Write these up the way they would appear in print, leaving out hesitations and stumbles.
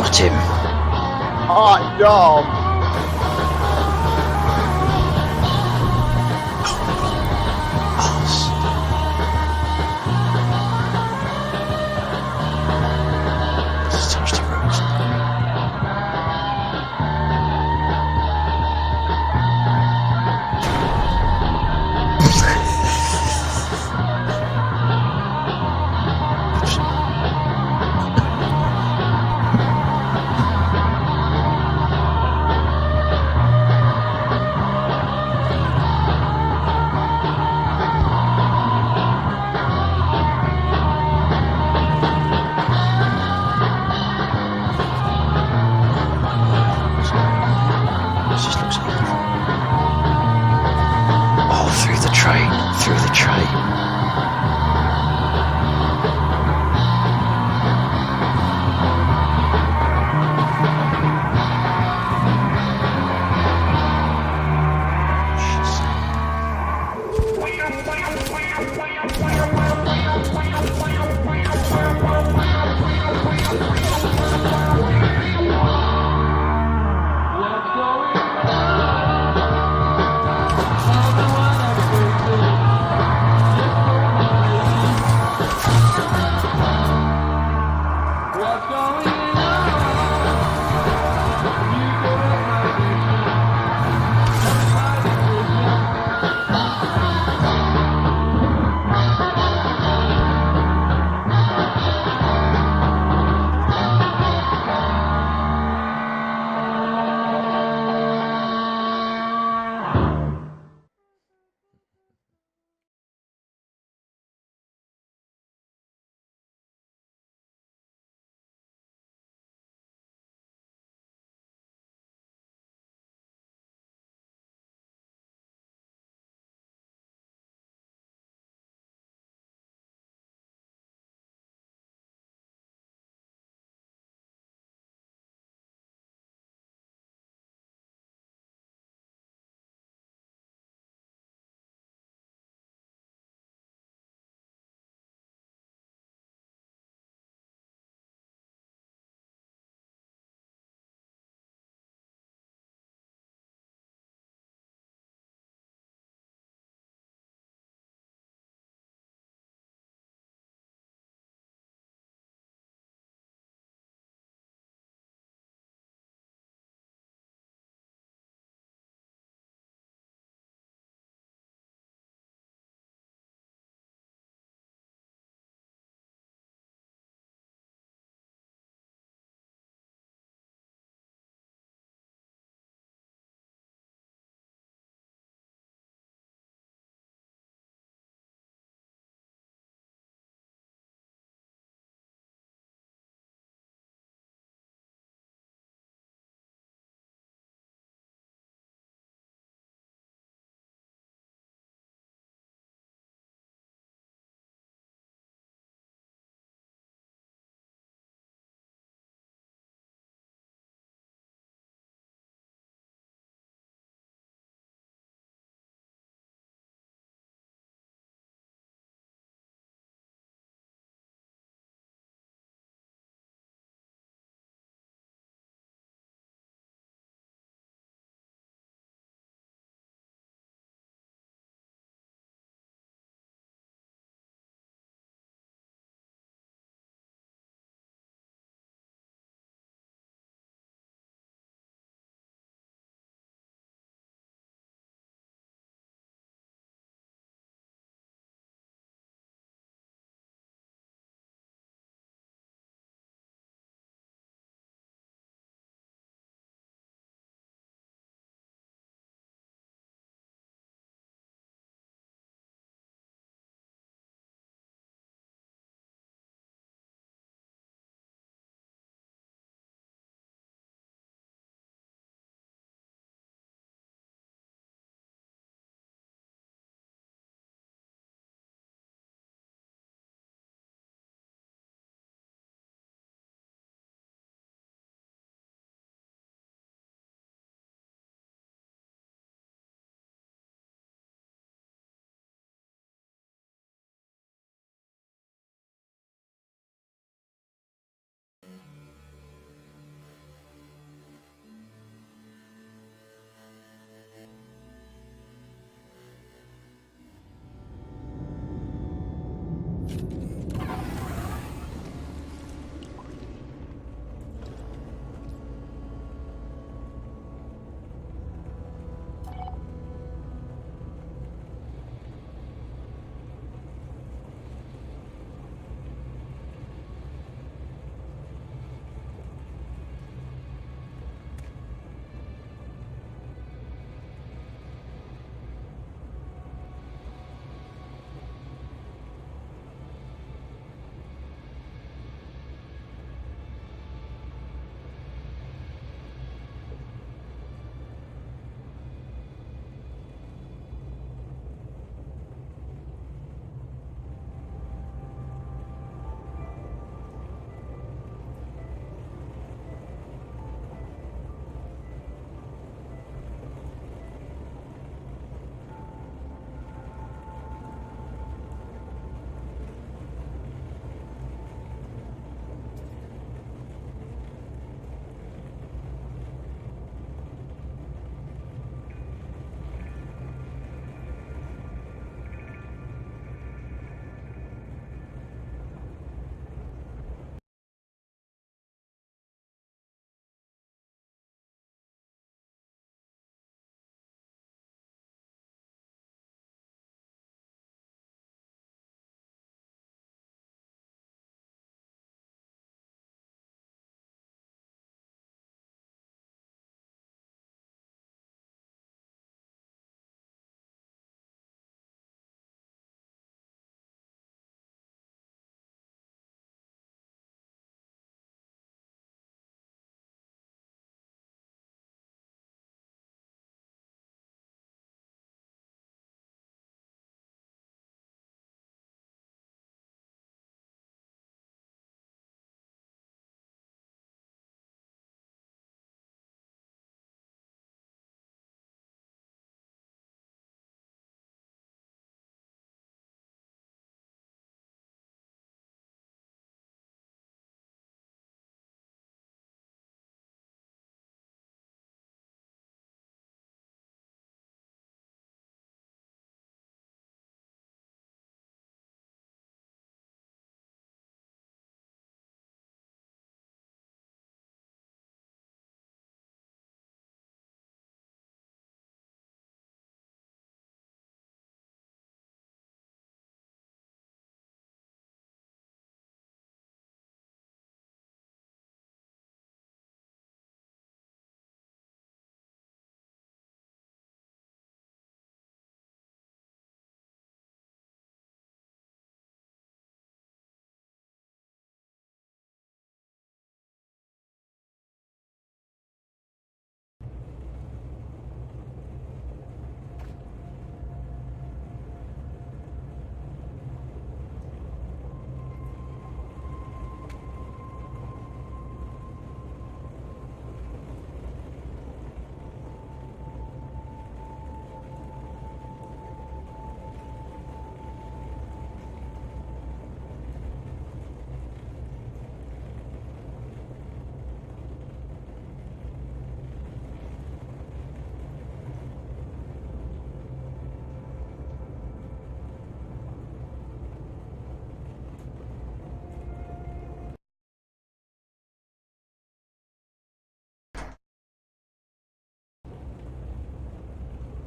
Got him. Hot dog. Just touched the rose.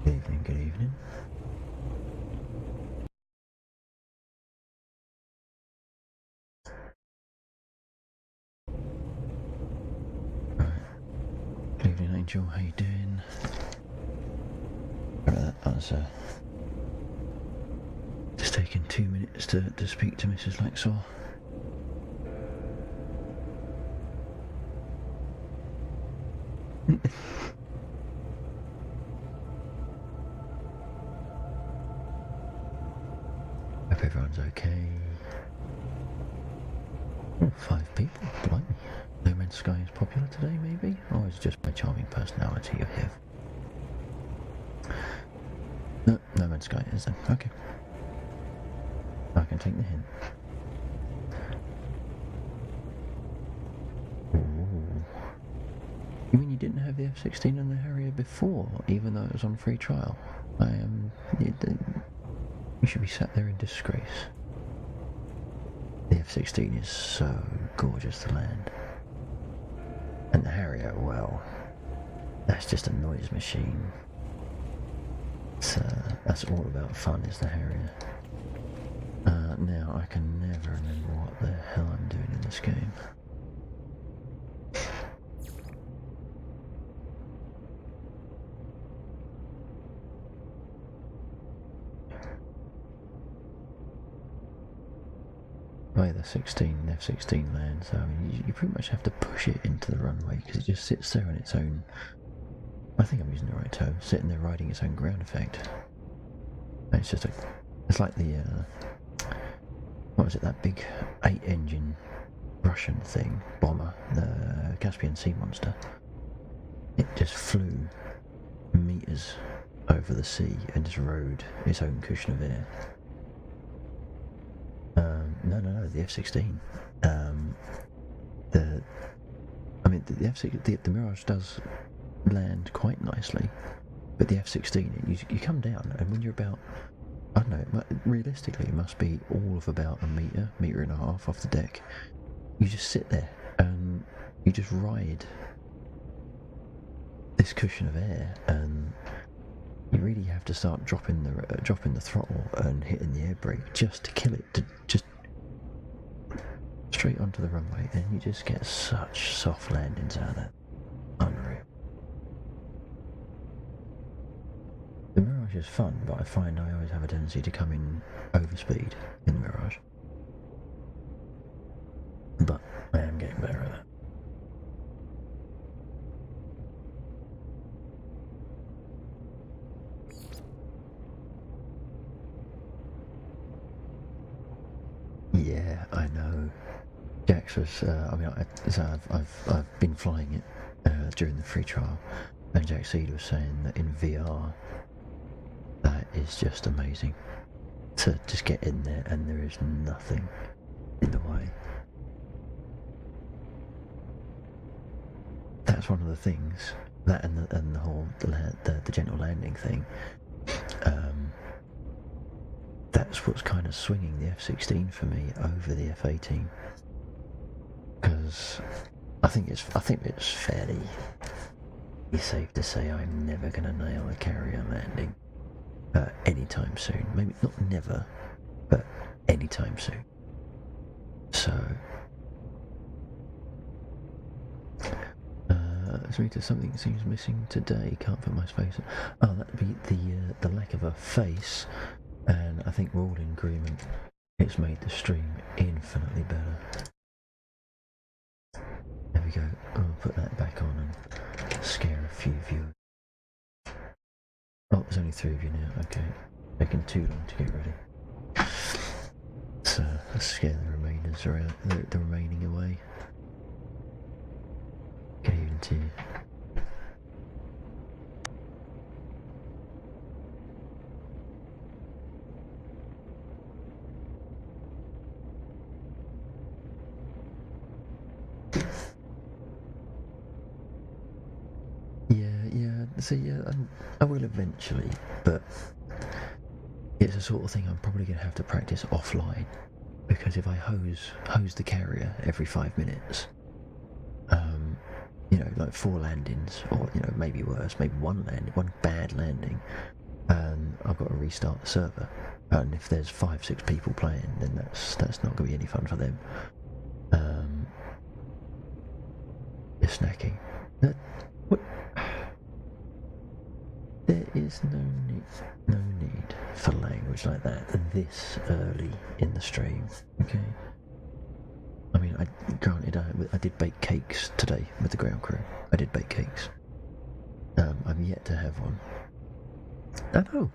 Good evening, good evening. Right. Good evening, Angel. How you doing? That was just taking 2 minutes to speak to Mrs. Laxall. Hope everyone's okay. Oh, 5 people, blimey. No Man's Sky is popular today, maybe? Or is it just my charming personality you have? No, No Man's Sky is then. Okay. I can take the hint. Ooh. You mean you didn't have the F-16 and the Harrier before, even though it was on free trial? You should be sat there in disgrace. The F-16 is so gorgeous to land. And the Harrier, well, that's just a noise machine. That's all about fun, is the Harrier. Now, I can never remember what the hell I'm doing in this game. By the F-16 lands, I mean, you pretty much have to push it into the runway because it just sits there on its own. I think I'm using the right term. Sitting there riding its own ground effect. It's just it's like the what was it? That big 8-engine Russian thing, bomber, the Caspian Sea Monster. It just flew meters over the sea and just rode its own cushion of air. No, the F-16. The Mirage does land quite nicely, but the F-16, you come down, and when you're about, I don't know, realistically it must be all of about a metre and a half off the deck. You just sit there and you just ride this cushion of air, and you really have to start dropping the throttle and hitting the air brake just to kill it, to just straight onto the runway, and you just get such soft landings out of that. Unreal. The Mirage is fun, but I find I always have a tendency to come in overspeed in the Mirage. But I am getting better at that. Yeah, I know. Jax was, I've been flying it during the free trial, and Jack Seed was saying that in VR, that is just amazing. To just get in there and there is nothing in the way. That's one of the things, that and the whole the gentle landing thing. That's what's kind of swinging the F-16 for me over the F-18, because I think it's fairly safe to say I'm never going to nail a carrier landing anytime soon. Maybe not never, but anytime soon. So something seems missing today. Can't put my face. Oh, that'd be the lack of a face. And I think we're all in agreement. It's made the stream infinitely better. There we go. I'll put that back on and scare a few viewers. Oh, there's only 3 of you now. Okay, taking too long to get ready. So let's scare the remainers around, the remaining away. Good evening to you. I will eventually, but it's the sort of thing I'm probably going to have to practice offline, because if I hose the carrier every 5 minutes, you know, like 4 landings, or, you know, maybe worse, maybe one bad landing, and I've got to restart the server. And if there's 5-6 people playing, then that's not going to be any fun for them. You're snacking. What? There is no need for language like that this early in the stream. Okay. I mean, granted, I did bake cakes today with the ground crew. I did bake cakes. I'm yet to have one. I know.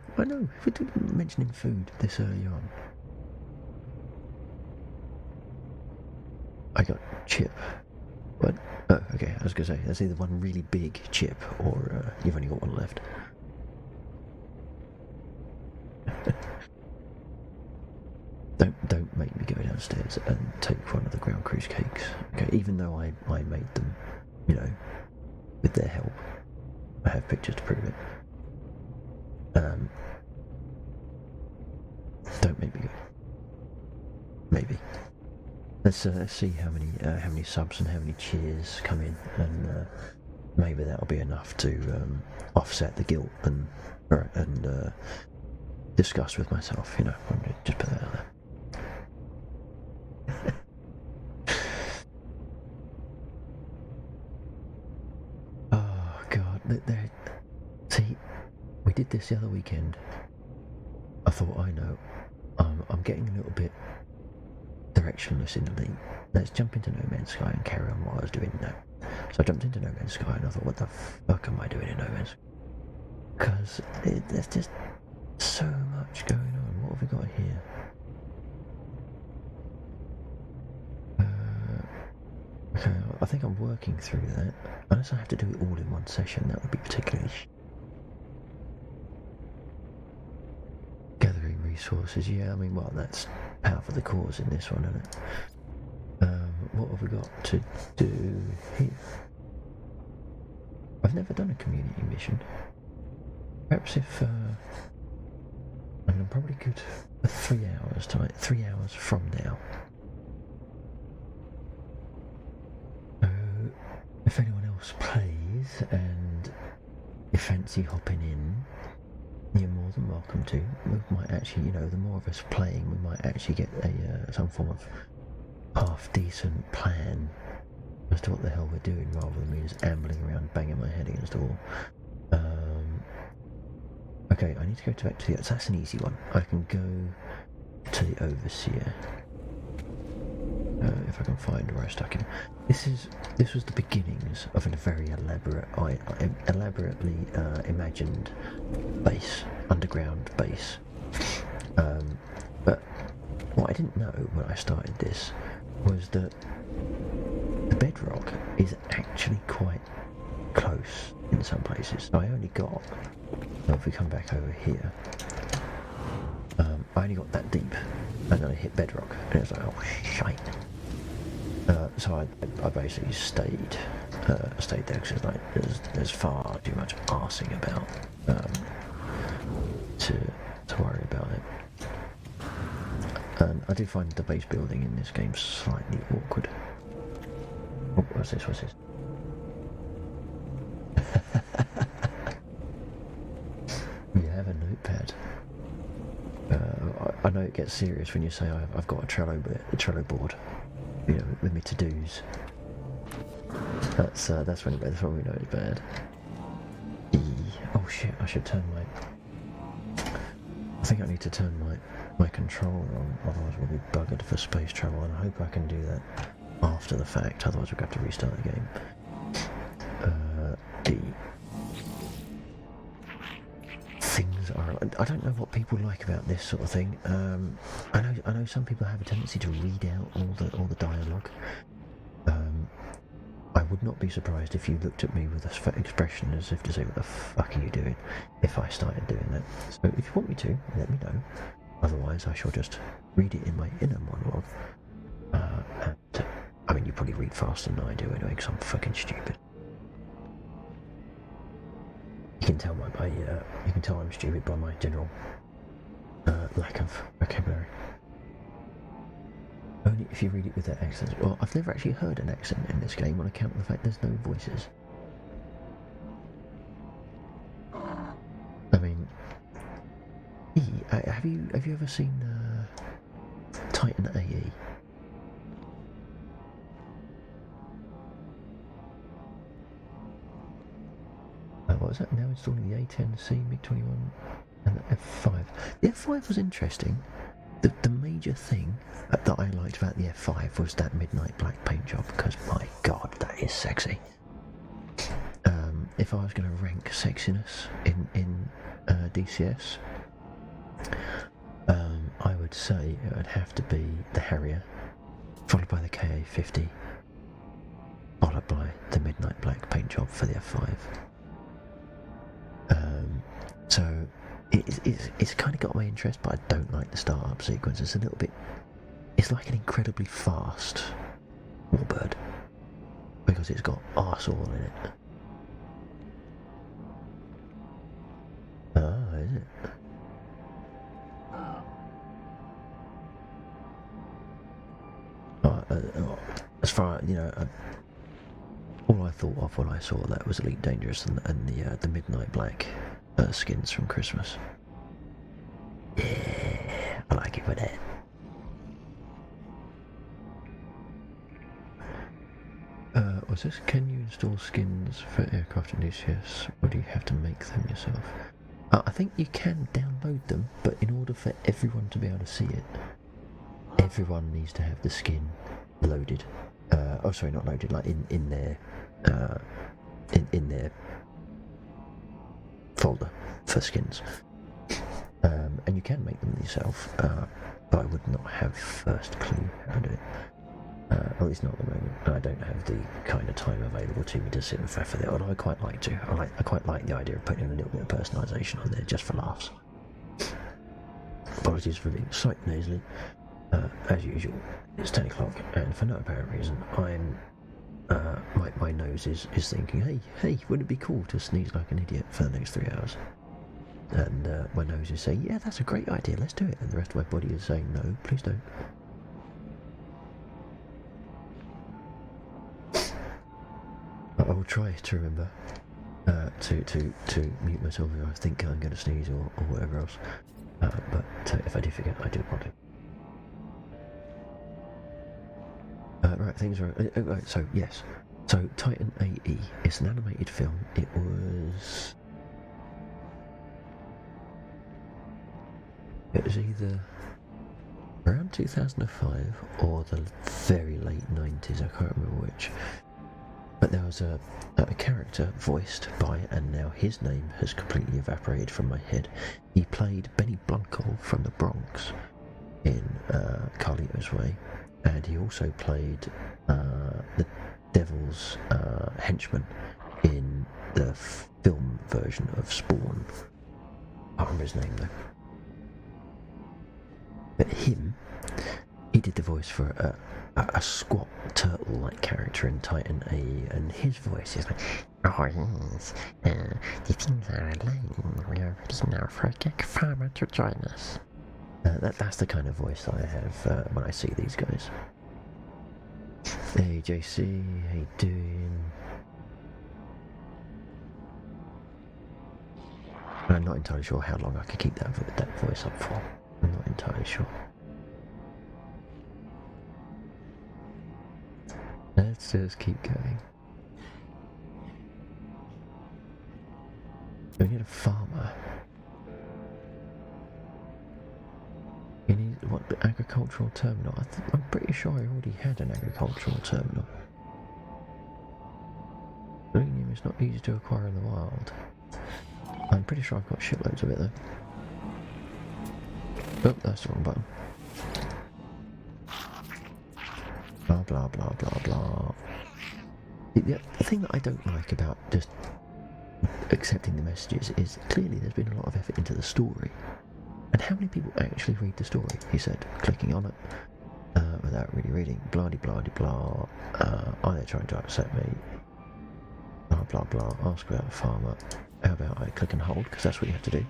If we didn't mention food this early on. I got chip. What? Oh, okay, I was going to say, that's either one really big chip, or you've only got one left. Don't make me go downstairs and take one of the ground crew's cakes. Okay, even though I made them, you know, with their help. I have pictures to prove it. Don't make me go. Maybe. Let's see how many subs and how many cheers come in, and maybe that'll be enough to offset the guilt and discuss with myself. You know, I'm gonna just put that out there. Oh God! See, we did this the other weekend. I thought, I know, I'm getting a little bit directionless in the league. Let's jump into No Man's Sky and carry on what I was doing now. So I jumped into No Man's Sky and I thought, what the fuck am I doing in No Man's Sky? Because there's just so much going on. What have we got here? Okay, I think I'm working through that. Unless I have to do it all in one session, that would be particularly gathering resources. Yeah, I mean, well, that's par for the cause in this one, isn't it? What have we got to do here? I've never done a community mission. Perhaps if I'm probably good for 3 hours tonight. 3 hours from now. If anyone else plays and you fancy hopping in, you're more than welcome to. We might actually, you know, the more of us playing, we might actually get some form of half-decent plan as to what the hell we're doing, rather than me just ambling around banging my head against the wall. Okay, I need to go back to the... So that's an easy one. I can go to the Overseer. If I can find where I stuck him. This was the beginnings of a very elaborately imagined base, underground base. But what I didn't know when I started this was that the bedrock is actually quite close in some places. So I only got, well, if we come back over here, I only got that deep, and then I hit bedrock, and it was like, oh shite. So I basically stayed there because like there's far too much arsing about to worry about it. And I did find the base building in this game slightly awkward. Oh, what's this? You have a notepad. I know it gets serious when you say I've got a Trello board. You know, with me to-dos. That's when we know it's bad. Oh shit! I should turn my. I think I need to turn my controller on, otherwise we'll be buggered for space travel. And I hope I can do that after the fact. Otherwise we'll have to restart the game. Things are. I don't know what people like about this sort of thing. I know some people have a tendency to read out all the dialogue. I would not be surprised if you looked at me with a expression as if to say, "What the fuck are you doing?" if I started doing that. So if you want me to, let me know. Otherwise, I shall just read it in my inner monologue. And I mean, you probably read faster than I do anyway, because I'm fucking stupid. You can tell you can tell I'm stupid by my general lack of vocabulary. Only if you read it with that accent. Well, I've never actually heard an accent in this game on account of the fact there's no voices. I mean, have you ever seen Titan AE? What was that? Now installing the A10C MiG-21 and the F5. The F5 was interesting. The major thing that I liked about the F5 was that midnight black paint job, because my god, that is sexy. If I was going to rank sexiness in DCS, I would say it would have to be the Harrier, followed by the KA-50, followed by the midnight black paint job for the F5. So it's kind of got my interest, but I don't like the start-up sequence. It's a little bit... It's like an incredibly fast Warbird, because it's got arse all in it. Ah, is it? As far, all I thought of when I saw that was Elite Dangerous and the Midnight Black skins from Christmas. Yeah, I like it for that. Was this? Can you install skins for aircraft in DCS, or do you have to make them yourself? I think you can download them, but in order for everyone to be able to see it, everyone needs to have the skin loaded. Oh, sorry, not loaded. Like in their folder for skins. And you can make them yourself, but I would not have first clue how to do it. At least not at the moment. I don't have the kind of time available to me to sit and faff with it, although I quite like to. I quite like the idea of putting a little bit of personalisation on there just for laughs. Apologies for being slightly nasally. As usual, it's 10 o'clock, and for no apparent reason, I'm my nose is thinking, hey, wouldn't it be cool to sneeze like an idiot for the next 3 hours? And my nose is saying, yeah, that's a great idea, let's do it. And the rest of my body is saying, no, please don't. I will try to remember to mute myself if I think I'm going to sneeze or whatever else. But if I do forget, I do apologize. Right, things are... right, so, yes. So, Titan AE, it's an animated film. It was either around 2005 or the very late 90s, I can't remember which. But there was a character voiced by, and now his name has completely evaporated from my head. He played Benny Blunkle from the Bronx in Carlito's Way, and he also played the Devil's henchman in the film version of Spawn. I can't remember his name though. But he did the voice for a squat turtle-like character in Titan AE, and his voice is like, oh yes, the things are aligned. We are ready now for a gig farmer to join us. That's the kind of voice that I have when I see these guys. Hey JC, how you doing? I'm not entirely sure how long I could keep that voice up for. I'm not entirely sure. Let's just keep going. We need a farmer. You need what? The agricultural terminal? I'm pretty sure I already had an agricultural terminal. Uranium is not easy to acquire in the wild. I'm pretty sure I've got shitloads of it though. Oh, that's the wrong button. Blah blah blah blah blah. The thing that I don't like about just accepting the messages is clearly there's been a lot of effort into the story. And how many people actually read the story? He said, clicking on it without really reading. Blah de blah de blah. Are they trying to upset me? Blah blah blah. Ask about a farmer. How about I click and hold, because that's what you have to do.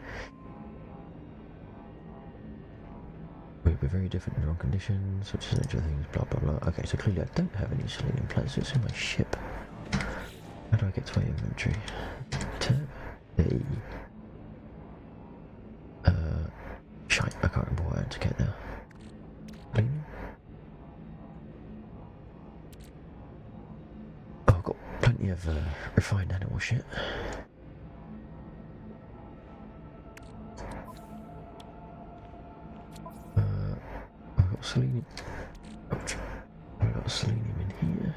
We're very different in wrong conditions, such as nature of things, blah blah blah. Okay, so clearly I don't have any selenium plants, it's in my ship. How do I get to my inventory? Tab A. Shite, I can't remember what I had to get there. Selenium? Oh, I've got plenty of refined animal shit. I've got selenium. Ouch. I've got selenium in here.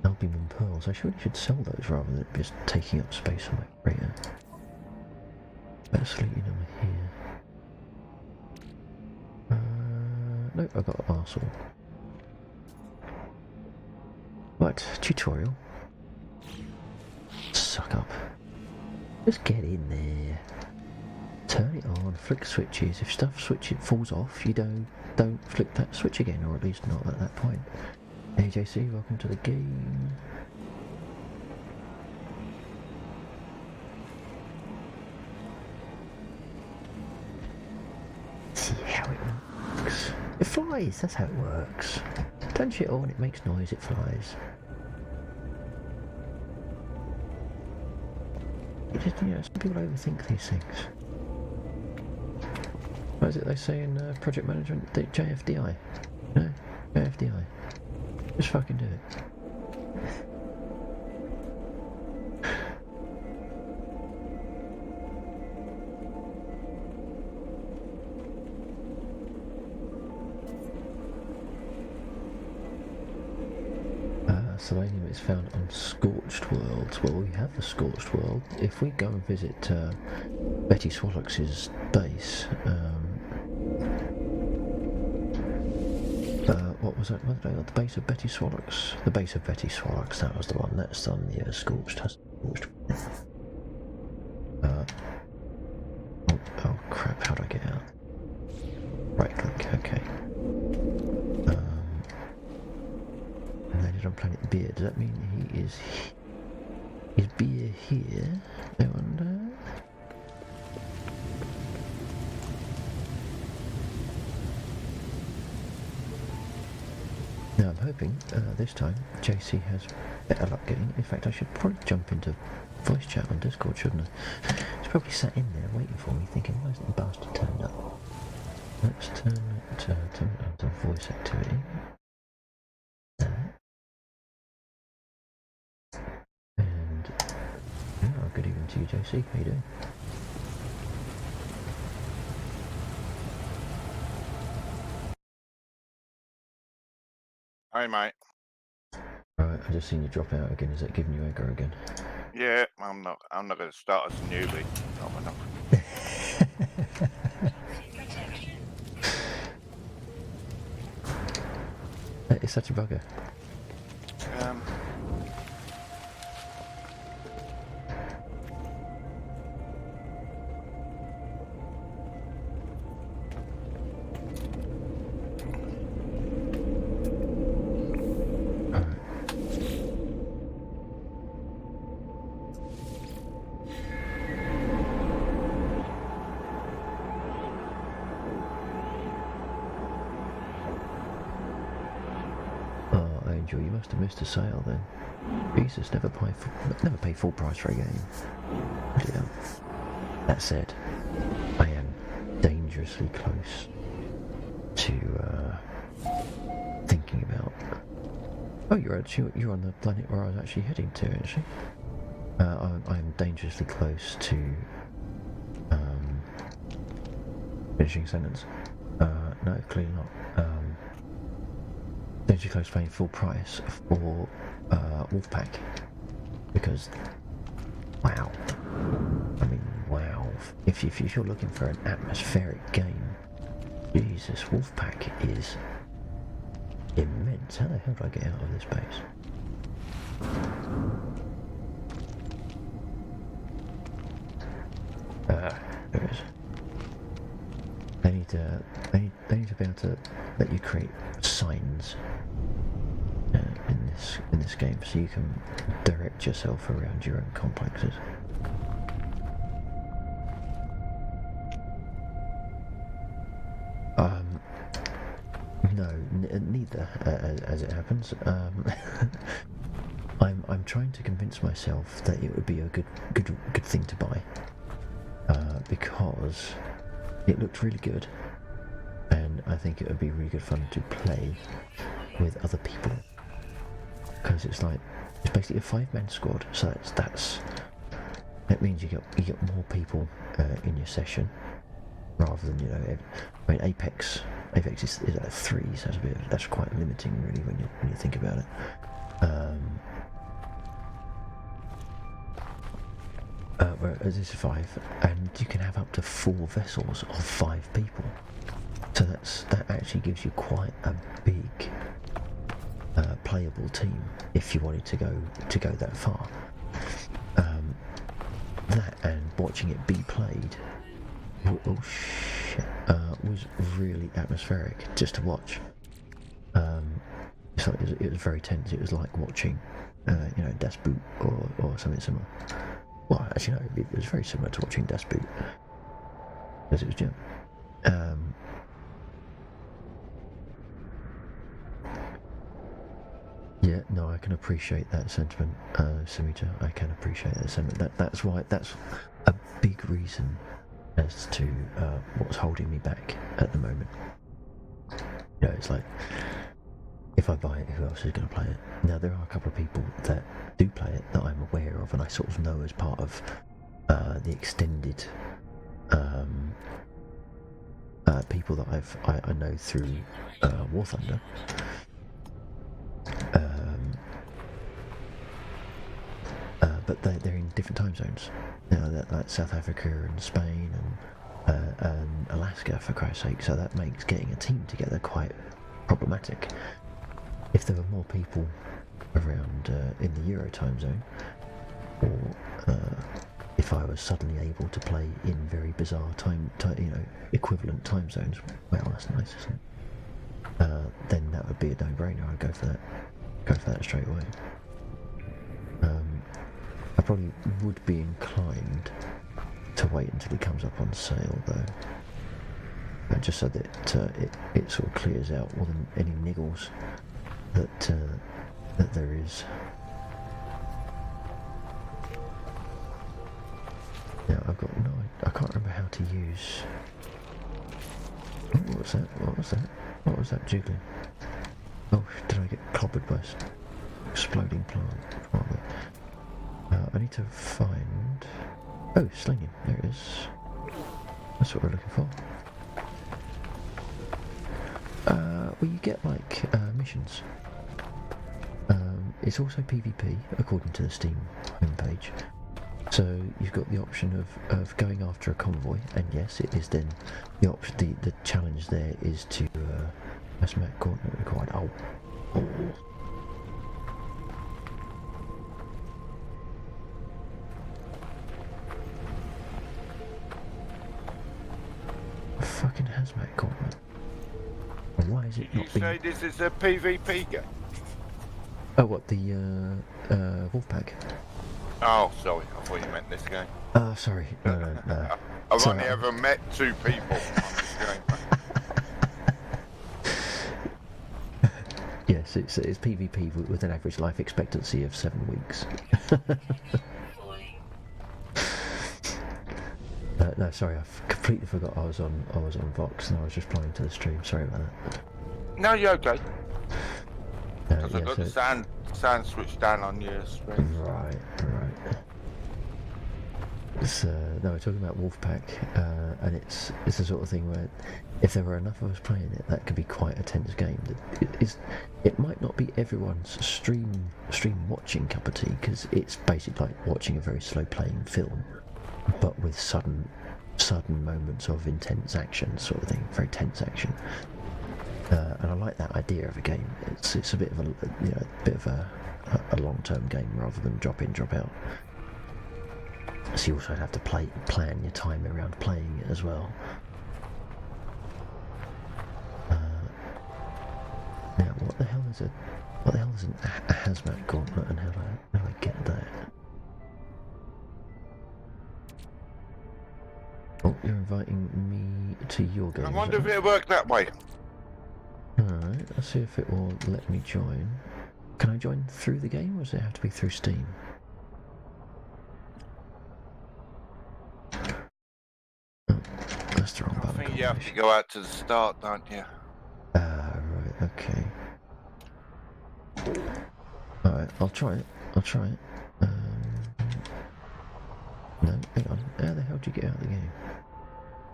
Albumin pearls. I surely should sell those rather than just taking up space on my freighter. Selenium here. No, I've got arsehole. What? Tutorial? Suck up. Just get in there. Turn it on, flick switches. If stuff falls off, you don't flick that switch again, or at least not at that point. AJC, welcome to the game. See how it works. It flies, that's how it works. Turn shit on, it makes noise, it flies. It just, some people overthink these things. What is it they say in project management? The JFDI? No? JFDI. Just fucking do it. Selenium is found on Scorched Worlds. Well, we have the Scorched World. If we go and visit Betty Swallox's base, what was that? What the base of Betty Swallox? The base of Betty Swallox, that was the one. That's on the Scorched. Oh crap, how do I get out? Right click, okay. Landed on planet Beer. Does that mean is Beer here? I wonder. Now I'm hoping this time JC has better luck getting. In fact, I should probably jump into voice chat on Discord, shouldn't I? He's probably sat in there waiting for me, thinking, "Why hasn't the bastard turned up?" Let's turn it on to voice activity. And good evening to you, JC. How you doing? Hey mate. Right, I just seen you drop out again. Is that giving you aggro again? Yeah, I'm not gonna start as a newbie. Not enough. It's such a bugger. You must have missed a sale then. Jesus, never pay full price for a game. Yeah. That said, I am dangerously close to thinking about. Oh, you're on the planet where I was actually heading to. Actually, I'm dangerously close to finishing sentence. No, clearly not. Dangerously close to paying full price for Wolfpack, because wow, I mean wow. If you're looking for an atmospheric game, Jesus, Wolfpack is immense. How the hell do I get out of this base? There it is. They need to be able to let you create signs in this game, so you can direct yourself around your own complexes. as it happens. I'm trying to convince myself that it would be a good thing to buy because it looked really good, and I think it would be really good fun to play with other people because it's basically a 5-man squad. So that means you get more people in your session rather than I mean Apex is at 3, so that's quite limiting really when you think about it. Whereas this is 5, and you can have up to 4 vessels of 5 people. So that actually gives you quite a big playable team if you wanted to go that far. That and watching it be played, was really atmospheric just to watch. So it was very tense. It was like watching, Das Boot or something similar. Well, actually, no, it was very similar to watching Das Boot, because it was German. Yeah, no, I can appreciate that sentiment, Simita. I can appreciate that sentiment. That's a big reason as to what's holding me back at the moment. It's like, if I buy it, who else is going to play it? Now, there are a couple of people that do play it that I'm aware of, and I sort of know as part of the extended people that I know through War Thunder. But they're in different time zones. Like South Africa and Spain and Alaska, for Christ's sake. So that makes getting a team together quite problematic. If there were more people around in the Euro time zone, or if I was suddenly able to play in very bizarre equivalent time zones, well, that's nice, isn't it? Then that would be a no-brainer. I'd go for that straight away. I probably would be inclined to wait until it comes up on sale, though, just so that it sort of clears out all any niggles that there is. Now I've got I can't remember how to use. Oh, what was that jiggling? Oh, did I get clobbered by exploding plant? Probably. I need to find... Oh, Slinging. There it is. That's what we're looking for. Well, you get, missions. It's also PvP, according to the Steam homepage. So you've got the option of going after a convoy, and yes, it is then the option. The challenge there is to hazmat gauntlet required. Oh. Fucking hazmat gauntlet. Why is it not being... You say this is a PvP game? Oh, what, the Wolfpack? Oh, sorry, I thought you meant this game. Sorry. No. I've Sorry, only ever met 2 people on this game. Yes, it's PvP with an average life expectancy of 7 weeks. No, sorry, I completely forgot I was on Vox and I was just replying to the stream. Sorry about that. No, you're okay. Because I got so the sound switched down on your screen. Right. No, we're talking about Wolfpack, and it's the sort of thing where if there were enough of us playing it, that could be quite a tense game. It might not be everyone's stream watching cup of tea, because it's basically like watching a very slow playing film, but with sudden moments of intense action, sort of thing, very tense action. And I like that idea of a game. It's a bit of a long-term game rather than drop in, drop out. So you also have to plan your time around playing it as well. Now, what the hell is a hazmat gauntlet, and how do I get that? Oh, you're inviting me to your game. I wonder if it'll work that way. Alright. Let's see if it will let me join. Can I join through the game, or does it have to be through Steam? Oh, that's the wrong I button. think you have to go out to the start, don't you? Right, okay. Alright, I'll try it. No, hang on. How the hell do you get out of the game?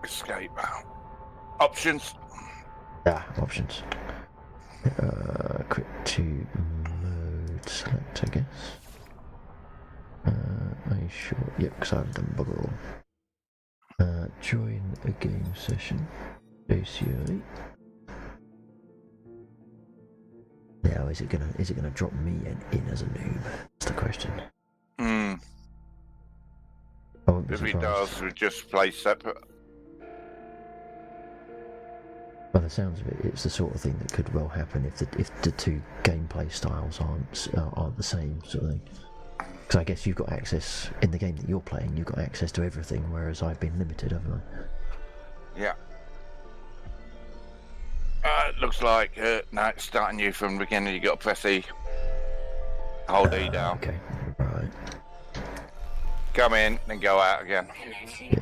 Escape. Options. Options. Quick to mode select, I guess. Are you sure? Yep, because I've done bugger all. Join a game session. ACA. Now, is it gonna drop me in as a noob? That's the question. I won't be If it surprised. does, we just play separate. By the sounds of it, it's the sort of thing that could well happen if the two gameplay styles aren't the same sort of thing. Because I guess you've got access in the game that you're playing. You've got access to everything, whereas I've been limited, haven't I? Yeah. It looks like now it's starting you from the beginning. You got to press E. Hold E down. Okay, right. Come in, then go out again. Yeah.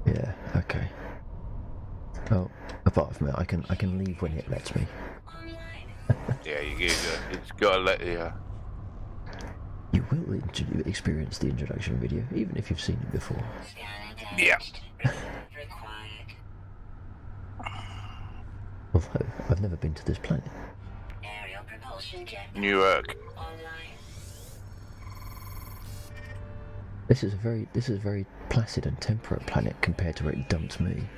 Yeah. Okay. Oh, apart from it, I can leave when it lets me. Yeah, it's got to let you. You will experience the introduction video, even if you've seen it before. Yeah. Although I've never been to this planet. Newark. This is a very placid and temperate planet compared to where it dumped me.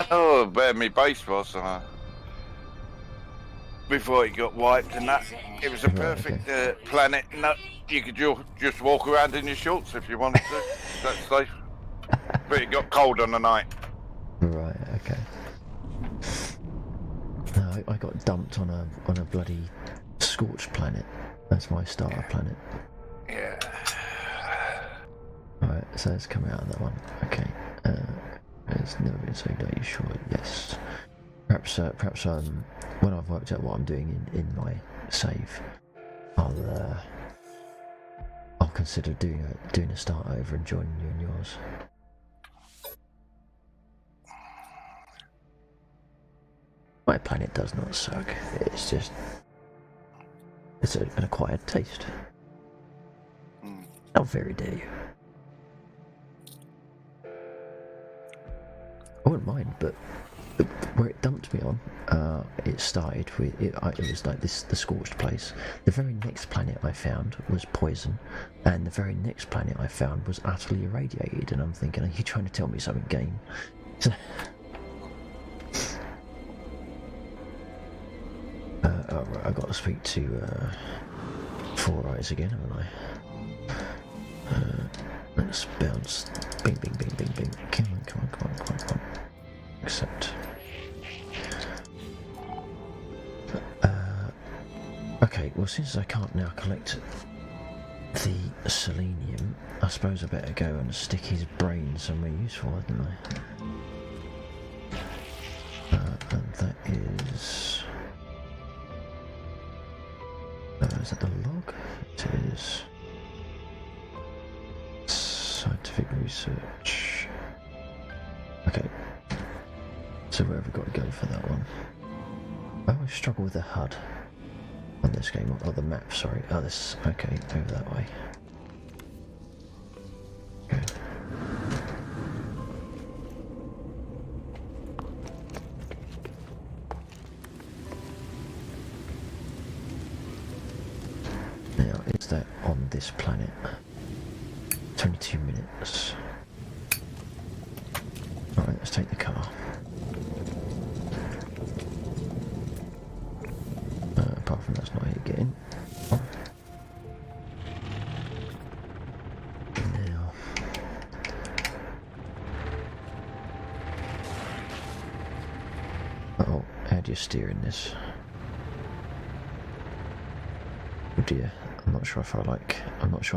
Oh, where my base was before it got wiped and that. It was a Right, perfect planet. No, you could just walk around in your shorts if you wanted to. That's safe. But it got cold on the night. Right. Okay. No, I got dumped on a bloody scorched planet. That's my starter planet. Yeah. Alright, so let's come out of that one. Okay. It's never been saved, are you sure? Yes. Perhaps when I've worked out what I'm doing in my save, I'll consider doing a start over and joining you in yours. My planet does not suck. It's just an acquired taste. How very dare you? I wouldn't mind, but where it dumped me on, it started with it was like the scorched place. The very next planet I found was poison, and the very next planet I found was utterly irradiated. And I'm thinking, are you trying to tell me something, game? Right, I've got to speak to Four Eyes again, haven't I? Let's bounce. Bing, bing, bing, bing, bing. Come on. Accept. Okay, well, since I can't now collect the selenium, I suppose I better go and stick his brain somewhere useful, hadn't I? And that is... is that the log? It is... Scientific research. Okay. So where have we got to go for that one? I always struggle with the HUD on this game, or the map, sorry. Oh, this, okay, over that way. Okay. Now, is that on this planet? 22 minutes. Alright, let's take the car. Apart from that's not how you get in. Oh. Now. Oh, how do you steer in this? Oh dear. I'm not sure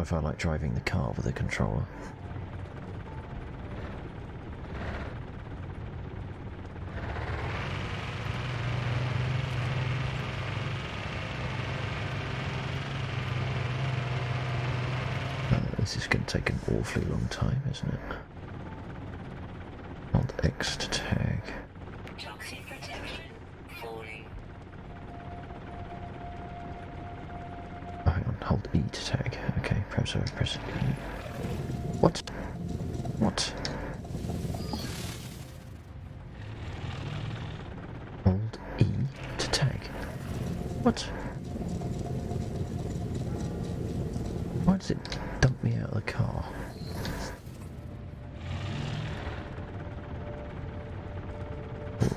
if I like driving the car with a controller. This is going to take an awfully long time, isn't it? Hold X to tag. Toxic protection falling. Oh, hang on, hold E to tag. Okay, press E. What? What? Hold E to tag. What? Why does it dump me out of the car?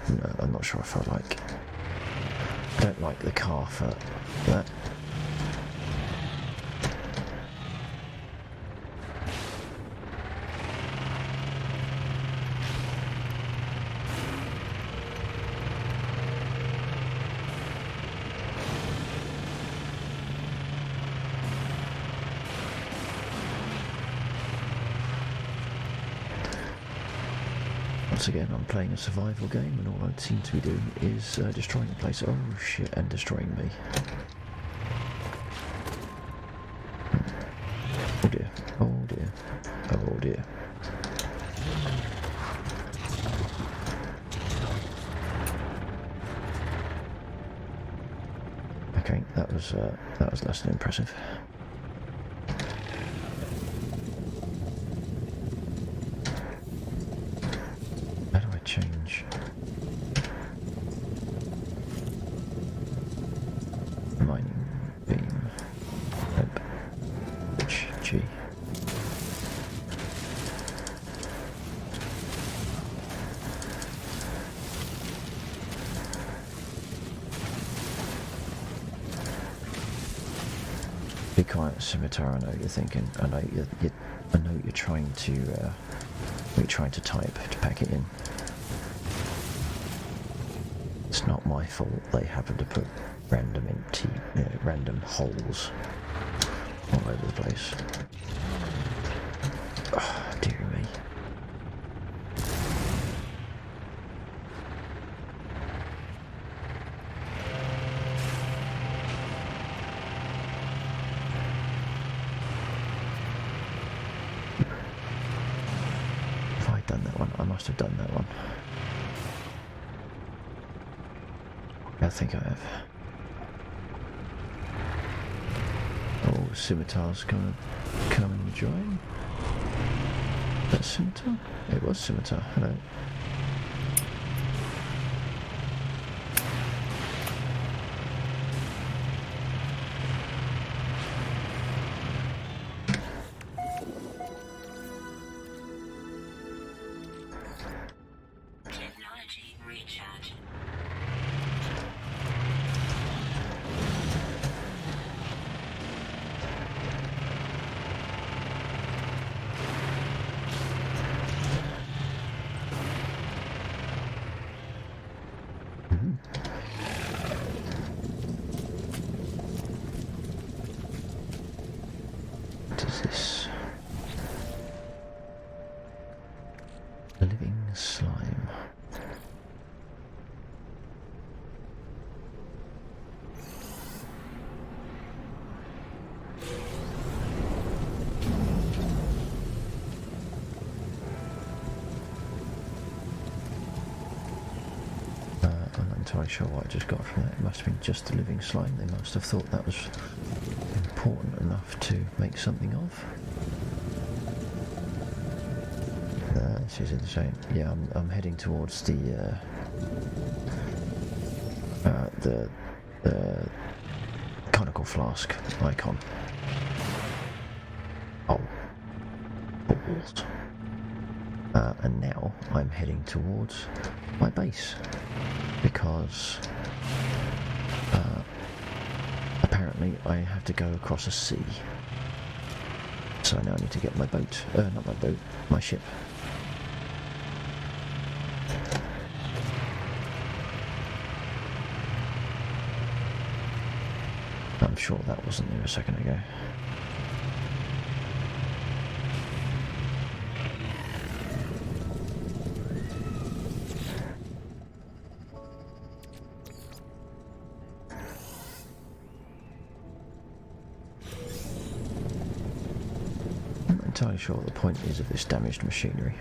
No, I'm not sure if I don't like the car for that. Once again, I'm playing a survival game, and all I seem to be doing is destroying the place. Oh shit, and destroying me. Oh dear, oh dear, oh dear. Okay, that was less than impressive. Change mining beam G. Be quiet, Scimitar. I know you're thinking. I know you're trying to type to pack it in. It's not my fault they happen to put random holes all over the place. Oh, dear me. Have I done that one? I must have done that one. I think I have. Oh, Scimitar's gonna come and join. That's Scimitar? It was Scimitar. Hello. Technology recharge. What is this? A living slime. I'm not entirely sure what I just got from that. It must have been just a living slime. They must have thought that was important enough to make something of. This is insane. Yeah, I'm heading towards the conical flask icon. Oh, balls. And now I'm heading towards my base because apparently I have to go across a sea. So now I need to get my boat. Not my boat, my ship. I'm sure that wasn't there a second ago. I'm not entirely sure what the point is of this damaged machinery.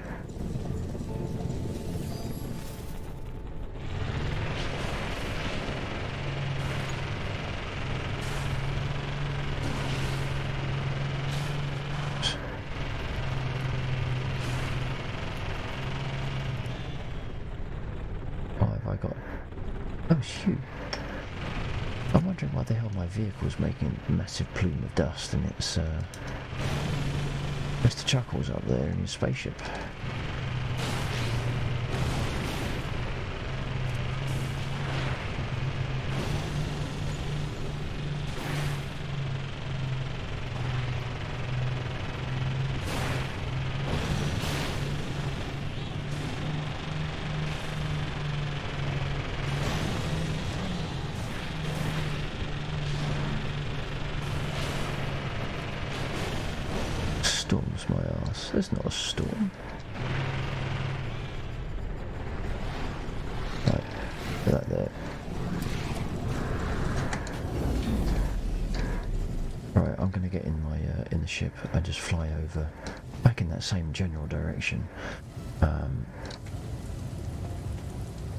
I got? Oh, shoot. I'm wondering why the hell my vehicle's making a massive plume of dust and it's Mr. Chuckles up there in his spaceship. Storm's my ass. There's not a storm. Right, put that there. Right, I'm gonna get in my in the ship and just fly over back in that same general direction. Alright,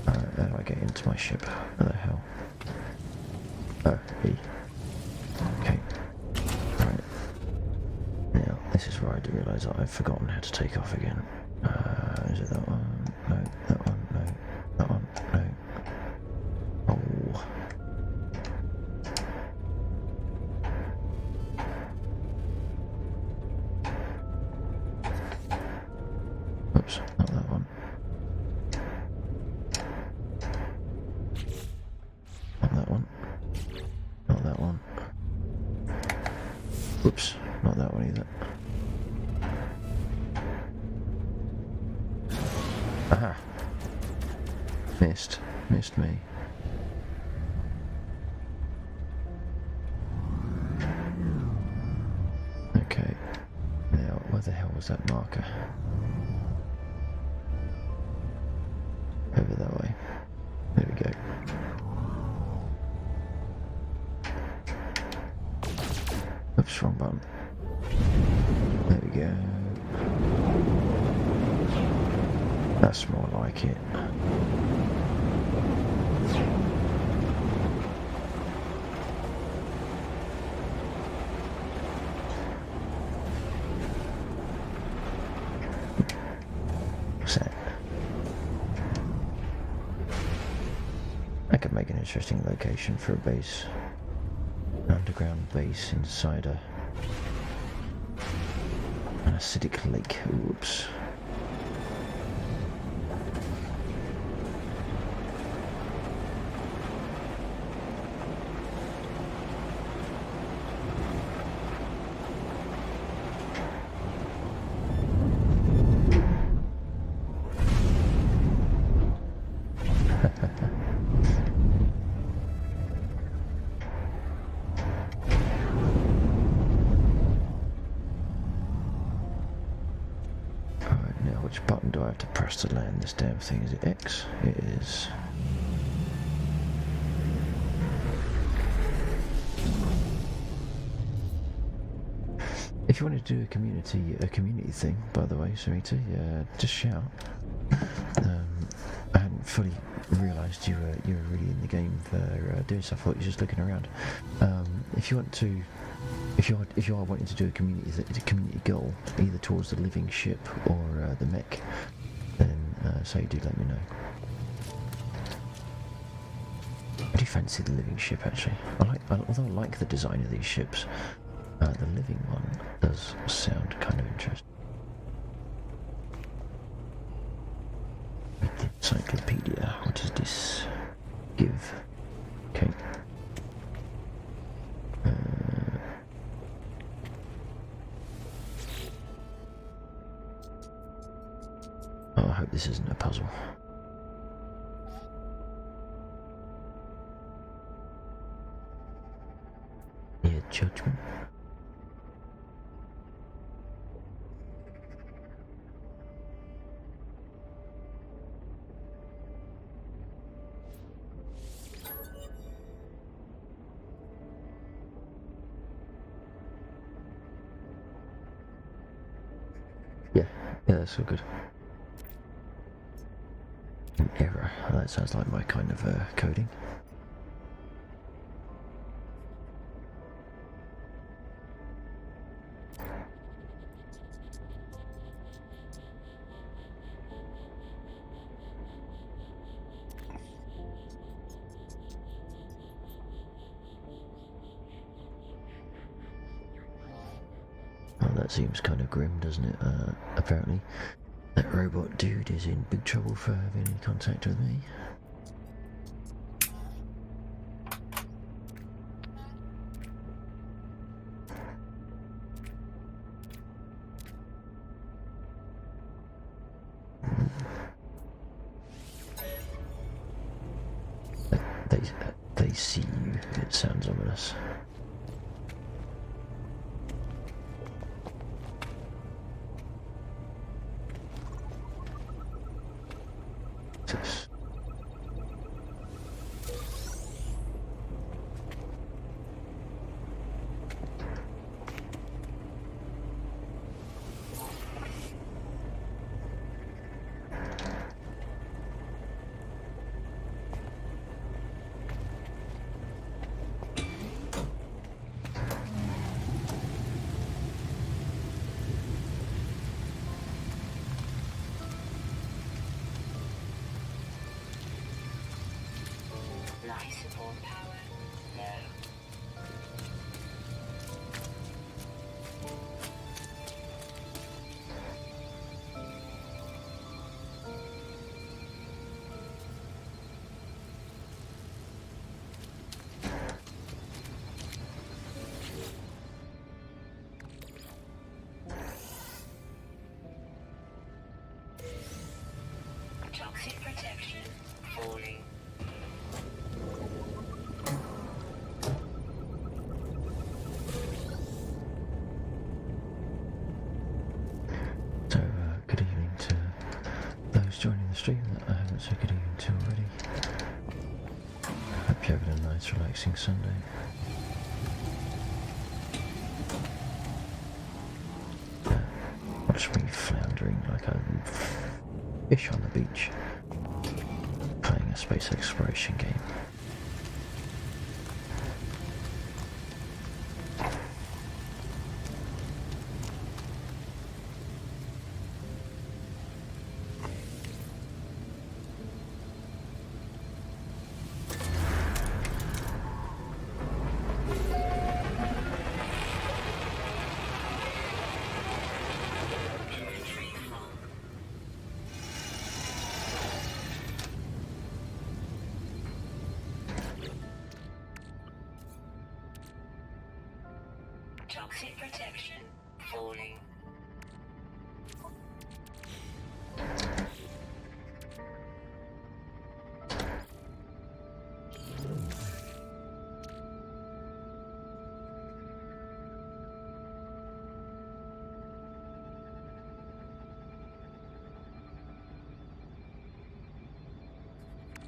how do I get into my ship? What the hell? Oh, E. Okay. Right. Now, this is where I do realise that I've forgotten how to take off again. Is it that one? No, that one, no. That one, no. Oh. Oops, not that one. Not that one. Not that one. Oops, not that one either. Aha! Missed me. Okay, now where the hell was that marker? Over that way. There we go. Oops, wrong button. There we go. That's more like it. What's that? That could make an interesting location for a base. An underground base inside an acidic lake. Oops. Which button do I have to press to land this damn thing? Is it X? It is. If you wanted to do a community thing, by the way, Sarita, just shout. I hadn't fully realised you were really in the game for doing stuff. I thought you were just looking around. If you want to. If you are wanting to do a community goal, either towards the living ship or the mech, then say do let me know. I do fancy the living ship actually. Although I like the design of these ships, the living one does sound kind of interesting. Encyclopedia. What is this? Give. Okay. Oh, I hope this isn't a puzzle. judgment. Yeah, that's all good. An error. That sounds like my kind of coding. Well, that seems kind of grim, doesn't it? Apparently, that robot dude is in big trouble for having any contact with me. They see you. It sounds ominous. This. Life support power low. Toxic protection falling. So, good evening to those joining the stream that I haven't said good evening to already. Hope you're having a nice, relaxing Sunday. Watch me floundering like a fish on the beach, playing a space exploration game. Toxic protection falling.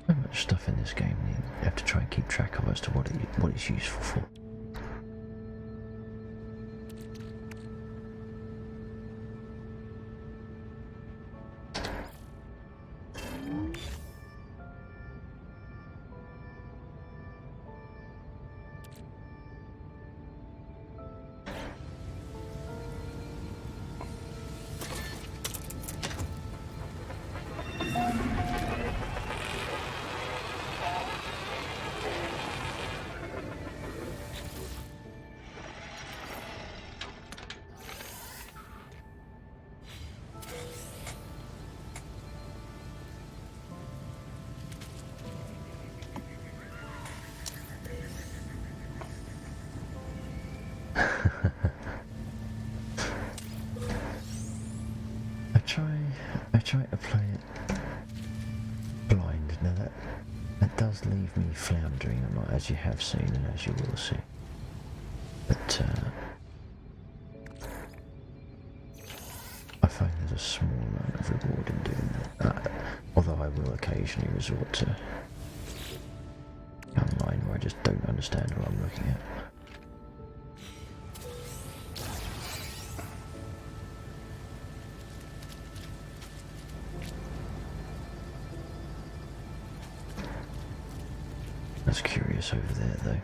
So much stuff in this game you have to try and keep track of as to what it's useful for. I try to play it blind. Now that does leave me floundering a lot, as you have seen and as you will see. But I find there's a small amount of reward in doing that. Although I will occasionally resort to online where I just don't understand what I'm looking at. That's curious over there, though.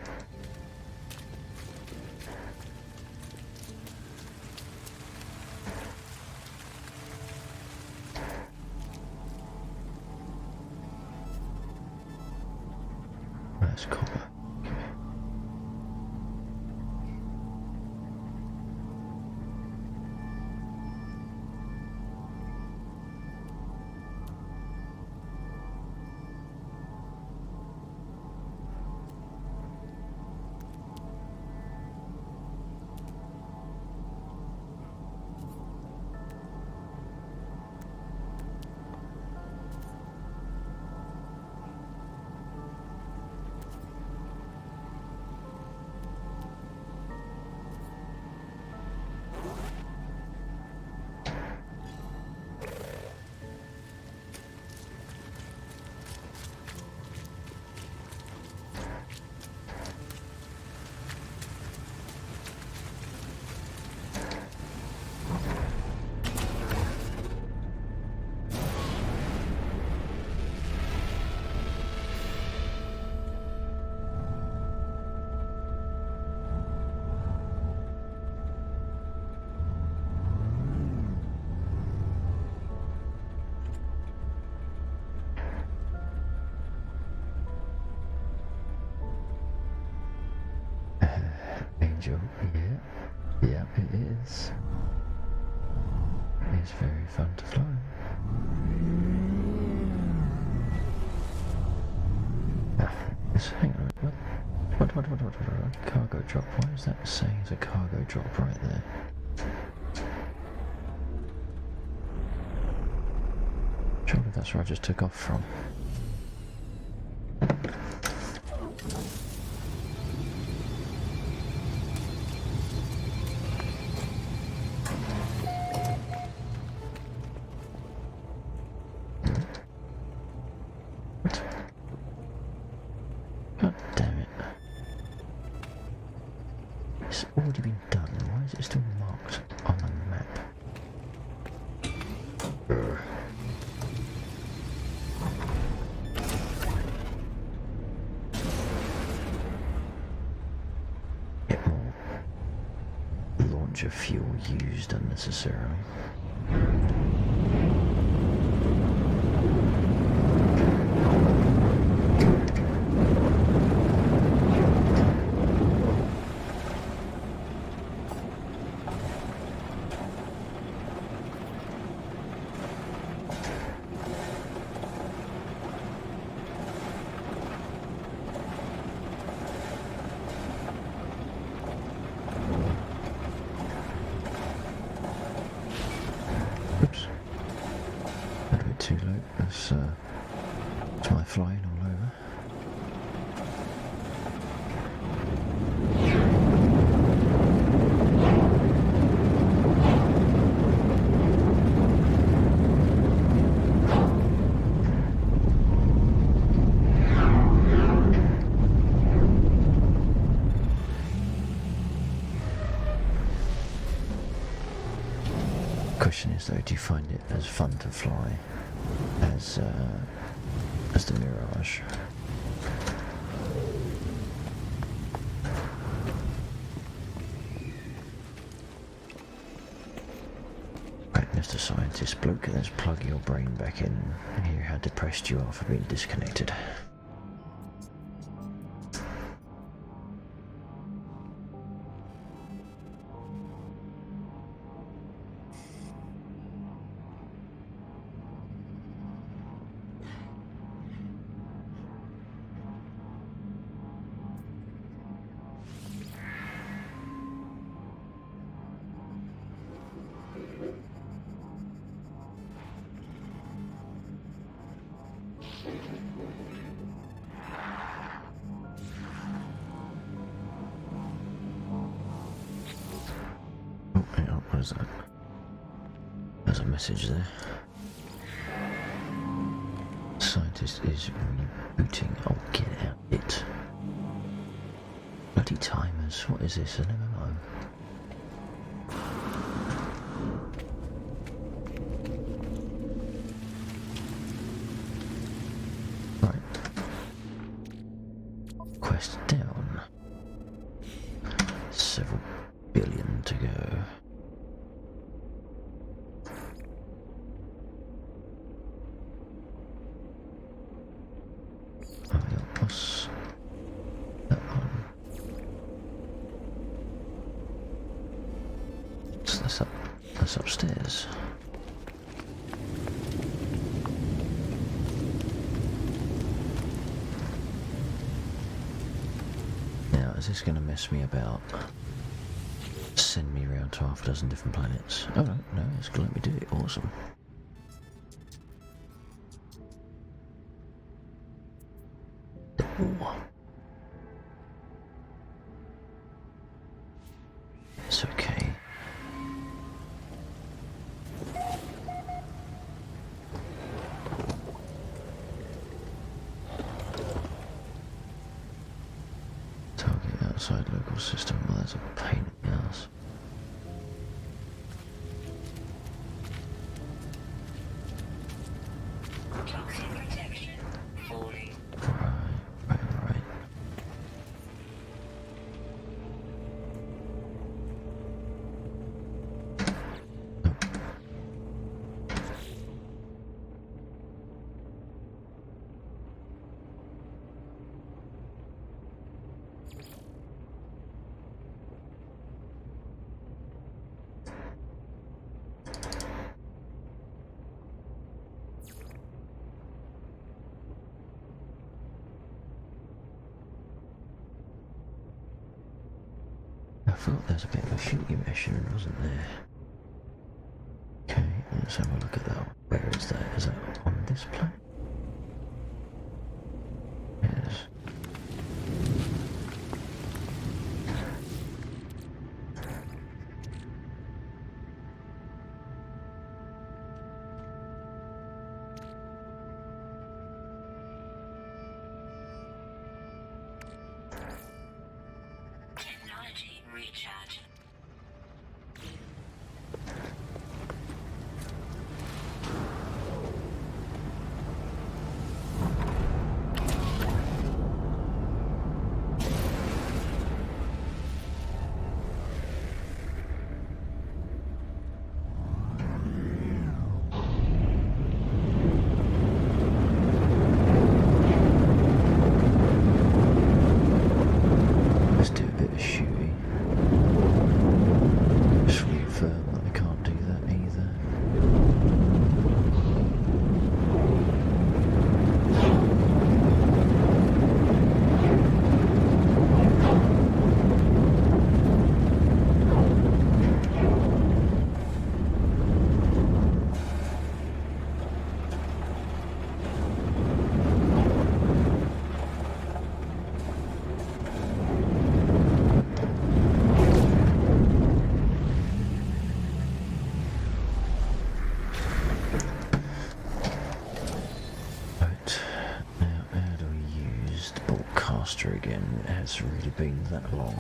That's copper. Okay. Angel, yeah, it is. It's very fun to fly. Hang on, what? Cargo drop, why is that saying it's a cargo drop right there? Surely that's where I just took off from. God damn it. It's already been done. Why is it still marked on the map? Get more launcher fuel used unnecessarily. Oops. A bit too low. That's my flying all over. Question is though, do you find it as fun to fly as the Mirage? Right, Mr. Scientist bloke, let's plug your brain back in and hear how depressed you are for being disconnected. There's a message there. Scientist is rebooting. Oh, get out it. Bloody timers. What is this? An MMO? Right. Quest down. Several billion to go. Oh, yeah, what's that one? So that's upstairs. Now, is this going to mess me about? Send me around to half a dozen different planets. Oh no, it's going to let me do it. Awesome. Ooh. It's okay. Target outside local system. Well, that's a pain in the ass. Toxic protection falling. Right. I thought there was a bit of a shooting mission, wasn't there? Okay, let's have a look at that. Where is that? Is that on this planet? Yes. Technology recharge. Let's do a bit of shooting. Just reaffirm that I can't do that either. Right, now how do we use the broadcaster again? It has really been that long.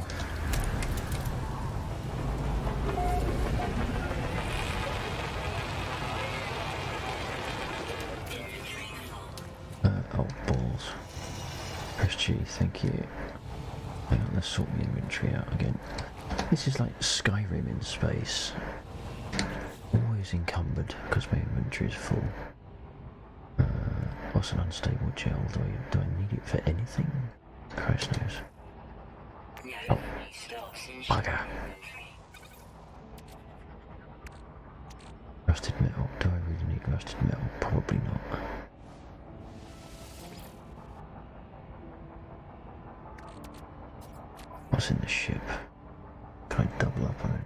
Oh, balls. Press G, thank you. Hang on, let's sort the inventory out again. This is like Skyrim in space. Always encumbered because my inventory is full. What's an unstable gel? Do I need it for anything? Christ knows. No Oh. restocks in Bugger. Rusted metal. Do I really need rusted metal? Probably not. What's in the ship? Can I double up on it?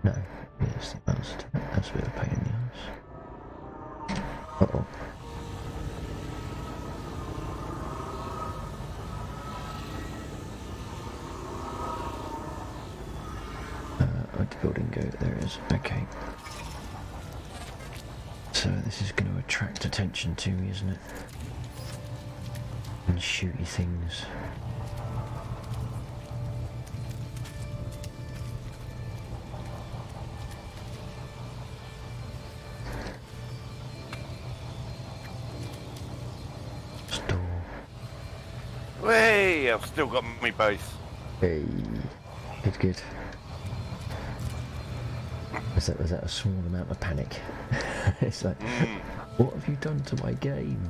No. Uh-oh. Where'd the building go? There it is. Okay. So this is going to attract attention to me, isn't it? And shooty things. Store. Hey, I've still got my base. Hey. Good, good. Was that a small amount of panic? It's like, what have you done to my game?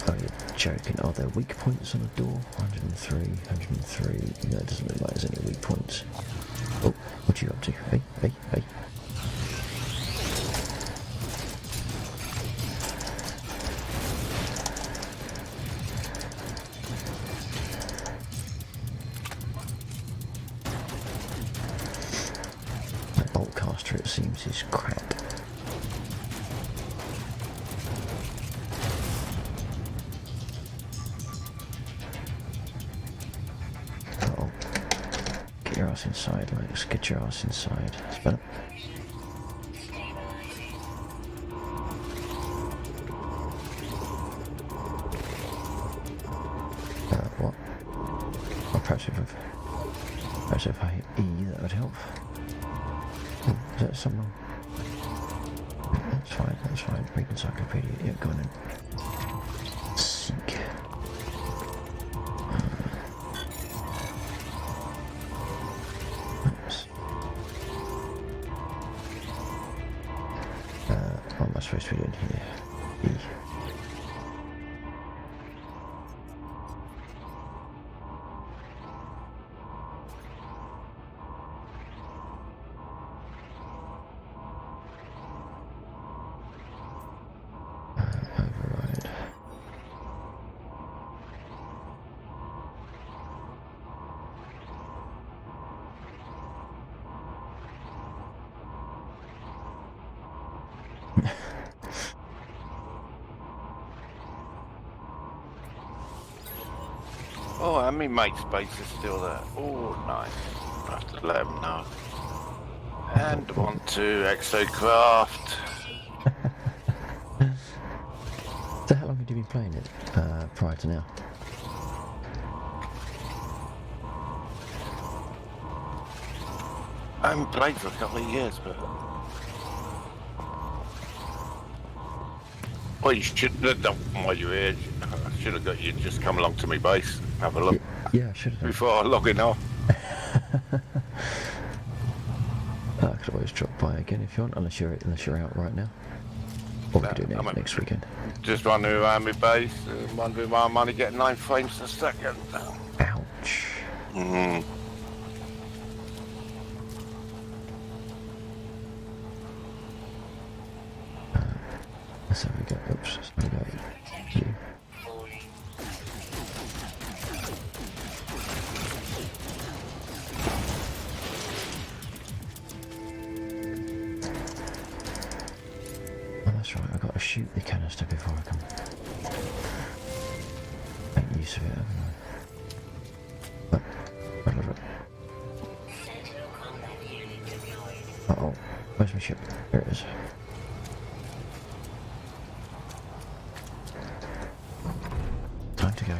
Oh, you're joking. Are there weak points on the door? 103, 103. No, it doesn't look like there's any weak points. Oh, what are you up to? Hey, hey, hey. That bolt caster, it seems, is crap. Uh-oh. Get your ass inside, Lex. Get your ass inside. It's better. What? Well, perhaps if I hit E, that would help. Oh, is that someone? That's fine. Greek encyclopedia. Yeah, go on in. Seek. Oops. What am I supposed to be doing here? E. Override. Oh, and my mate's base is still there. Oh, nice. I have to let him know. And on to Exocraft. So how long had you been playing it prior to now? I haven't played for a couple of years, but... Well, you should have done while you were here. I should have got you to just come along to my base, have a look Yeah, I should have done. before I log in off. I could always drop by again if you want, unless you're out right now. Or we could do I'm next weekend. Just wandering around my base, wondering why I'm only getting 9 frames a second. Ouch. Mm. So we go. Oops. So we go. You. Falling. Oh, that's right. I've got to shoot the canister before I can make use of it, haven't I? But, Sentinel combat unit deployed. uh-oh. Where's my ship? There it is. Time to go.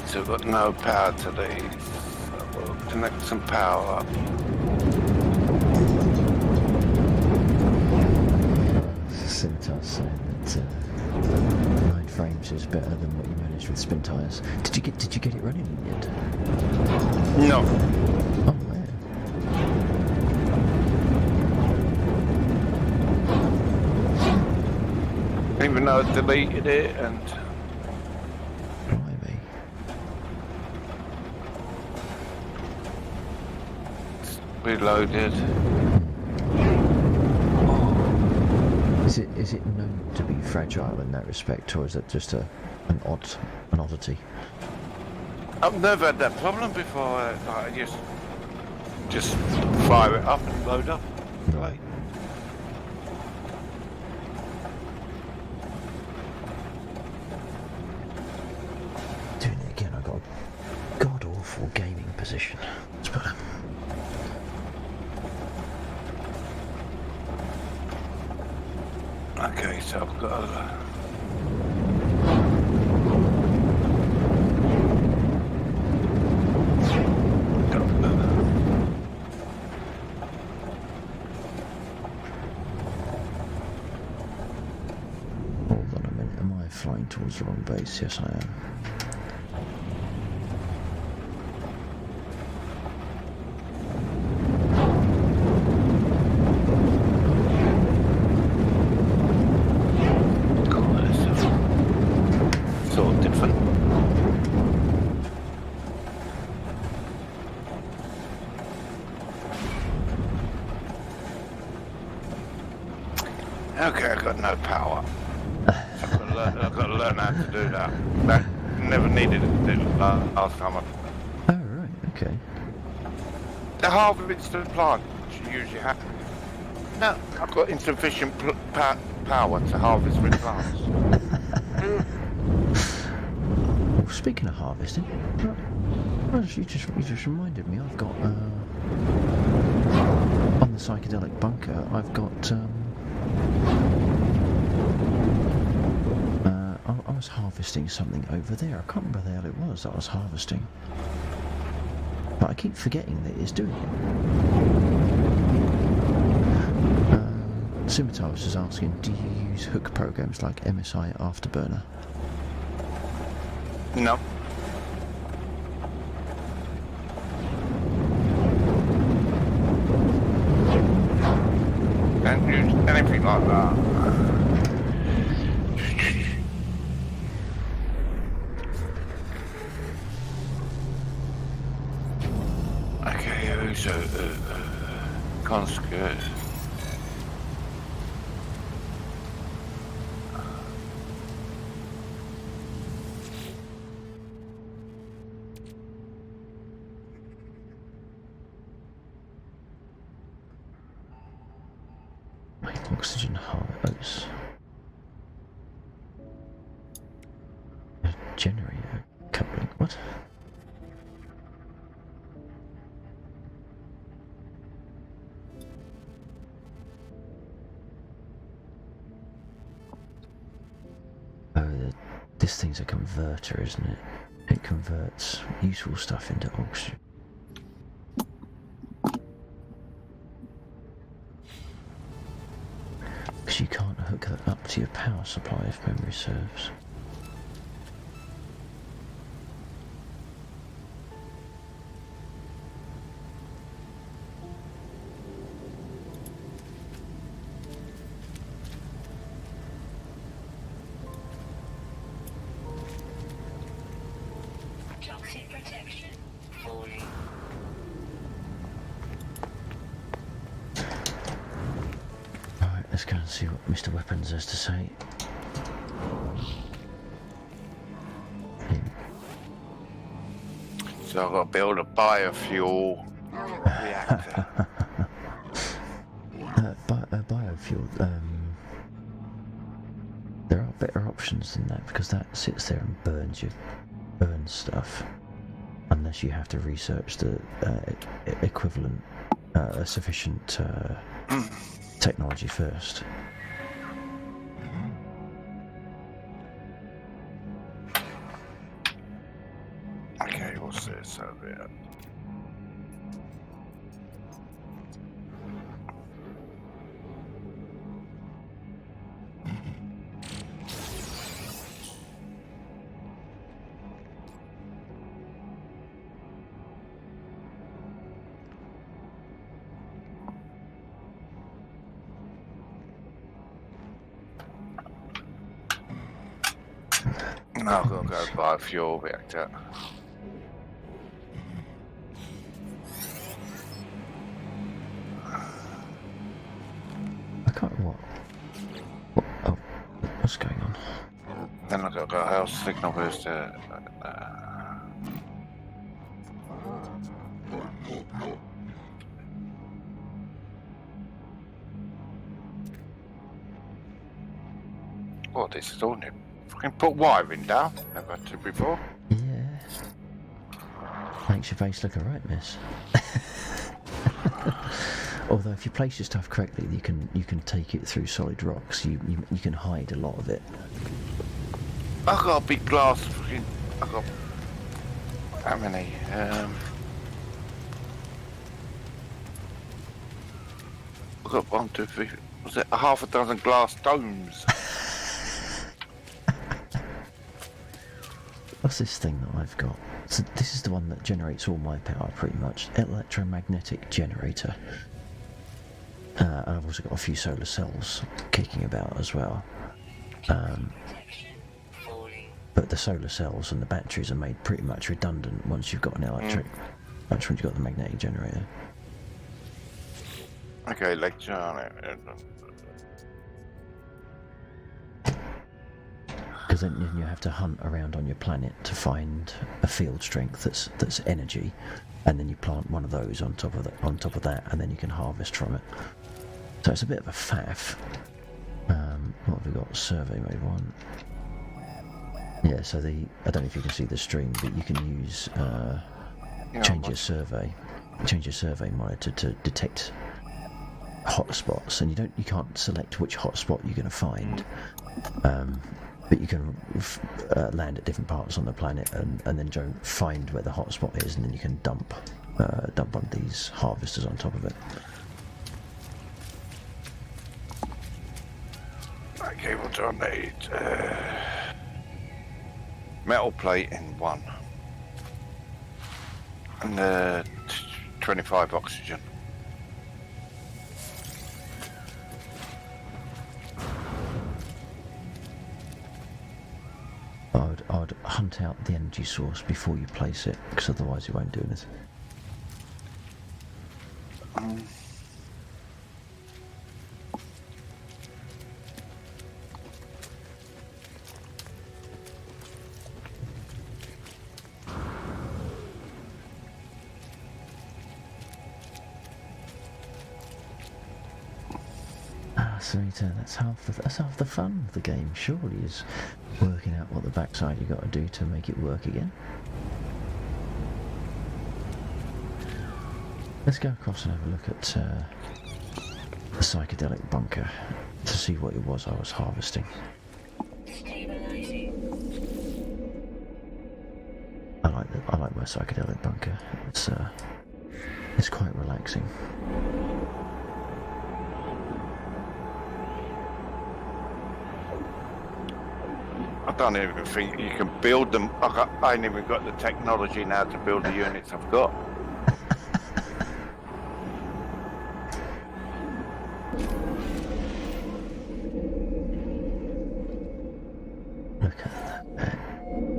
So we've got no power to these. So we'll connect some power up. Scimitar saying that 9 frames is better than what you managed with spin tires. Did you get it running in the end? No. Oh man. Even though I deleted it and Blimey. reloaded. Is it known to be fragile in that respect, or is it just an oddity? I've never had that problem before. I just fire it up and load up. Right. Doing it again, I got a god awful gaming position. Let's put it. Okay, so I've got a... Hold on a minute, am I flying towards the wrong base? Yes, I am. Sort of different. Okay, I've got no power. I've got to learn how to do that. That never needed to do it last time. Oh, right, okay. The harvesting plant should usually happen. No, I've got insufficient power to harvest with plants. Well, speaking of harvesting, well, you just reminded me. I've got on the psychedelic bunker. I've got. I was harvesting something over there. I can't remember the hell it was that I was harvesting, but I keep forgetting that it's doing it. Scimitarus is asking, do you use hook programs like MSI Afterburner? No. Don't use anything like that. Okay, so conscript. Oxygen harvest. Generator coupling. What? Oh, this thing's a converter, isn't it? It converts useful stuff into oxygen. Because you can't hook that up to your power supply if memory serves. Toxic protection. Falling. Right, let's go and see what Mr. Weapons has to say. So I've got to build a biofuel reactor. Biofuel, there are better options than that because that sits there and burns stuff. Unless you have to research the equivalent, sufficient technology first. Okay, what's this over here? No, I've got to go buy a fuel reactor. I can't. What? Oh, what's going on? Then I've got to go house signal booster. Oh, this is all new. Fucking put wiring down. Never had to before. Yeah. Makes your face look alright, miss. Although if you place your stuff correctly, you can take it through solid rocks. You can hide a lot of it. I got a big glass. Fucking. I got. How many? I got 1, 2, 3. Was it half a dozen glass domes? What's this thing that I've got? So this is the one that generates all my power, pretty much. Electromagnetic generator. And I've also got a few solar cells kicking about as well. Protection. Falling. But the solar cells and the batteries are made pretty much redundant once you've got an electric. Once you've got the magnetic generator. Okay, lecture on it. Because then you have to hunt around on your planet to find a field strength that's energy, and then you plant one of those on top of that, and then you can harvest from it. So it's a bit of a faff. What have we got? Survey mode 1. Yeah. So I don't know if you can see the stream, but you can use change your survey monitor to detect hotspots, and you can't select which hotspot you're going to find. But you can land at different parts on the planet and then go find where the hotspot is, and then you can dump one of these harvesters on top of it. Okay, what do I need? Metal plate in 1. And 25 oxygen. I'd hunt out the energy source before you place it, because otherwise it won't do anything. Sarita, that's half the fun of the game. Surely is working out what the backside you got to do to make it work again. Let's go across and have a look at the psychedelic bunker to see what it was I was harvesting. Stabilizing. I like my psychedelic bunker. It's quite relaxing. I don't even think you can build them. I ain't even got the technology now to build the units I've got. Look at that.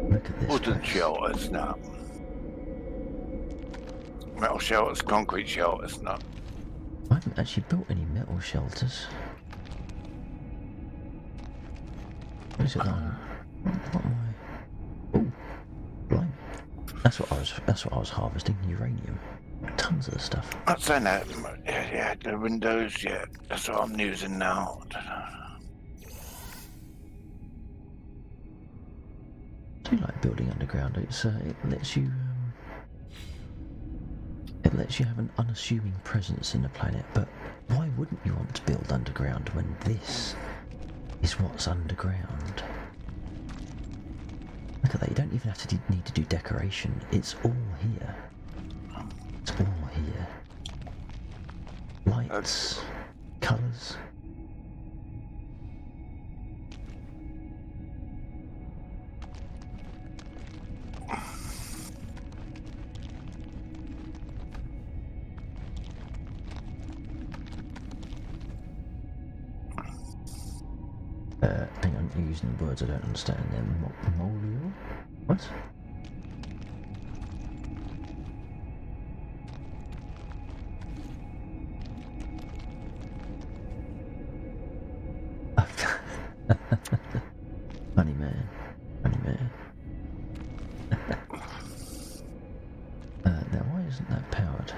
Look at this. Wooden place. shelters now. Metal shelters, concrete shelters, no. I haven't actually built any metal shelters. What is it like? What am I? Oh, right. That's what I was harvesting. Uranium. Tons of the stuff. I'm saying that. Yeah, the windows. Yeah, that's what I'm using now. I do like building underground. It lets you have an unassuming presence in the planet. But why wouldn't you want to build underground when this is what's underground? Look at that. You don't even have to need to do decoration. It's all here. It's all here. Lights, colours. Hang on, you're using words I don't understand there. Molio? What? Funny man. Funny man. Now why isn't that powered?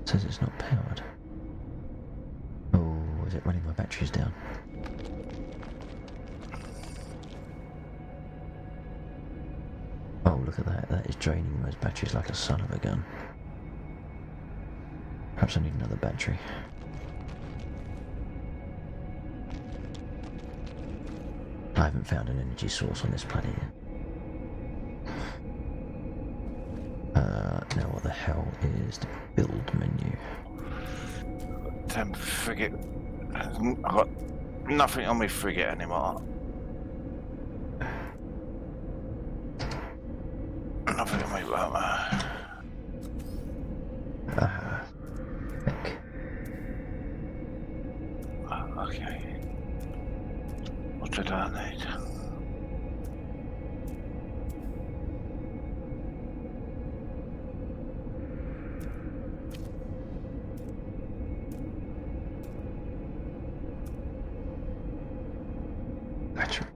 It says it's not powered. Oh, is it running my batteries down? Oh, look at that. That is draining those batteries like a son of a gun. Perhaps I need another battery. I haven't found an energy source on this planet yet. Now what the hell is the build menu? Damn frigate. I've got nothing on me frigate anymore. Nothing on me bomber. Heck. Okay. What did I need? Battery.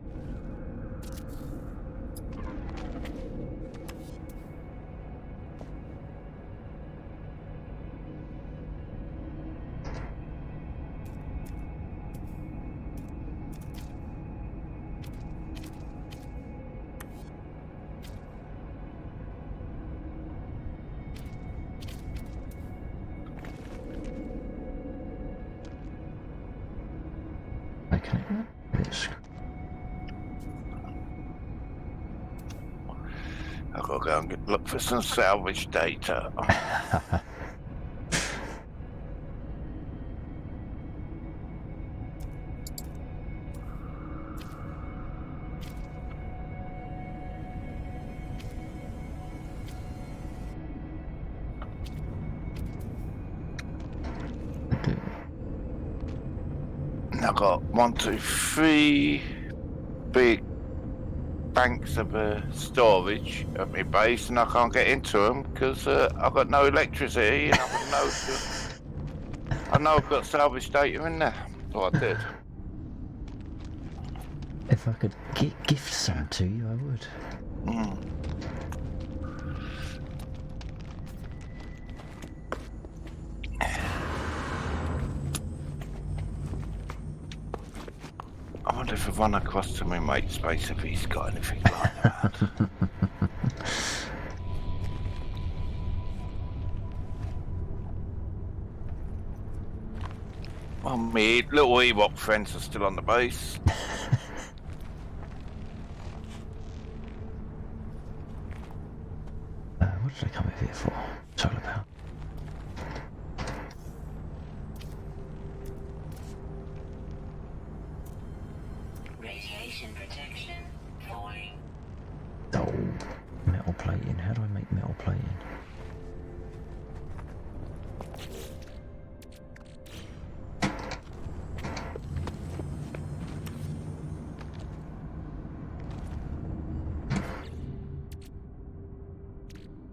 I connect that? Yes. I've got to go and look for some salvage data. I do. I've got 1, 2, 3 big banks of storage at my base, and I can't get into them because I've got no electricity, and I know I've got salvage data in there. So I did. If I could gift some to you, I would. Mm. I wonder if I've run across to my mate's base if he's got anything like that. Well, my little Ewok friends are still on the base. What did I come over here for? What's it all about? Radiation protection falling. Oh, metal plating. How do I make metal plating?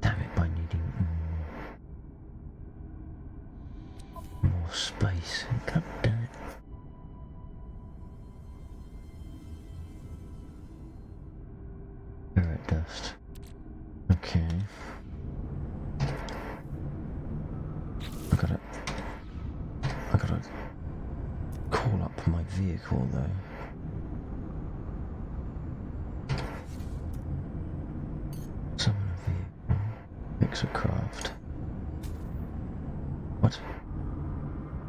Damn it, by needing more space. God damn it. Ferret dust. Okay. I gotta call up my vehicle though. Summon a vehicle. Mix a craft. What?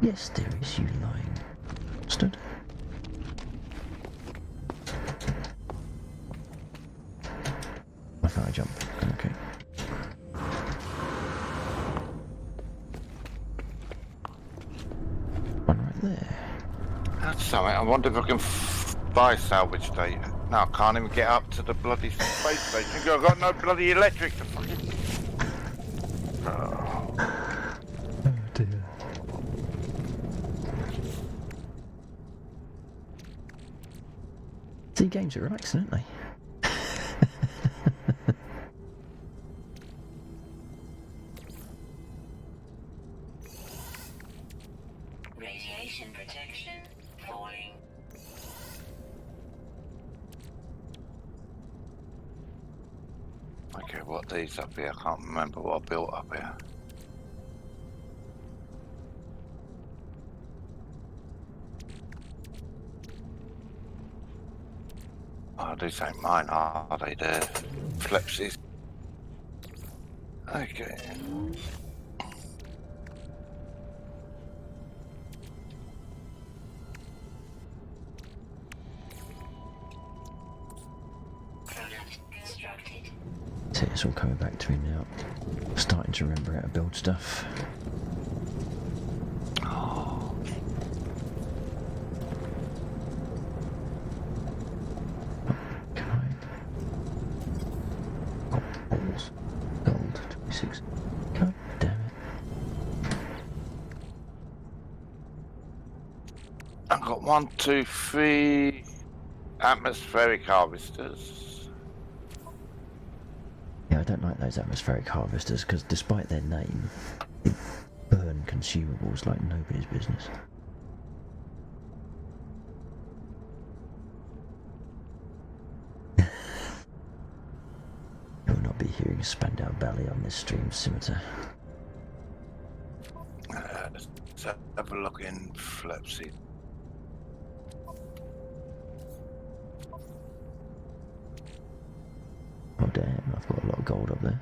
Yes, there is, you lying bastard. I thought I jumped. Okay. One right there. That's something. I wonder if I can buy salvage data. No, I can't even get up to the bloody space station. I've got no bloody electric to fucking... Oh. Oh dear. See, games are relaxing, aren't they? Radiation protection falling. Okay, what are these up here? I can't remember what I built up here. Oh, these ain't mine, are they? They're Flex's. Okay. Product constructed. See, it's all coming back to me now. Starting to remember how to build stuff. Oh, Can I? Oh, balls. Gold, 26. God damn it. I've got 1, 2, 3 atmospheric harvesters. Yeah, I don't like those atmospheric harvesters because despite their name, they burn consumables like nobody's business. You will not be hearing Spandau Ballet on this stream, Scimitar. Let's have a look in Flipsy. Oh damn, I've got a lot of gold up there.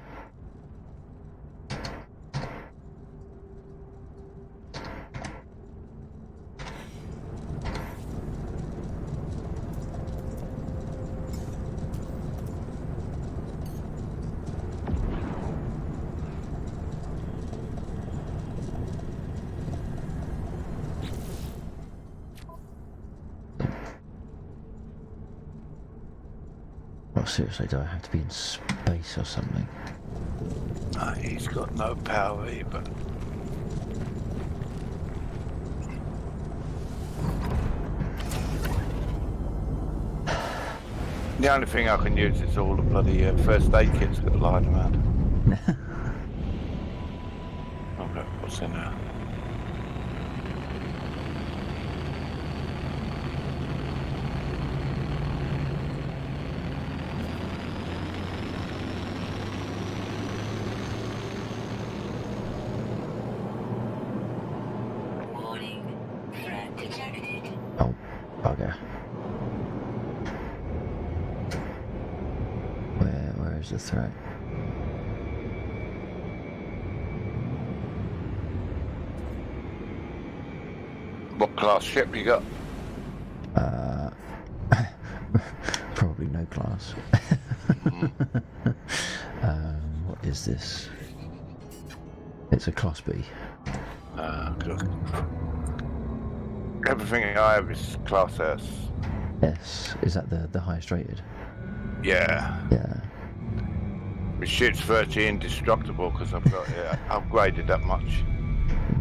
Well, seriously, do I have to be in space or something? He's got no power either. The only thing I can use is all the bloody first aid kits that are lying around. Okay, what's in there? Warning. Threat detected. Oh, bugger. Where is the threat? What class ship you got? Probably no class. What is this? It's a class B. Good. Everything I have is class S. S. Is that the highest rated? Yeah. Yeah. My ship's 30 indestructible because I've got it upgraded that much.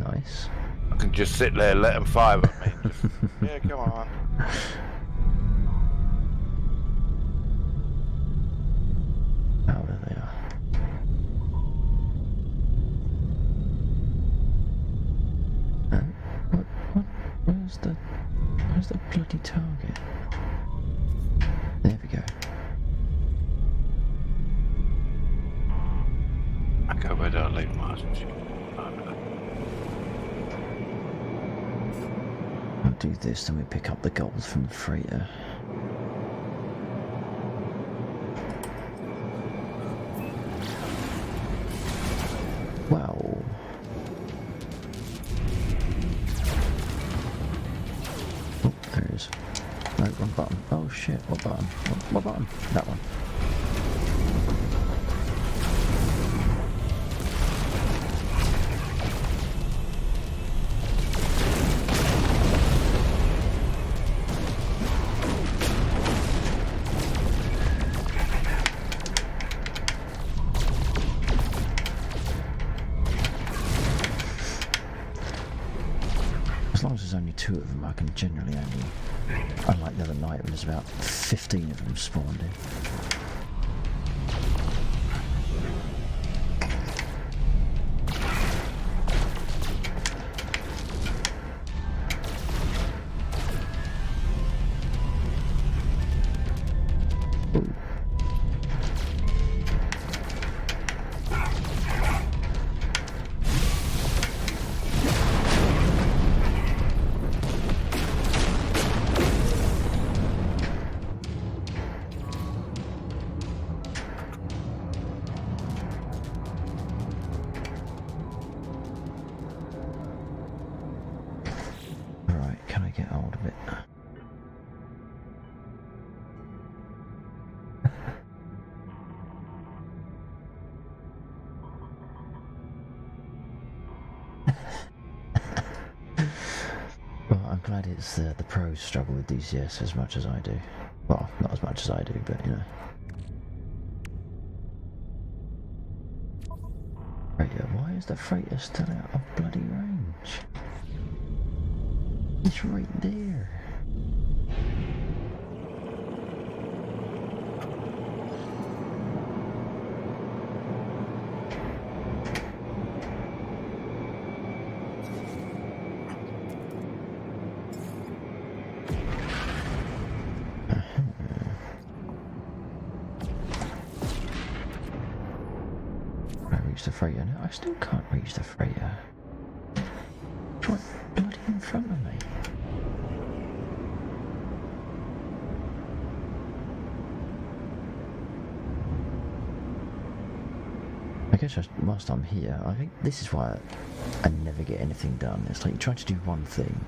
Nice. I can just sit there, let them fire at me. Just, yeah, come on. Oh, there they are. What? Where's the bloody target? There we go. Okay, where do I leave my I'll do this, then we pick up the gold from the freighter. Wow. Oh, there it is. No, wrong button. Oh shit, what button? What button? That one. long as there's only 2 of them, I can generally only... Unlike the other night when there's about 15 of them spawned in. Right, can I get hold of it? Well, I'm glad it's the pros struggle with DCS as much as I do. Well, not as much as I do, but you know. Radio, why is the freighter still out of bloody range? It's right there. Reach the freighter now. I still can't reach the freighter. It's right bloody in front of me. I guess whilst I'm here, I think this is why I never get anything done. It's like you try to do one thing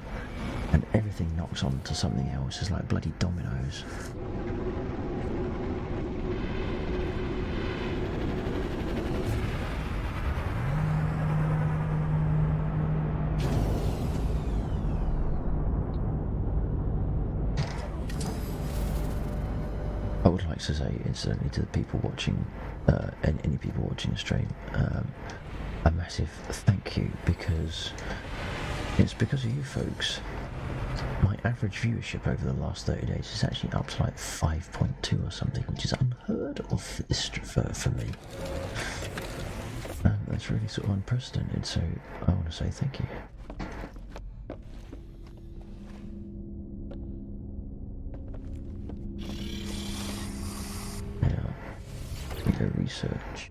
and everything knocks on to something else. It's like bloody dominoes. I would like to say, incidentally, to the people watching, and any people watching the stream, a massive thank you, because it's because of you folks. My average viewership over the last 30 days is actually up to like 5.2 or something, which is unheard of for me. That's really sort of unprecedented, so I want to say thank you. Research.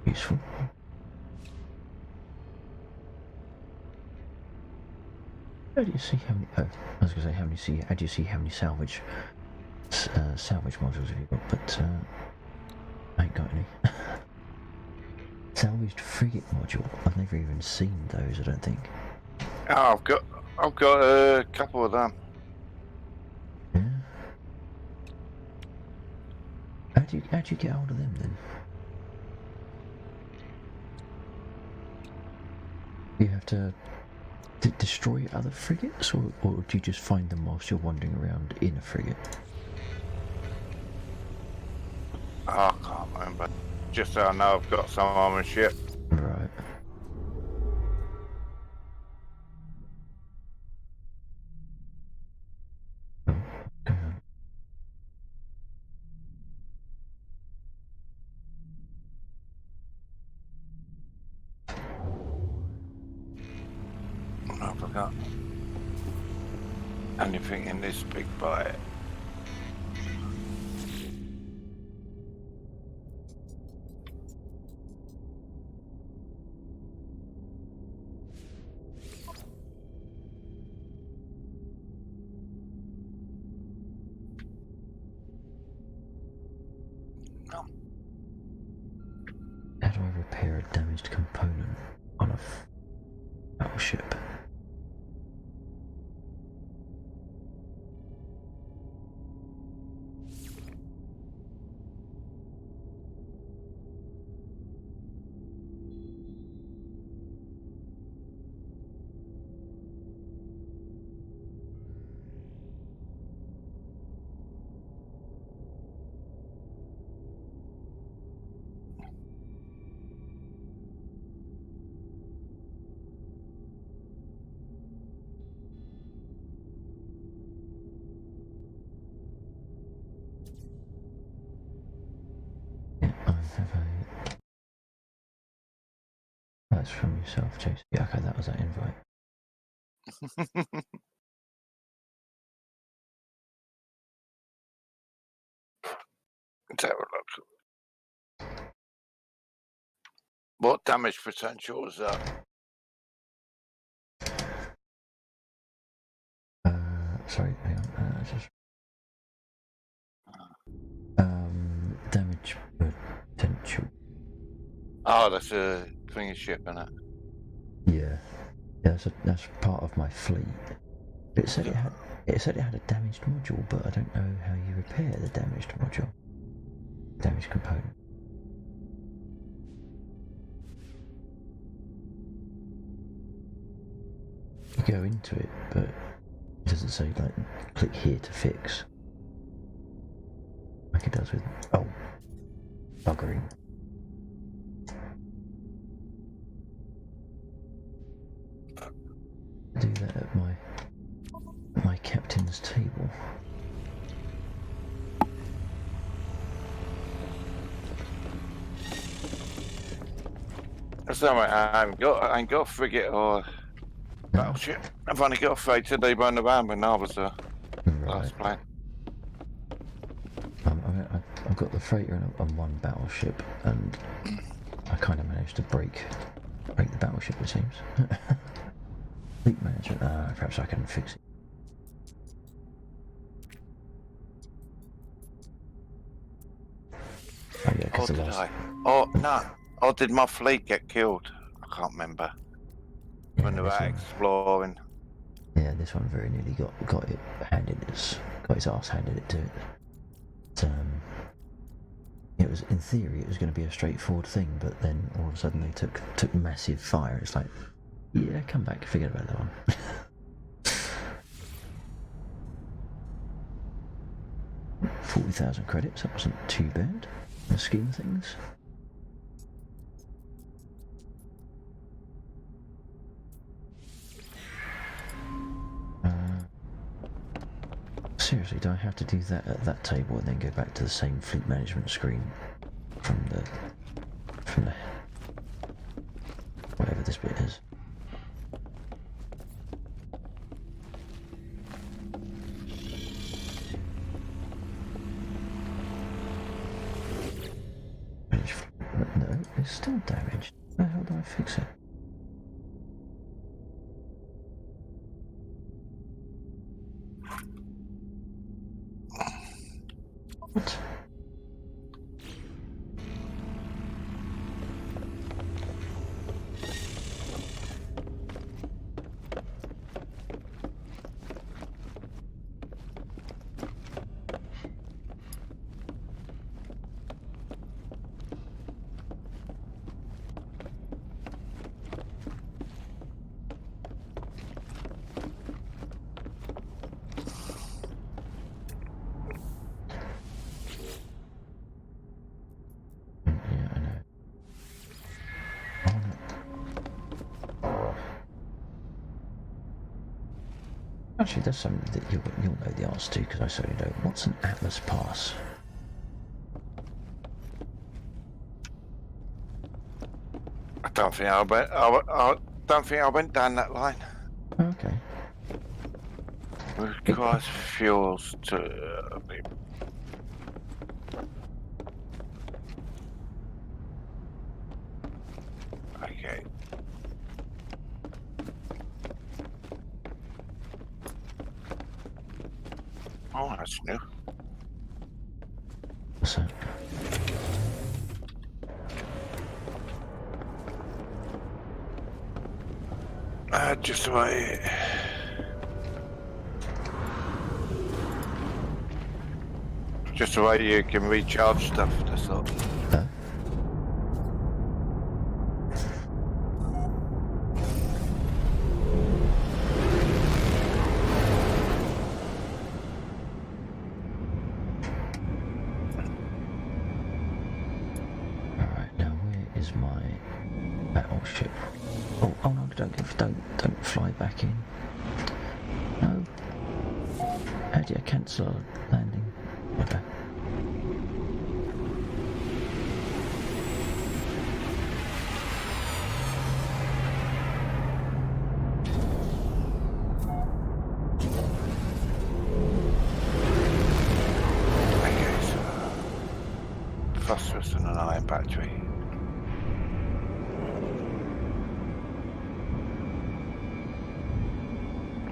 Useful. How do you see how many? I was going to say how many see. How do you see how many salvage modules have you got? But I ain't got any. Salvaged frigate module. I've never even seen those. I don't think. Oh, I've got a couple of them. Yeah. How do you get hold of them then? You have to destroy other frigates, or do you just find them whilst you're wandering around in a frigate? Oh, I can't remember. Just so I know I've got some on my ship. Right. Oh, go on. I forgot. Anything in this big bite? No. repair a damaged component on a battleship. Yeah, I have a... That's from yourself, Jason. Yeah, okay, that was that invite. Let's have a look. What damage potential was that? Sorry, hang on. Damage potential. Oh, that's a thingy ship, isn't it? Yeah, that's part of my fleet. It said it had a damaged module, but I don't know how you repair the damaged module, damaged component. You go into it, but it doesn't say like click here to fix, like it does with buggering. Do that at my captain's table. That's not right. I ain't got a frigate or battleship. I've only got a freighter. They run around when I was last plane. I've got the freighter and one battleship, and I kind of managed to break the battleship, it seems. Fleet management. Perhaps I can fix it. Oh yeah, because the last. Oh no! Or did my fleet get killed? I can't remember. Yeah, When they were this out one- exploring. Yeah, this one very nearly got it handed. Got his ass handed it to it. But, it was, in theory, it was going to be a straightforward thing, but then all of a sudden they took massive fire. It's like, yeah, come back, forget about that one. 40,000 credits, that wasn't too bad in the scheme of things. Seriously, do I have to do that at that table and then go back to the same fleet management screen from the whatever this bit is? No, it's still damaged. How the hell do I fix it? What? Actually, there's something that you'll know the answer to, because I certainly don't. What's an Atlas pass? I don't think I went down that line. Okay. Requires fuels to be. Okay. Oh, that's new. What's that? Just about it. Just the way you can recharge stuff, that's all. Huh? Alright, now where is my battleship? Oh no, don't fly back in. No. How do you cancel a landing? Okay. Okay, so phosphorus and an iron battery.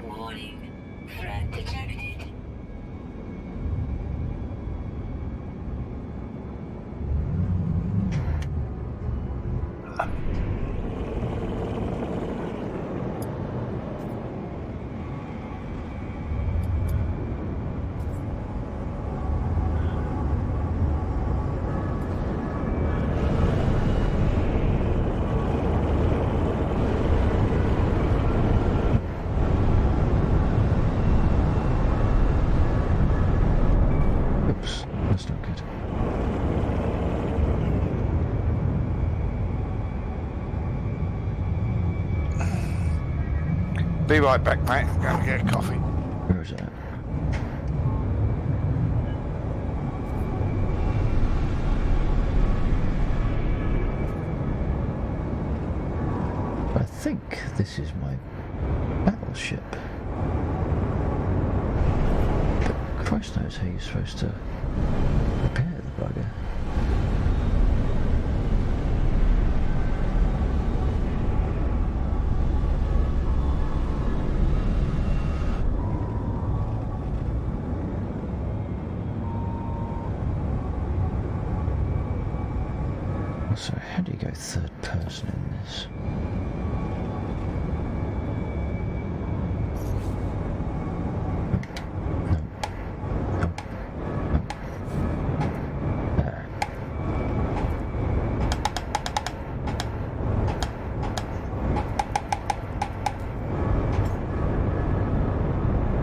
Warning. Threat detected. Oops, that's not good. Be right back, mate. I'm going to get a coffee. Where is it at? I think this is my battleship. But Christ knows how you're supposed to repair the bugger. So how do you go third person in this?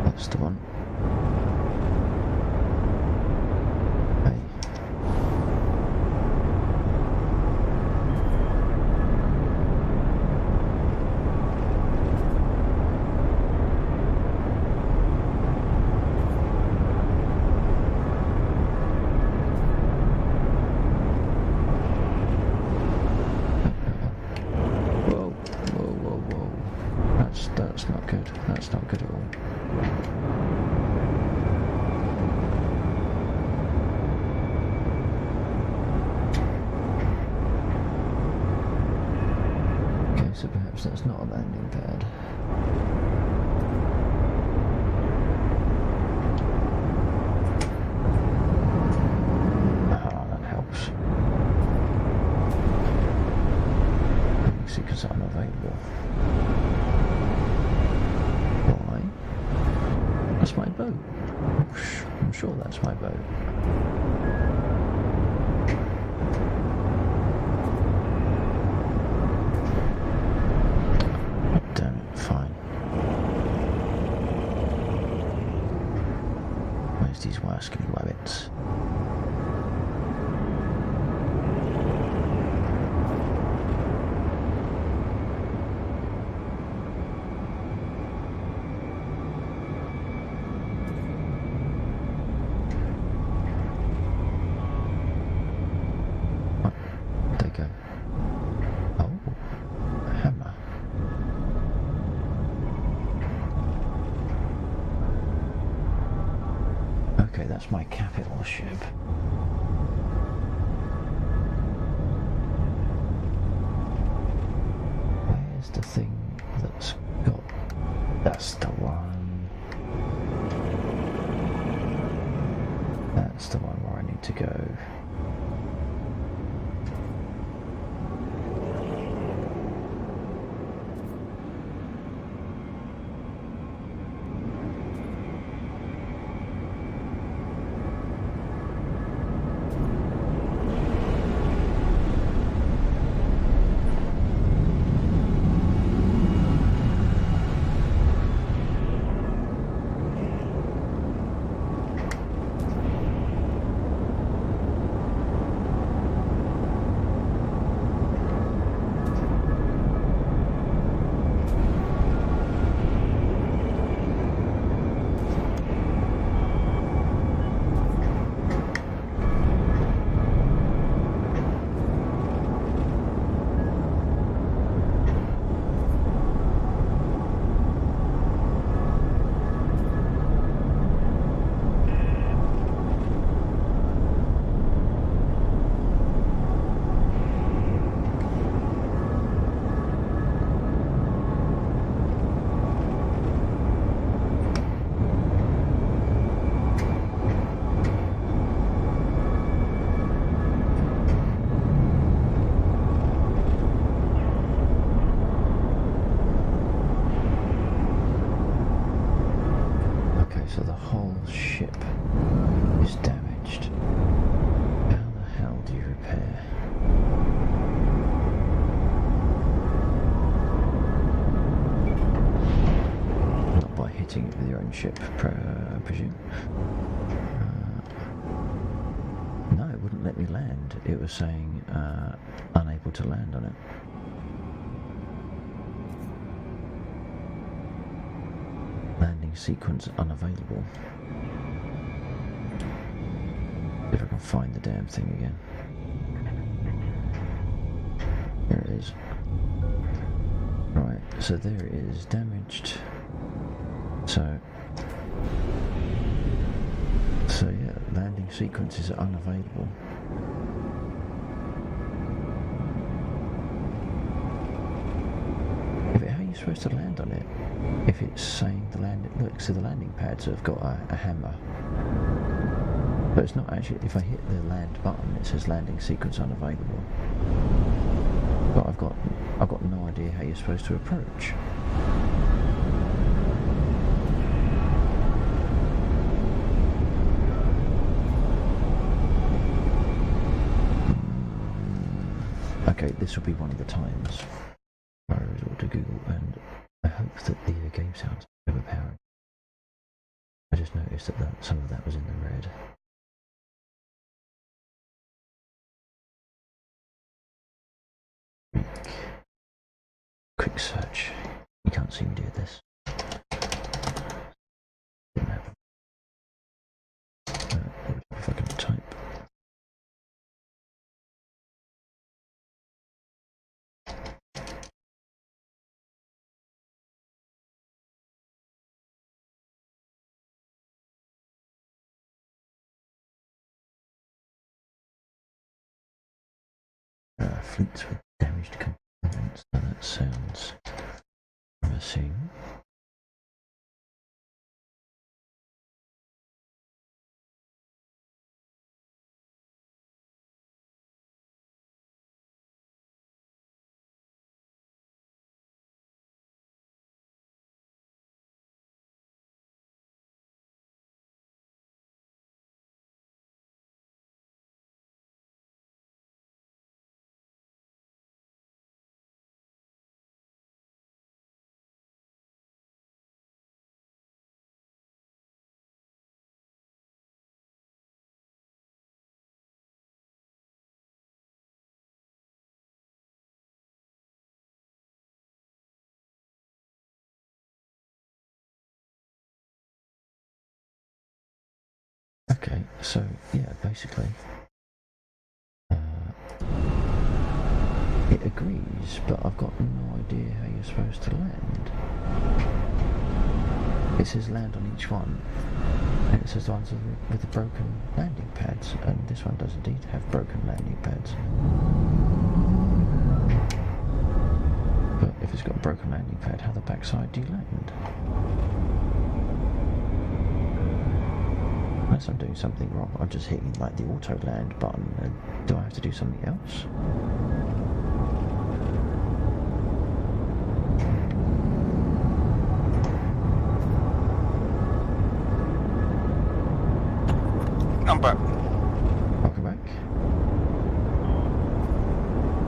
That's the one. Hey. Whoa. That's not good. That's not good at all. Okay, so perhaps that's not a landing pad. Ah, that helps. See, because I'm available. Why? That's my boat. I'm sure that's my boat. Damn it, fine. Where's these wascally wabbits? There you go. Oh, a hammer. Okay, that's my capital ship. Where's the thing that's got... That's the one. That's the one where I need to go. own ship, I presume. No, it wouldn't let me land. It was saying unable to land on it. Landing sequence unavailable. If I can find the damn thing again. There it is. Right, so there it is, damaged. So yeah, landing sequences are unavailable. How are you supposed to land on it? If it's saying the landing, look, so the landing pads have got a hammer. But it's not actually, if I hit the land button, it says landing sequence unavailable. But I've got no idea how you're supposed to approach. Okay, this will be one of the times where I resort to Google, and I hope that the game sounds overpowering. I just noticed that some of that was in the red. Quick search. You can't see me do this. Didn't happen. If I can type. Fleets with damaged components. So that sounds promising. Okay, so yeah, basically, it agrees, but I've got no idea how you're supposed to land. It says land on each one, and it says the ones with the broken landing pads, and this one does indeed have broken landing pads. But if it's got a broken landing pad, how the backside do you land? Unless I'm doing something wrong, I'm just hitting like the auto land button. Do I have to do something else? I'm back. Welcome back.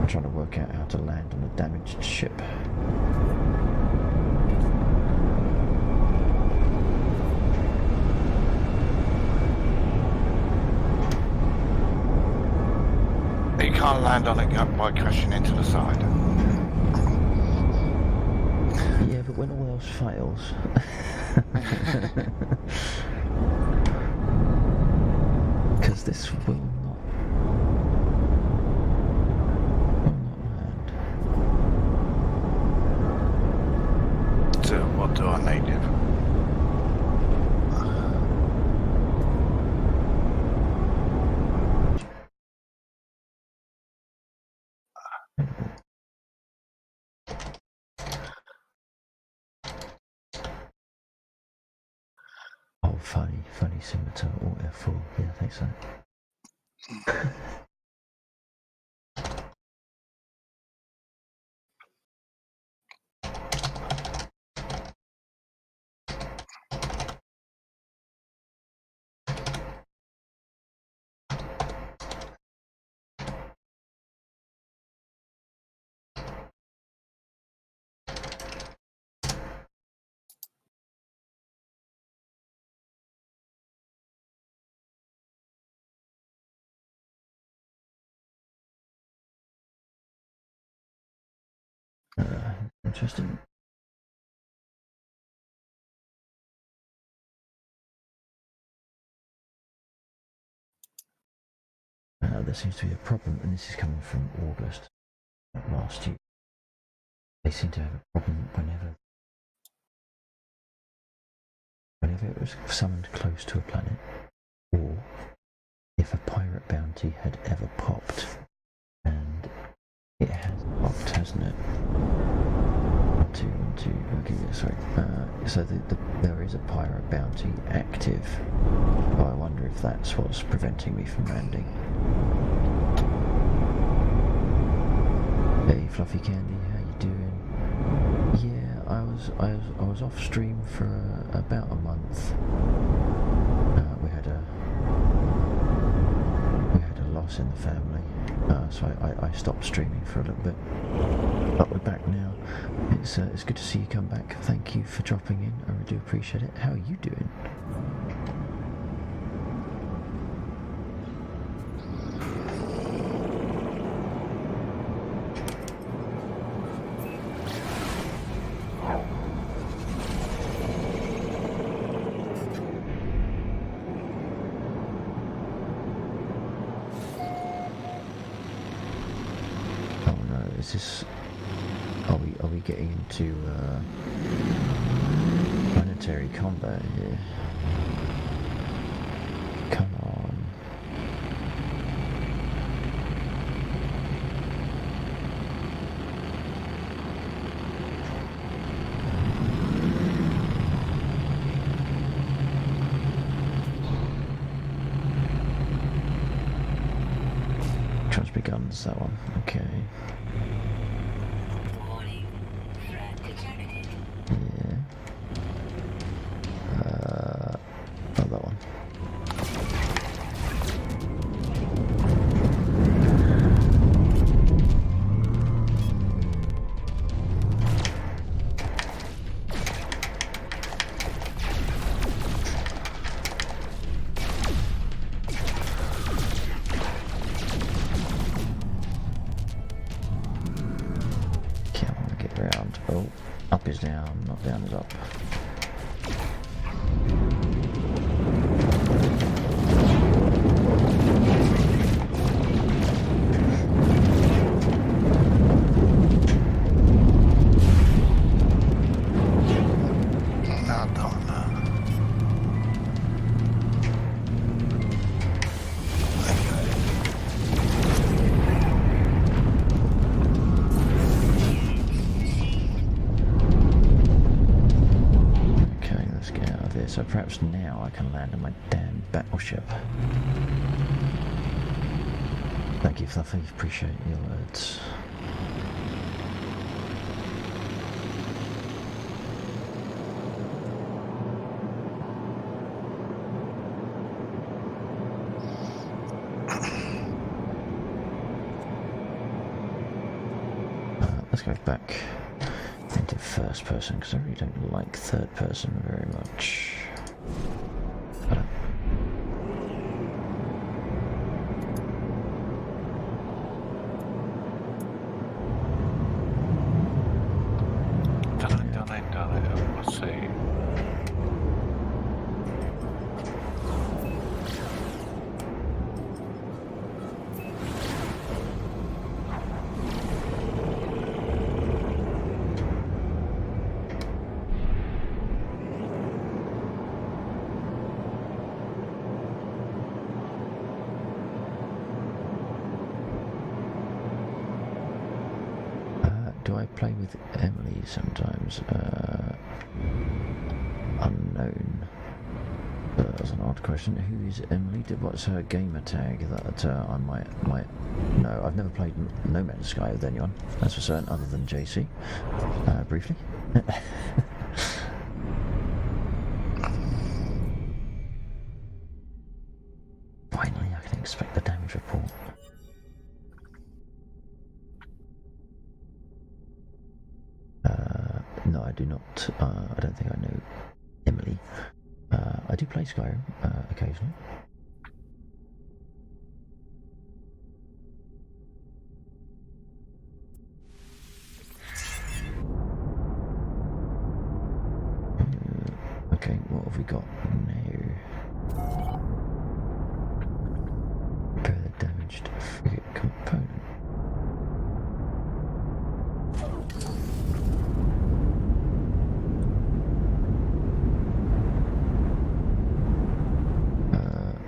I'm trying to work out how to land on a damaged ship. You can't land on it by crashing into the side. Yeah, but when all else fails. Because this will not land. So what do I need it? Oh, funny scimitar or F4. Yeah, I think so. Interesting. There seems to be a problem, and this is coming from August last year. They seem to have a problem whenever it was summoned close to a planet, or if a pirate bounty had ever popped, and it has popped, hasn't it? Okay, sorry. So there is a pirate bounty active. Oh, I wonder if that's what's preventing me from landing. Hey, Fluffy Candy, how you doing? Yeah, I was off stream for about a month. We had a loss in the family, so I stopped streaming for a little bit. But we're back now. It's good to see you come back. Thank you for dropping in. I really do appreciate it. How are you doing? Oh no, is this... Are we getting into planetary combat here? Come on. Transby guns, that one. Okay. Warning. Threat detected. Yeah. Oh, that one. Okay, I want to get around. Oh, up is down, not down is up. No, I don't know. Okay, let's get out of here. So perhaps now I can land on my damn battleship. Thank you, Fluffy. Appreciate your words. Let's go back into first person because I really don't like third person very much. Done it. Let's see. Do I play with Emily sometimes? Unknown. That's an odd question. Who is Emily? What's her gamer tag that I might know? I've never played No Man's Sky with anyone, that's for certain, other than JC. Briefly. Finally, I can expect the damage report. No, I do not. I don't think I know Emily. I do play Skyrim occasionally. what have we got now? Repair the damaged frigate component.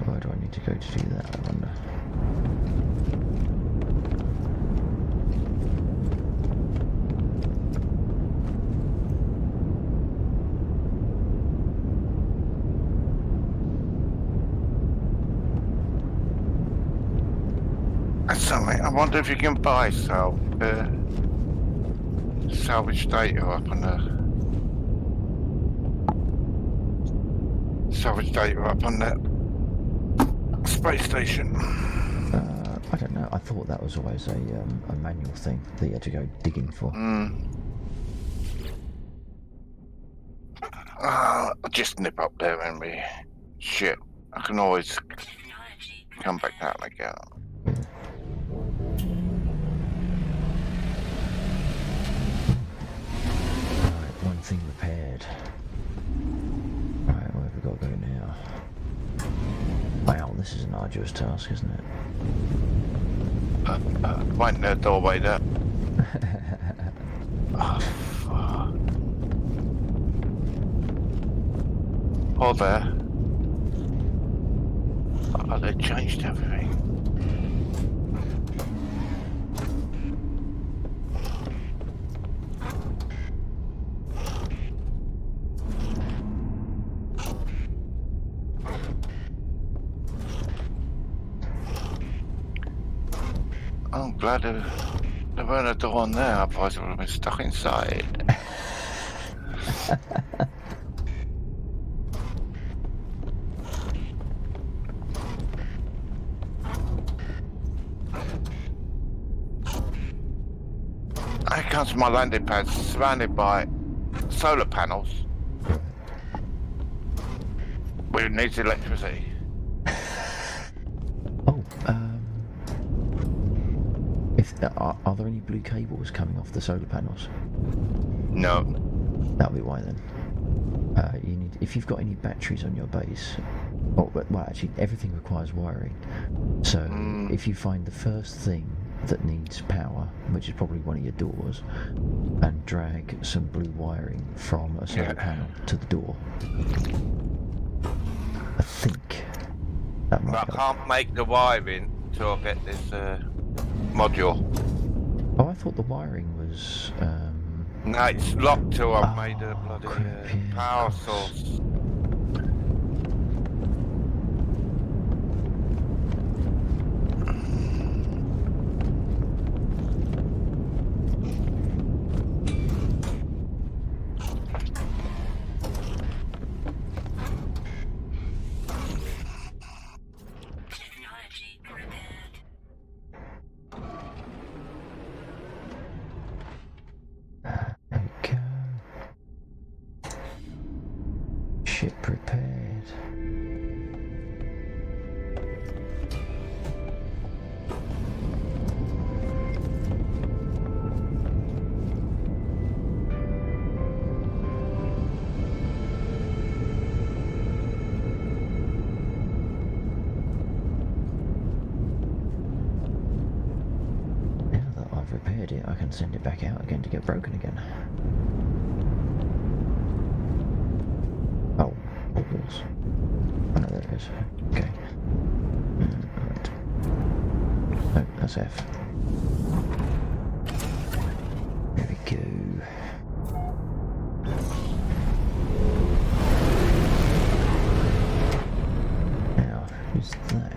Where do I need to go to do that, I wonder? Something. I wonder if you can buy salvage data up on that space station. I don't know. I thought that was always a manual thing that you had to go digging for. I'll just nip up there and be shit. I can always Technology come back down again. Right, one thing repaired. Right, where have we got to go now? Wow, this is an arduous task, isn't it? Right in the doorway there. Oh, fuck. Oh, there. Oh, they changed everything. I'm glad there weren't a door on there, otherwise I would have been stuck inside. Here comes my landing pad, surrounded by solar panels. We need electricity. Oh, are there any blue cables coming off the solar panels? No. That'll be why then. You need, if you've got any batteries on your base, well, actually, everything requires wiring. So if you find the first thing that needs power, which is probably one of your doors, and drag some blue wiring from a solar panel to the door, I think that might But I help. can't make the wiring till I get this module. Oh, I thought the wiring was. No, it's locked till I've made a bloody crap, yeah, power of course. source. technology repaired. There we go. Ship prepared. Now that I've repaired it, I can send it back out again to get broken again. Oh, balls. Oh no, there it is. Okay. Right. No, that's F. There we go. Now, who's that?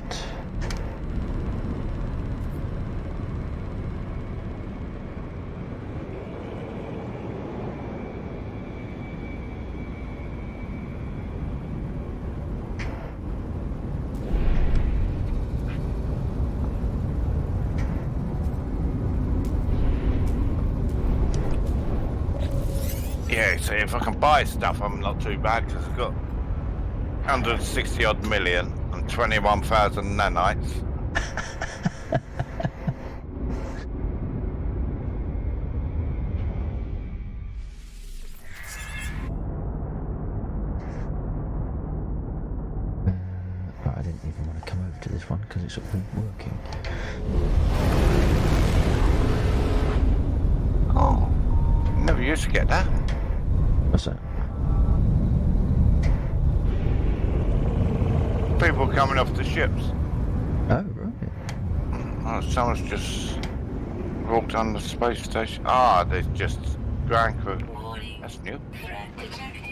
Yeah, see, if I can buy stuff, I'm not too bad because I've got 160 odd million and 21,000 nanites. to this one because it's all working. Oh, never used to get that. What's that? People coming off the ships. Oh, right. Oh, someone's just walked on the space station. Ah, there's just ground crew. Warning. That's new. Threat detected.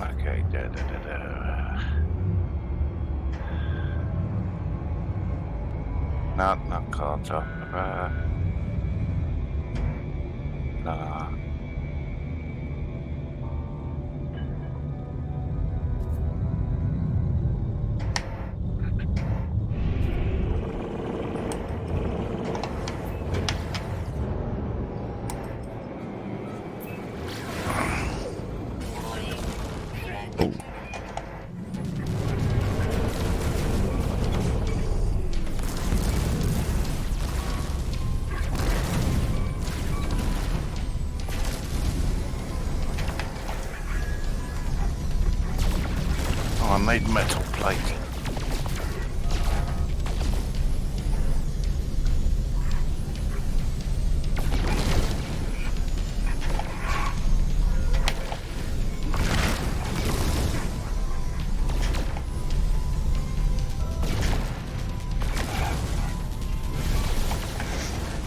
Okay, da. Not Carter. Nah. Warning. Threat Oh, Oh, I need metal plating.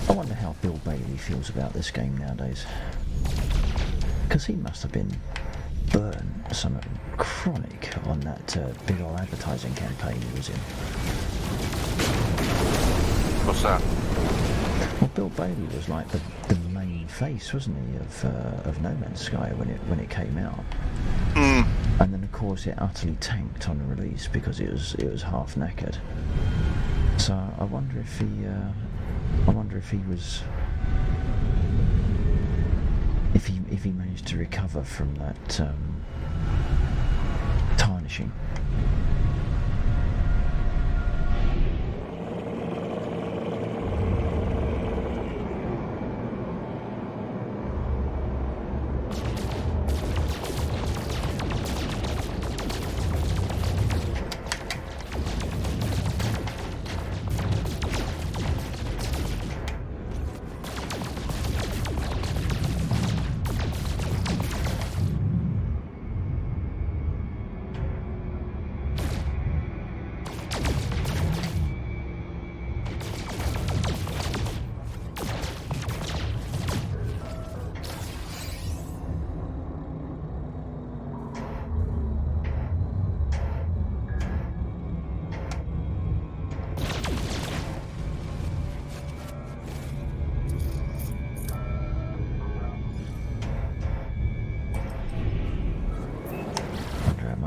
I wonder how Bill Bailey feels about this game nowadays. Because he must have been burnt something chronic on that big old advertising campaign he was in. What's that? Well, Bill Bailey was like the main face, wasn't he, of No Man's Sky when it came out. Mm. And then of course it utterly tanked on release because it was half knackered. So I wonder if he was if he managed to recover from that tarnishing.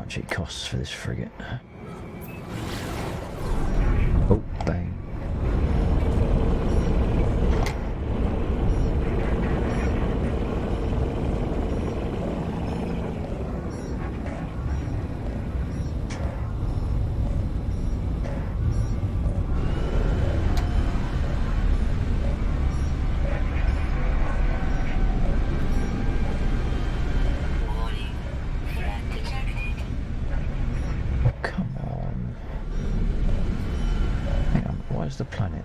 It costs for this frigate. Oh, bang. warning. Threat detected. Come on. Hang on, why is the planet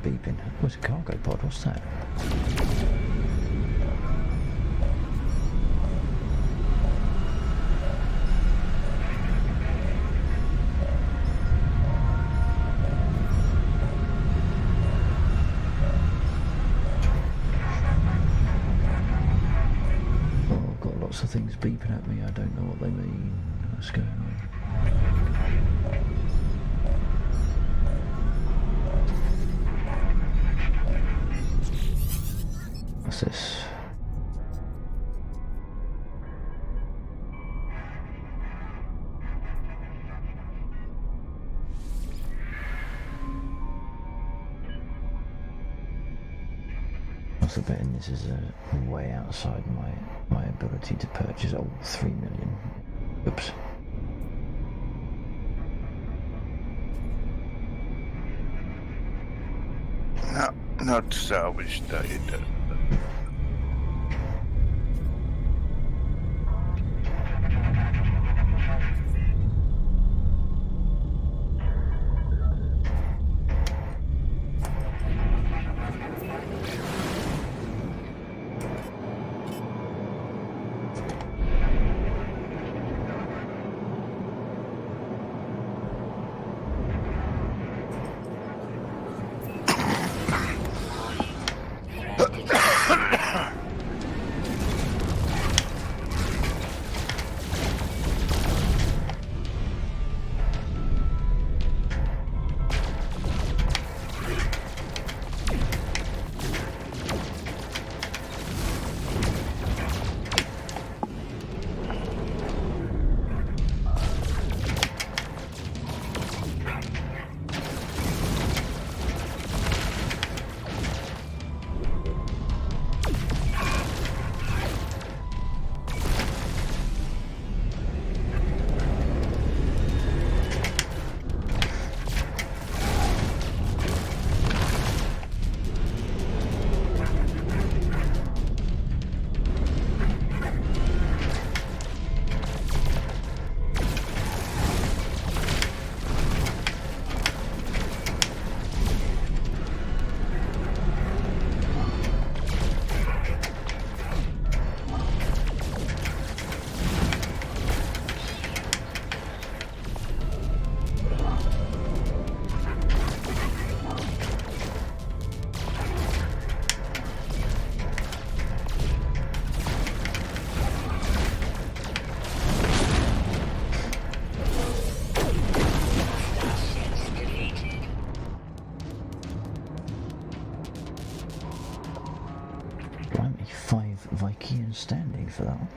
beeping? Where's a cargo pod? What's that? Oh, I've got lots of things beeping at me. I don't know what they mean. What's going on? What's this? I also betting this is way outside my ability to purchase. Oh, 3 million. Oops. No, not salvage data. 5 Vikians standing for that one.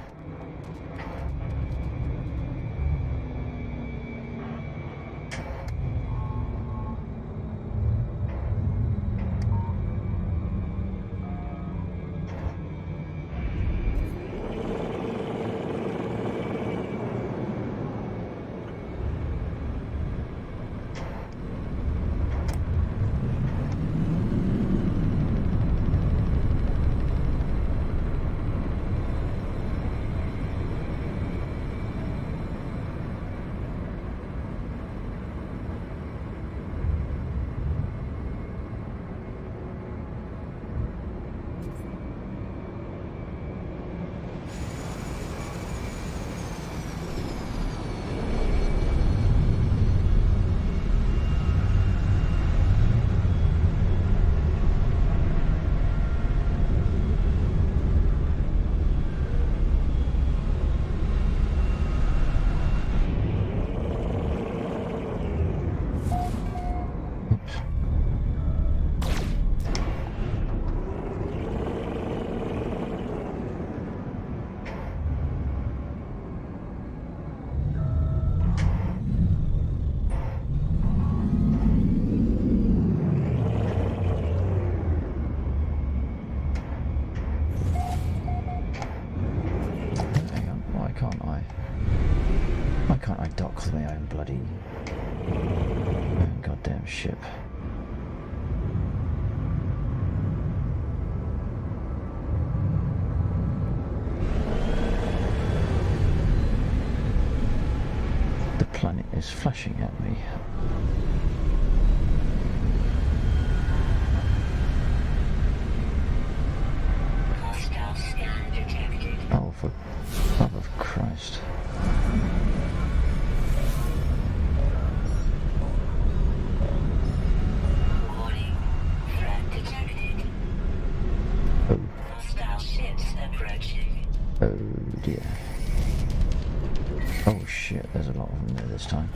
My own bloody goddamn ship. The planet is flashing at me. Hostile scan detected. Oh, for love of Christ. Warning. Threat detected. Oh, Hostile ships approaching. oh dear. Oh shit, there's a lot of them there this time.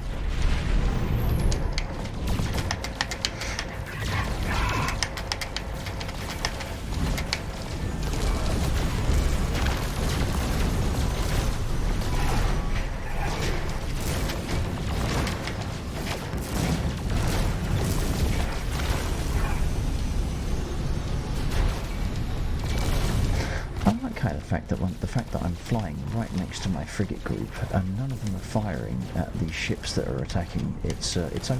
The fact that I'm flying right next to my frigate group and none of them are firing at the ships that are attacking its owner.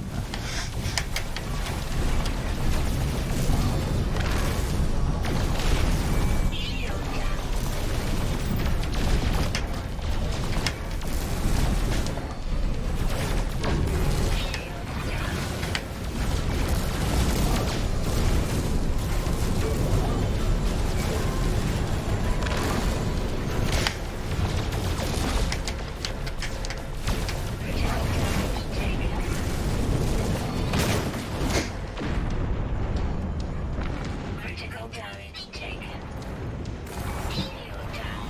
Critical damage taken. Shield down.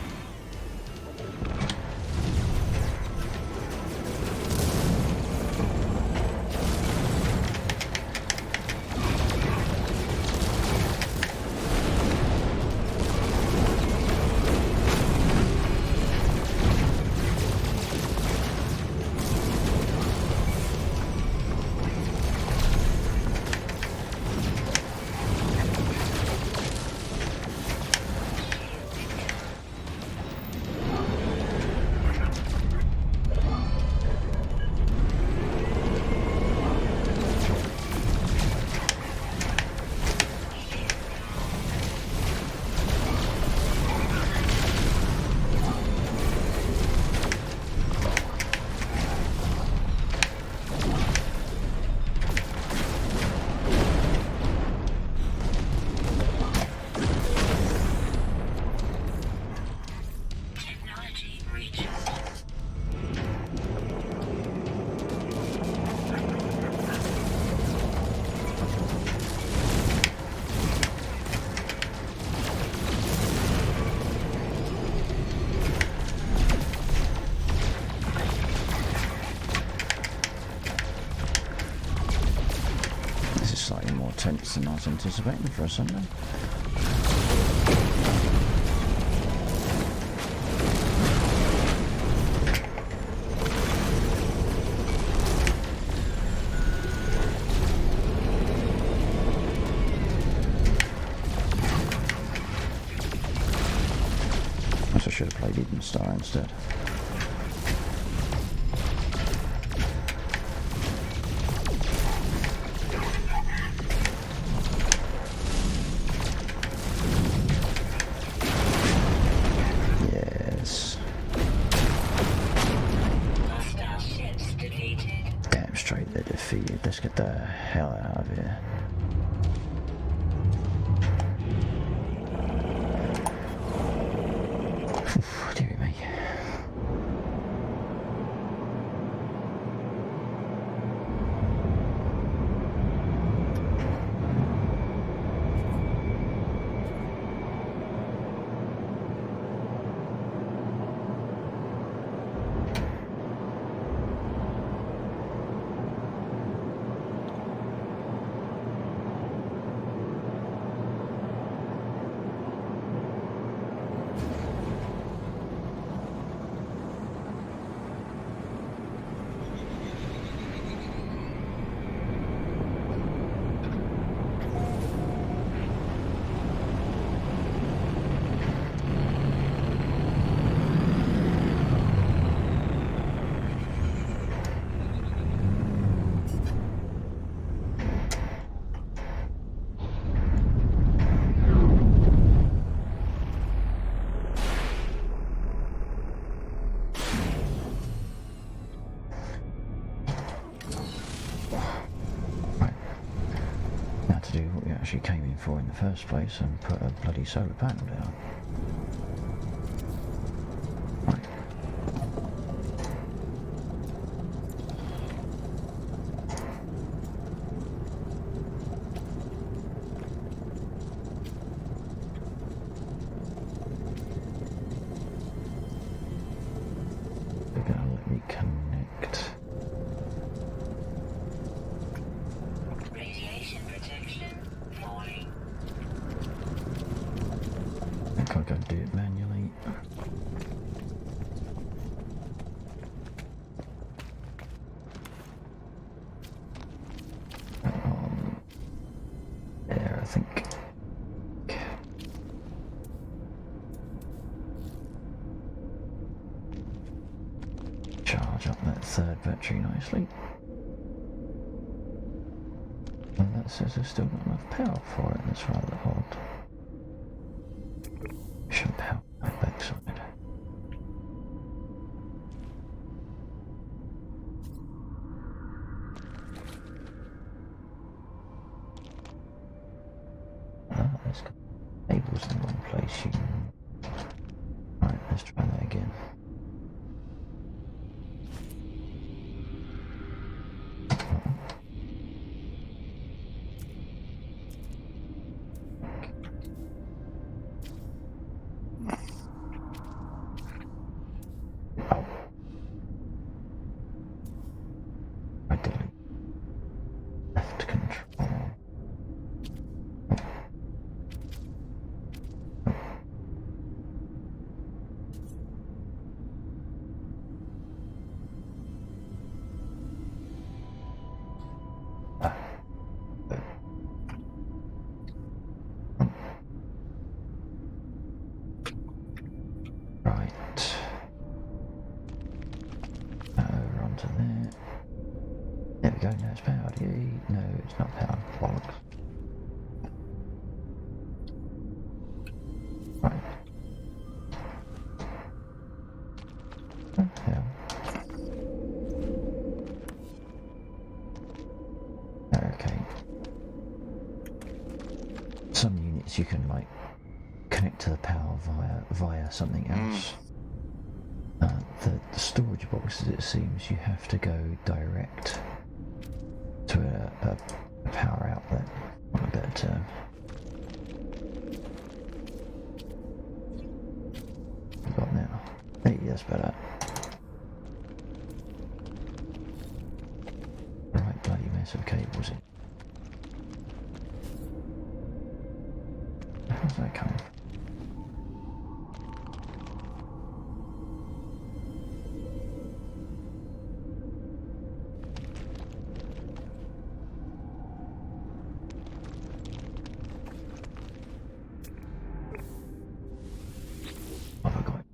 Technology reaches. This is slightly more tense than I was anticipating for a Sunday. play Eden Star instead. Yes. Hostile ships defeated. Damn straight they're defeated. Let's get the hell out of here. Dear me. Now to do what we actually came in for in the first place and put a bloody solar panel down. Right. They're gonna let me connect. Radiation protection falling. I can't go do it manually. There, I think. Charge up that third battery nicely. And that says there's still not enough power for it. That's rather odd. Should power my backside. Ah, there's cables in the wrong place. Right, let's try that again. Oh. I delete left control. Right. Over onto there. There we go, now it's powered. Yay. No, it's not powered. Bollocks. Right. What the hell? Okay. Some units you can like connect to the power via something else. The storage boxes, it seems, you have to go direct to a power outlet, on a better term. Got now. Hey, that's better. Right, bloody mess of cables in. How's that coming from? What have I got?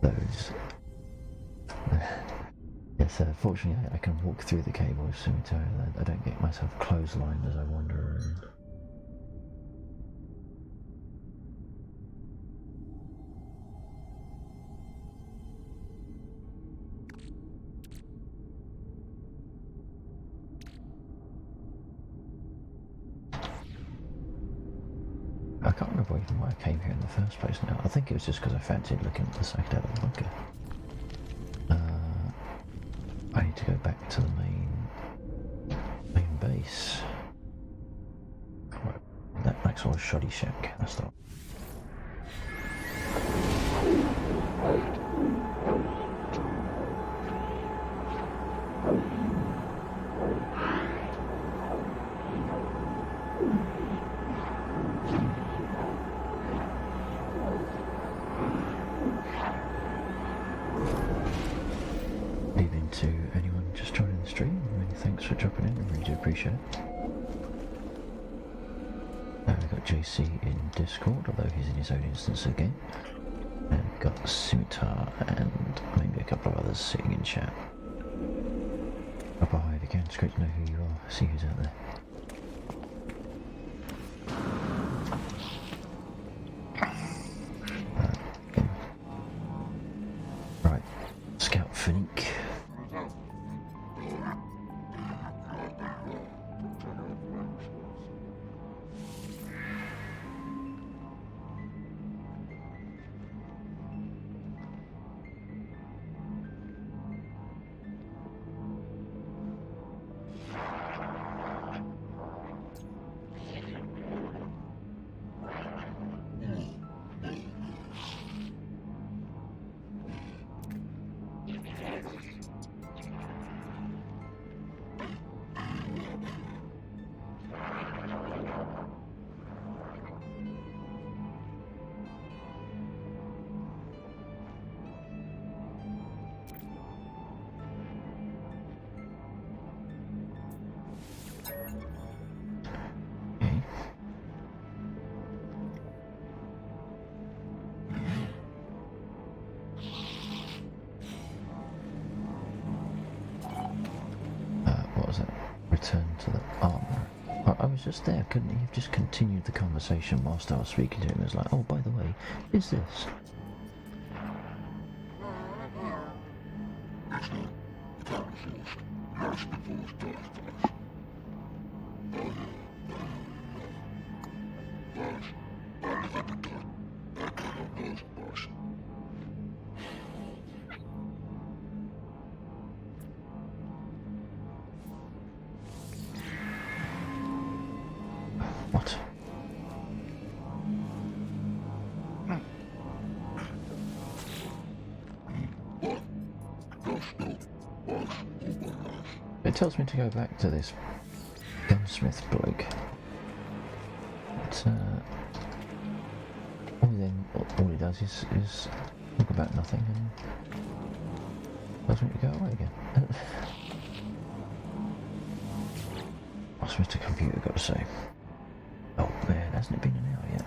those. Yes, fortunately I can walk through the cables, so I don't get myself clotheslined as I wander around. I can't remember even why I came here in the first place now. I think it was just because I fancied looking at the psychedelic bunker. I need to go back to the main base. That Maxwell Shoddy Shack, that's the one. Evening to anyone just joining the stream. Many thanks for dropping in, I really do appreciate it. We've got JC in Discord, although he's in his own instance again. And we've got Scimitar and maybe a couple of others sitting in chat. Up a hi if you can, it's great to know who you are, see who's out there. Right, Scout Finick. Return to the armor. I was just there, couldn't he have just continued the conversation whilst I was speaking to him? It was like, oh, by the way, is this? What? It tells me to go back to this gunsmith bloke. But, all he does is talk about nothing and tells me to go away again. What's Mr. Computer got to say? Oh man, hasn't it been an hour yet?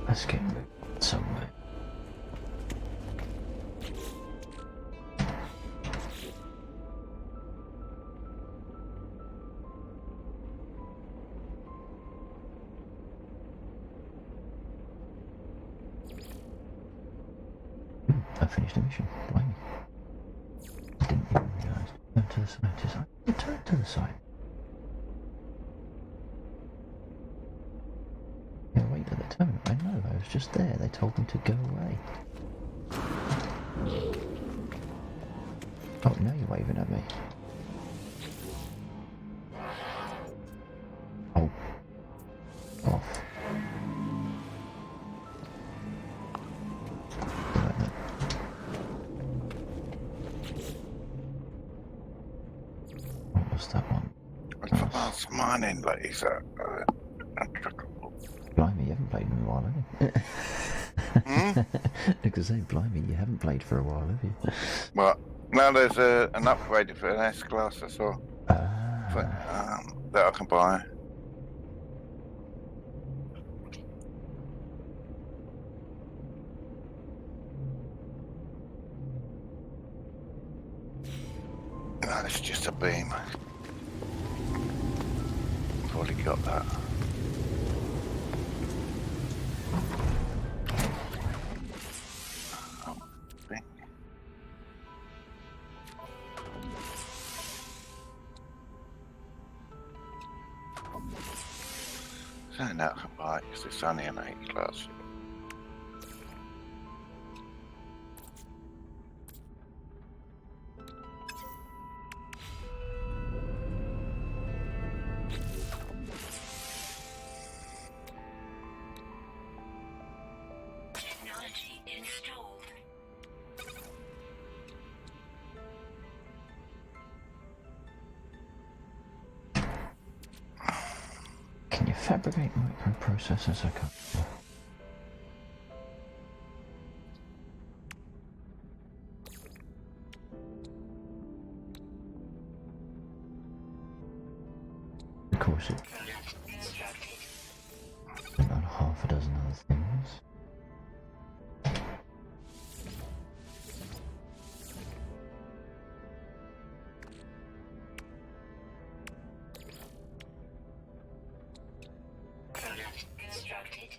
Let's get somewhere. I finished the mission. Blimey. I didn't even realise. No, to the side. Turn to the side. Yeah, wait at the terminal. I know, I was just there. They told me to go away. Oh, now you're waving at me. Oh. Off. Like that. What was that one? That's my mining laser. Blimey, you haven't played in a while, have you? Because say, blimey, you haven't played for a while, have you? Well, now there's an upgrade for an S-Class as well that I can buy. No, it's just a beam. I've already got that. Thing. So now I can buy it because it's only an A-Class. Technology installed. Can you fabricate microprocessors? I can't. Of course, it Product constructed. about half a dozen other things. Product constructed.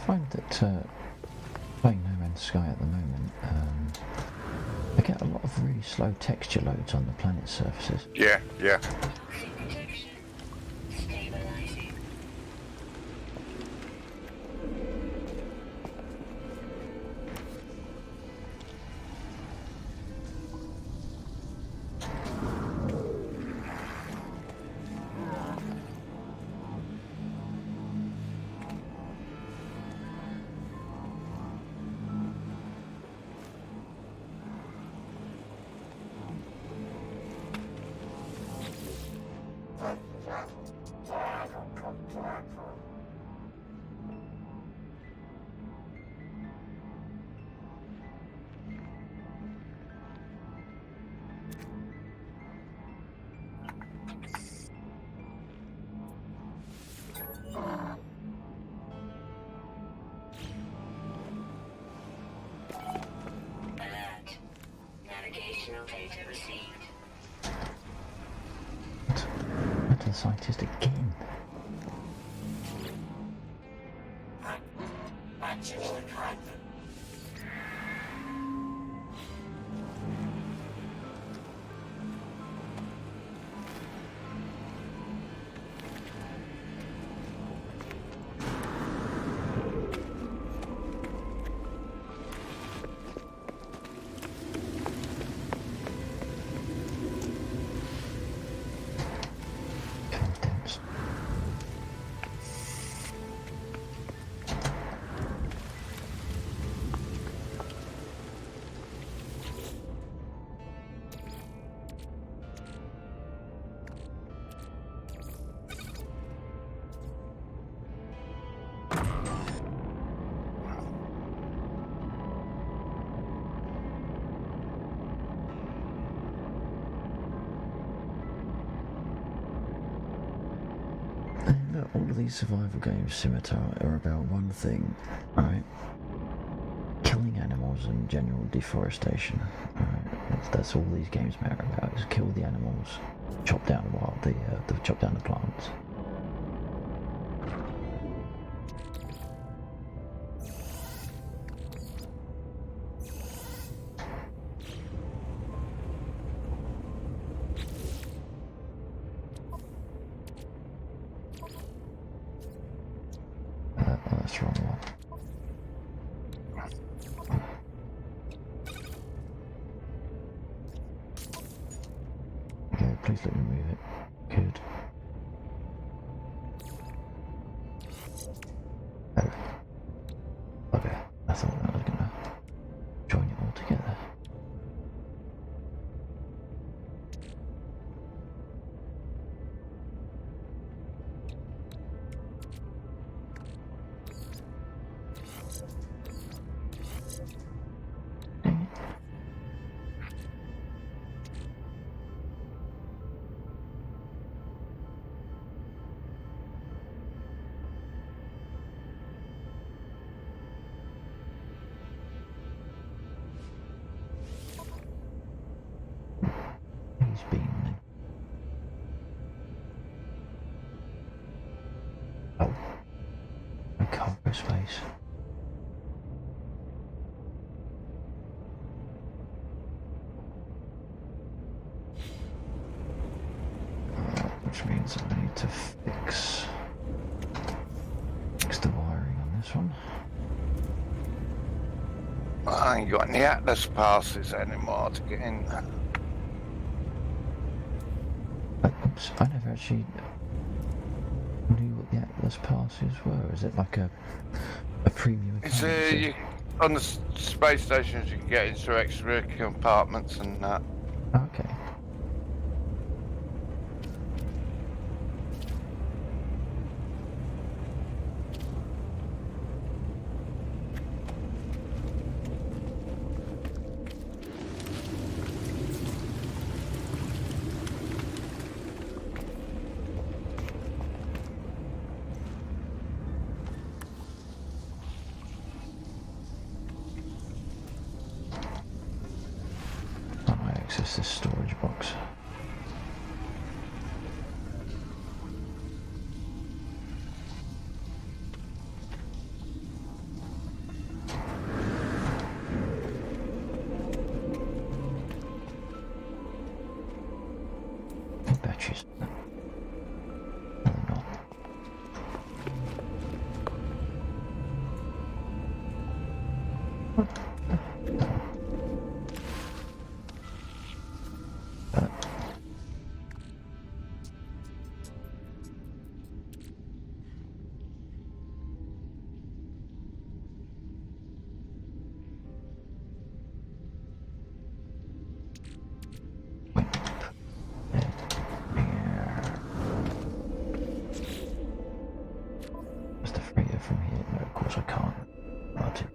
find that playing No Man's Sky at the moment, I get a lot of really slow texture loads on the planet's surfaces. Yeah, yeah. Toxic detection. Stabilizing. Alert. Navigational data received. Metal scientist again. Contents. And look, all of these survival games, Scimitar, are about one thing, right? Killing animals and general deforestation. Right? That's all these games matter about. Is kill the animals, chop down chop down the plants. Oh, that's the wrong one. Okay, please let me move it. Good. Oh. Okay, I thought that was gonna join it all together. Dang it. He's been. Oh. No cargo space. Which means I need to fix the wiring on this one. I ain't got any Atlas passes anymore to get in. Oops, I never actually knew what the Atlas passes were. Is it like a premium It's account? you, on the space stations you can get into extra compartments and that. Okay. I might access this storage box. hatches. No, they're not. What's the freighter from here? No, of course I can't. Martin.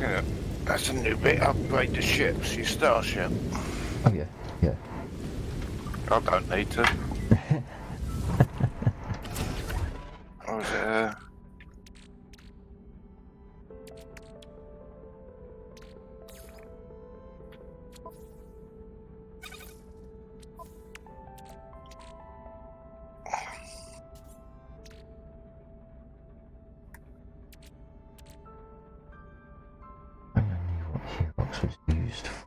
Yeah, that's a new bit. Upgrade the ships, your starship. Oh yeah, yeah. I don't need to. Or is it, I don't know what Helix was used for.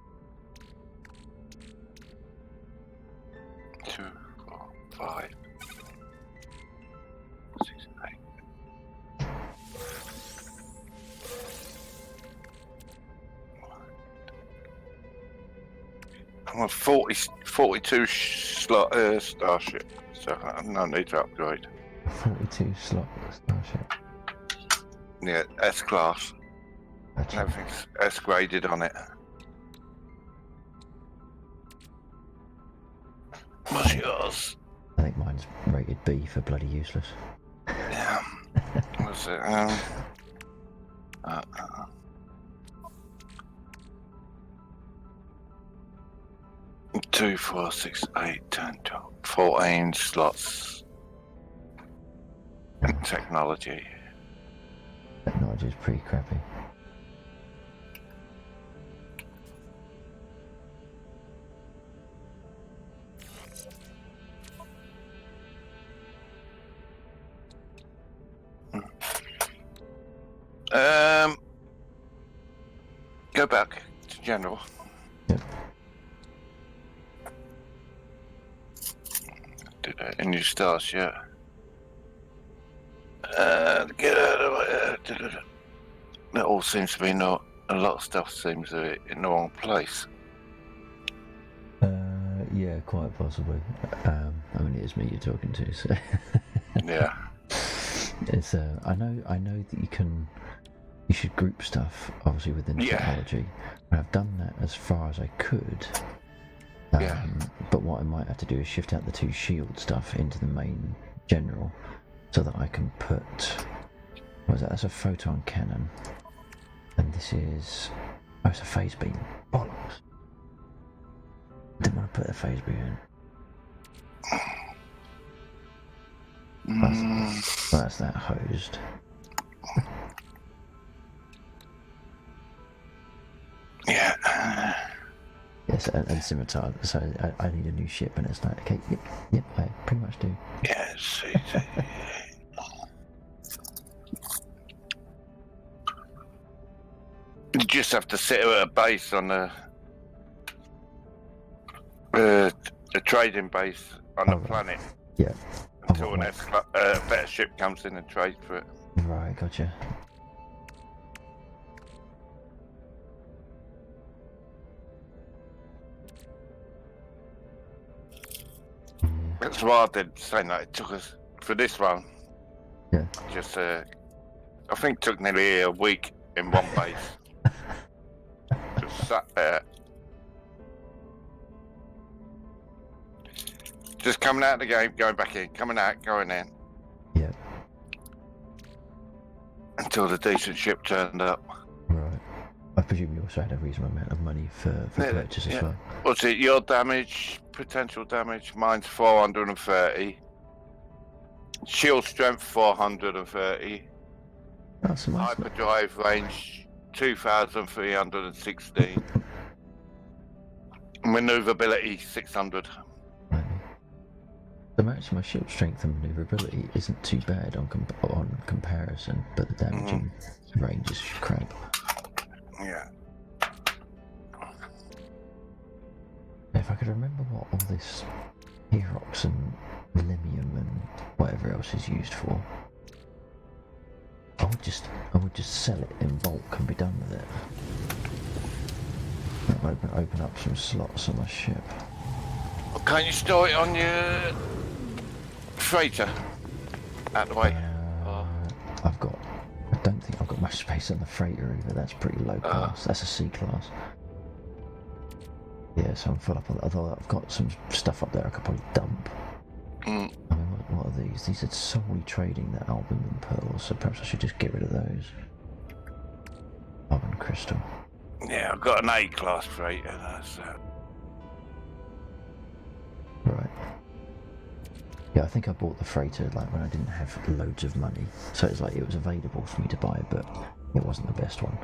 2, 4, 5, 6, 8. I'm a 42 slot starship, so no need to upgrade. 42 slot starship. Yeah, S class. Gotcha. Everything's S graded on it. What's yours? I think mine's rated B for bloody useless. Yeah. What's it? 2, 4, 6, 8, 10, 12, 14 slots. Technology. Technology's pretty crappy. Go back to general. Yep. Do that in your stars, yeah. Get out of it. That all seems to be not a lot of stuff seems to be in the wrong place. Yeah, quite possibly. I mean, it is me you're talking to, so Yeah. it's. I know that you should group stuff, obviously within Yeah. technology. And I've done that as far as I could. Yeah. But what I might have to do is shift out the 2 shield stuff into the main general, so that I can put. What is that? That's a photon cannon, and this is. Oh, it's a phase beam. Bollocks. Didn't want to put a phase beam in. Well, that's that hosed. Yes, and scimitar. So I need a new ship, and it's like, okay, yep, I pretty much do. Yeah, see. You just have to sit at a base on the trading base on the Oh, right. planet Yeah. until right. a better ship comes in and trades for it. Right, gotcha. That's why I did saying that it took us for this one. Yeah. Just I think it took nearly a week in one base. Just sat there. Just coming out of the game, going back in, coming out, going in. Yeah. Until the decent ship turned up. Right. I presume you also had a reasonable amount of money for Yeah, purchase as yeah. well. What's it? Your damage, potential damage, mine's 430. Shield strength 430. That's nice. Hyperdrive range 2316. Maneuverability 600. Right. So actually, my shield strength and maneuverability isn't too bad on comparison, but the damaging range is crap. Yeah. If I could remember what all this Herox and Limium and whatever else is used for, I would just sell it in bulk and be done with it. That would open up some slots on my ship. Well, can't you store it on your freighter? Out the way. I don't think I've got much space on the freighter either. That's pretty low class. That's a C class. Yeah, so I'm full up on that. Although I've got some stuff up there I could probably dump. I mean, what are these? These are solely trading the album and pearls, so perhaps I should just get rid of those. Carbon crystal. Yeah, I've got an A class freighter. That's Right. Yeah, I think I bought the freighter like when I didn't have loads of money, so it's like it was available for me to buy, but it wasn't the best one.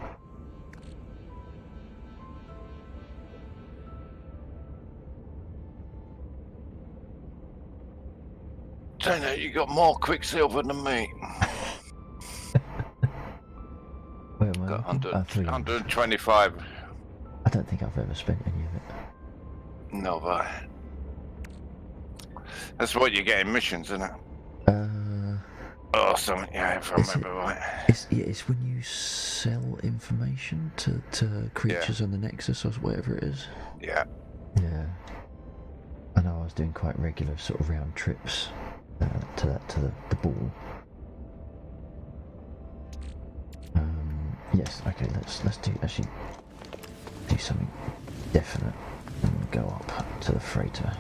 Turn out you got more Quicksilver than me. Where am I? Got looking? 125. I don't think I've ever spent any of it. No, but that's what you get in missions, isn't it? Or something, yeah, if I Is remember right. It's when you sell information to creatures on the Nexus or whatever it is. Yeah. Yeah. I know I was doing quite regular sort of round trips to the ball. Yes, okay, let's do something definite and go up to the freighter.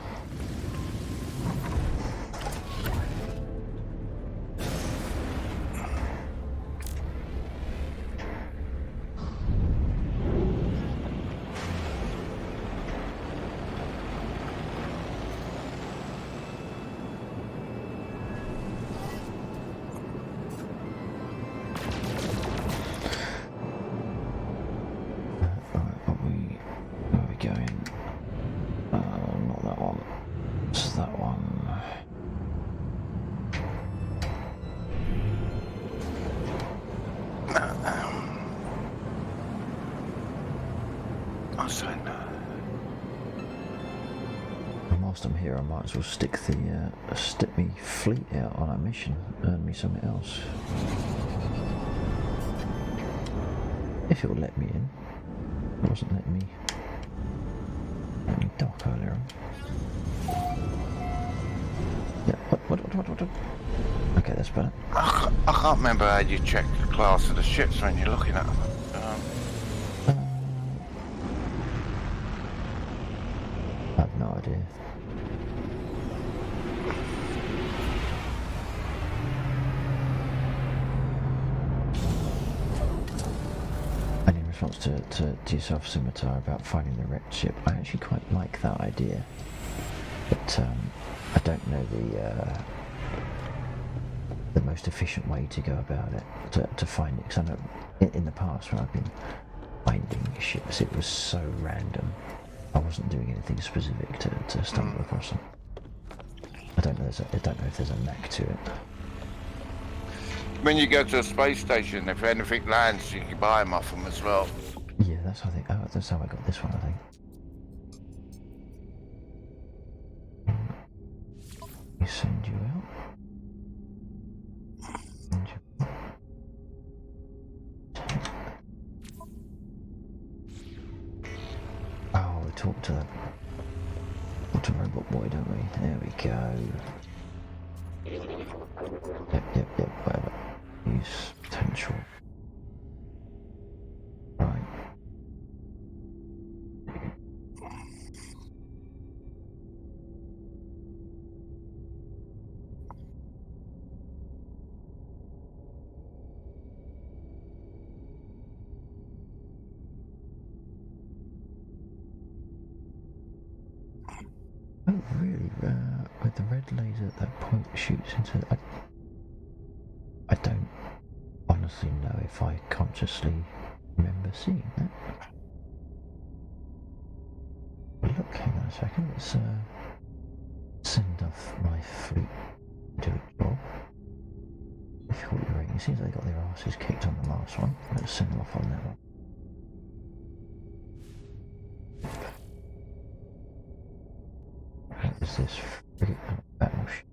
Whilst I'm here, I might as well stick me fleet out on a mission, earn me something else. If it'll let me in. It wasn't letting me dock earlier on. Yeah, what? Okay, that's better. I can't remember how you check the class of the ships when you're looking at them. I have no idea. And in response to yourself, Scimitar, about finding the wrecked ship, I actually quite like that idea. But I don't know the most efficient way to go about it, to find it. Because I know in the past when I've been finding ships, it was so random. I wasn't doing anything specific to stumble across them. I don't know if there's a knack to it. When you go to a space station, if anything lands, you can buy them off them as well. Yeah, that's how I got this one, I think. We send you out. Send you out. Oh, we talk to Robot Boy, don't we? There we go. Yep, whatever. Use potential. Right. Oh, really? With the red laser at that point shoots into... I don't honestly know if I consciously remember seeing that. But look, hang on a second, let's send off my fleet to a job. Difficulty rating, seems they got their asses kicked on the last one. Let's send them off on that one. What is this frigate battleship?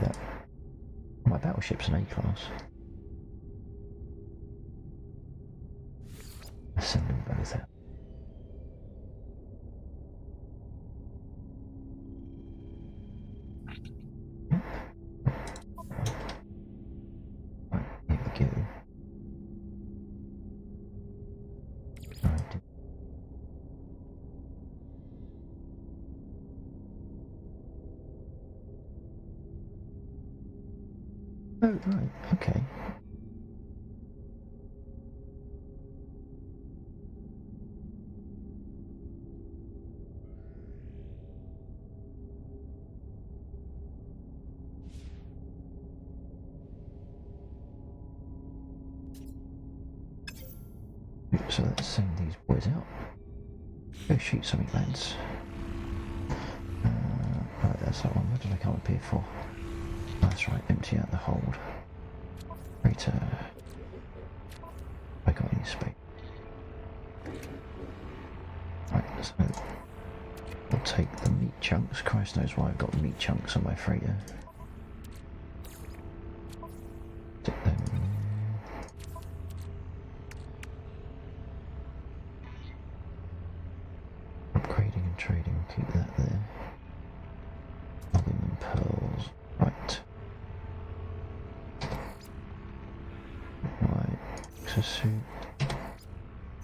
Yeah. My battleship's an A-class. Let's send them both out. Right, here we go. Right. Oh, right, okay. So let's send these boys out. Go shoot something, lads. Right, that's that one. What did I come up here for? That's right, empty out the hold. Right, I got any space. Right, so we'll take the meat chunks. Christ knows why I've got meat chunks on my freighter. Stick them in there. Upgrading and trading, keep that there. Aluminium pearls, right. Right,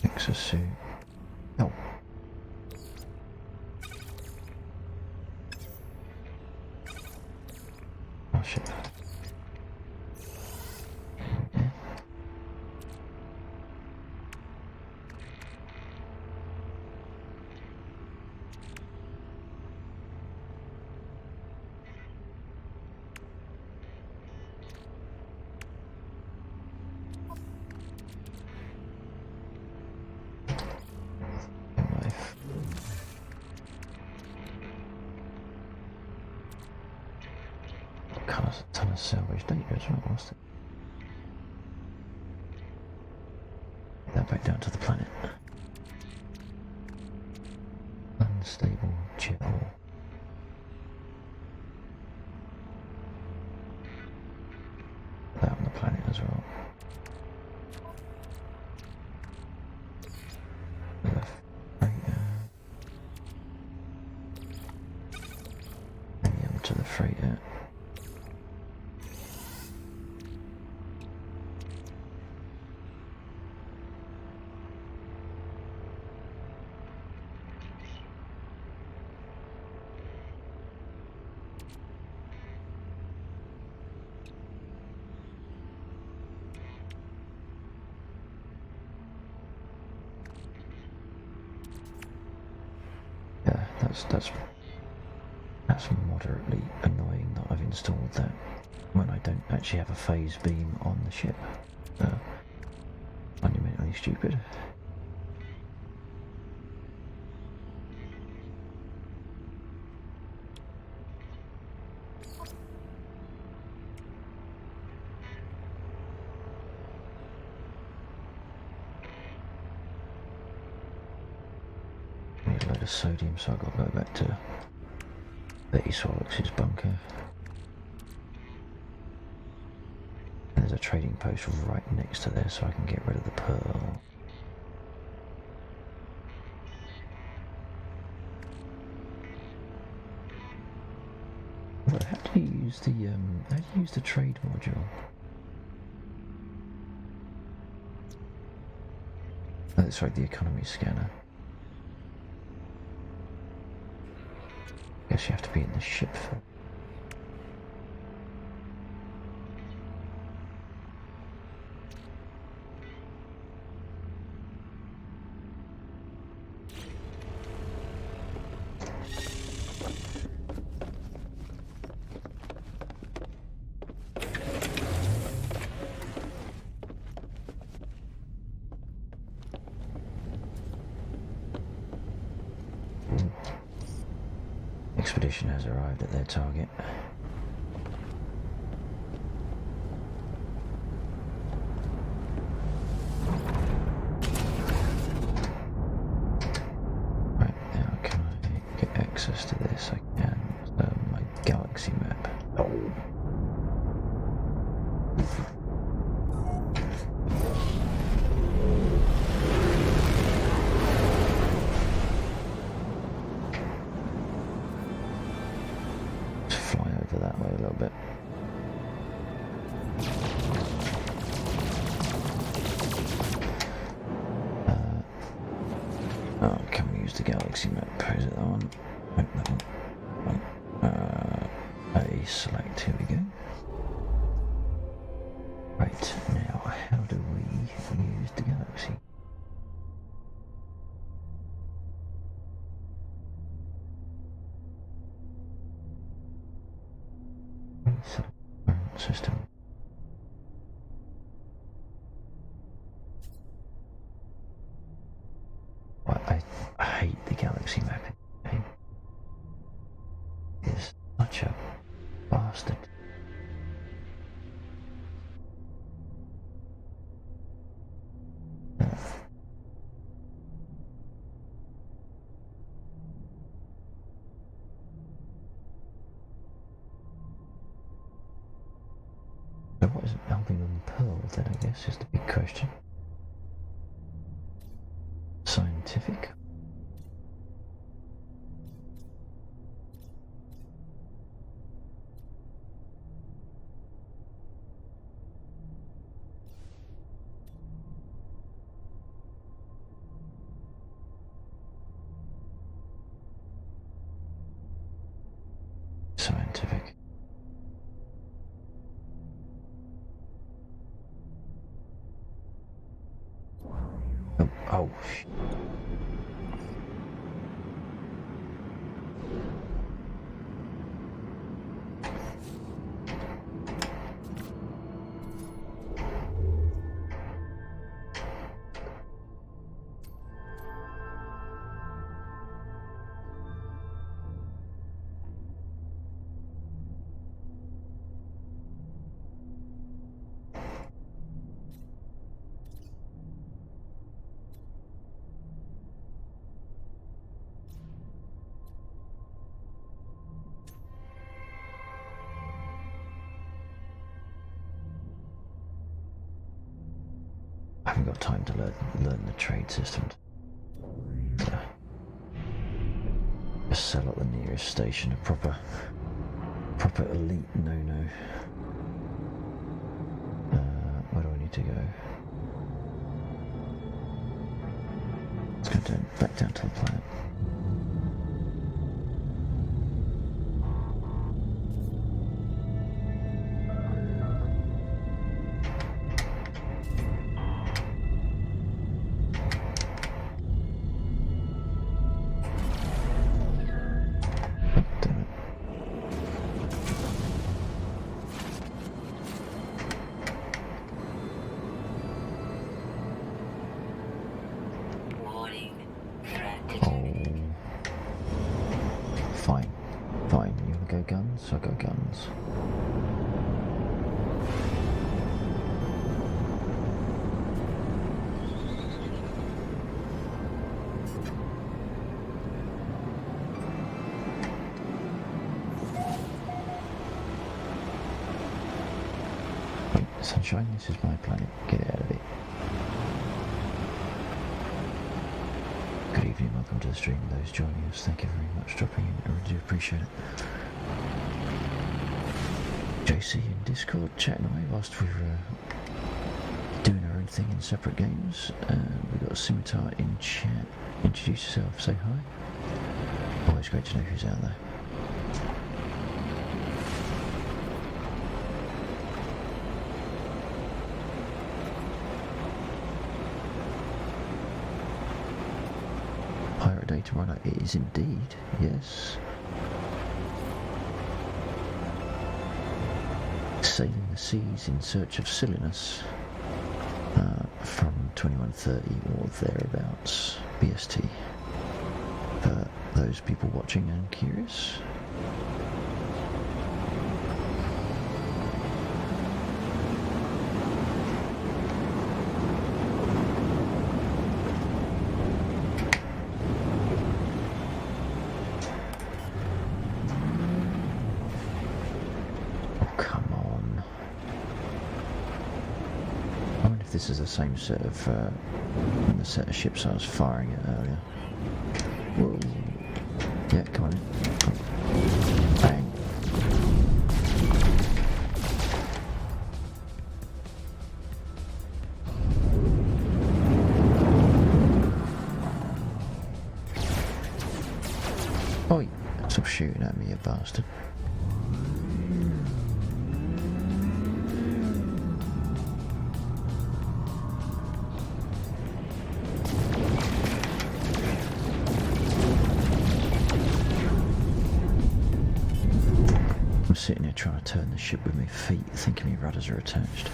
exosuit. Oh. Oh shit. Yeah. Life. God, there's a ton of salvage data as well, wasn't it? Get that back down to the planet. Unstable gel. That on the planet as well. Left, right, and the other to the freighter. Yeah, that's moderately annoying that I've installed that when I don't actually have a phase beam on the ship. bloody stupid. Need a load of sodium, so I've got to go back to Betty Swallows' bunker. And there's a trading post right next to there, so I can get rid of the pearl. Well, how do you use the trade module? Oh, that's right, the economy scanner. Guess you have to be in the ship for. Expedition has arrived at their target. Right, now can I get access to this? I can. My galaxy map. Oh. Fly over that way a little bit. Oh, can we use the galaxy map? Is it that one? Nope, that one. A select, here we go. Right, now how do we use the galaxy? System. Well, I hate the galaxy mapping. It's such a bastard. So what is Albion Pearl then, I guess, is the big question. Scientific? Scientific. Oh. I haven't got time to learn the trade system. Just sell at the nearest station, a proper elite no-no. Where do I need to go? Let's go back down to the planet. so I got guns. Wait, sunshine, this is my planet. Get out of it. Good evening, welcome to the stream. Those joining us, thank you very much for dropping in. I really do appreciate it. JC in Discord chatting away whilst we're doing our own thing in separate games. We've got a Scimitar in chat. Introduce yourself, say hi. Always great to know who's out there. Pirate Data Runner, it is indeed, yes. Sailing the seas in search of silliness from 2130 or thereabouts BST. For those people watching and curious. This is the same set of the set of ships I was firing at earlier. Whoa. Yeah, come on in. Bang. Oi! Stop shooting at me, you bastard. Sitting here trying to turn the ship with my feet, thinking my rudders are attached.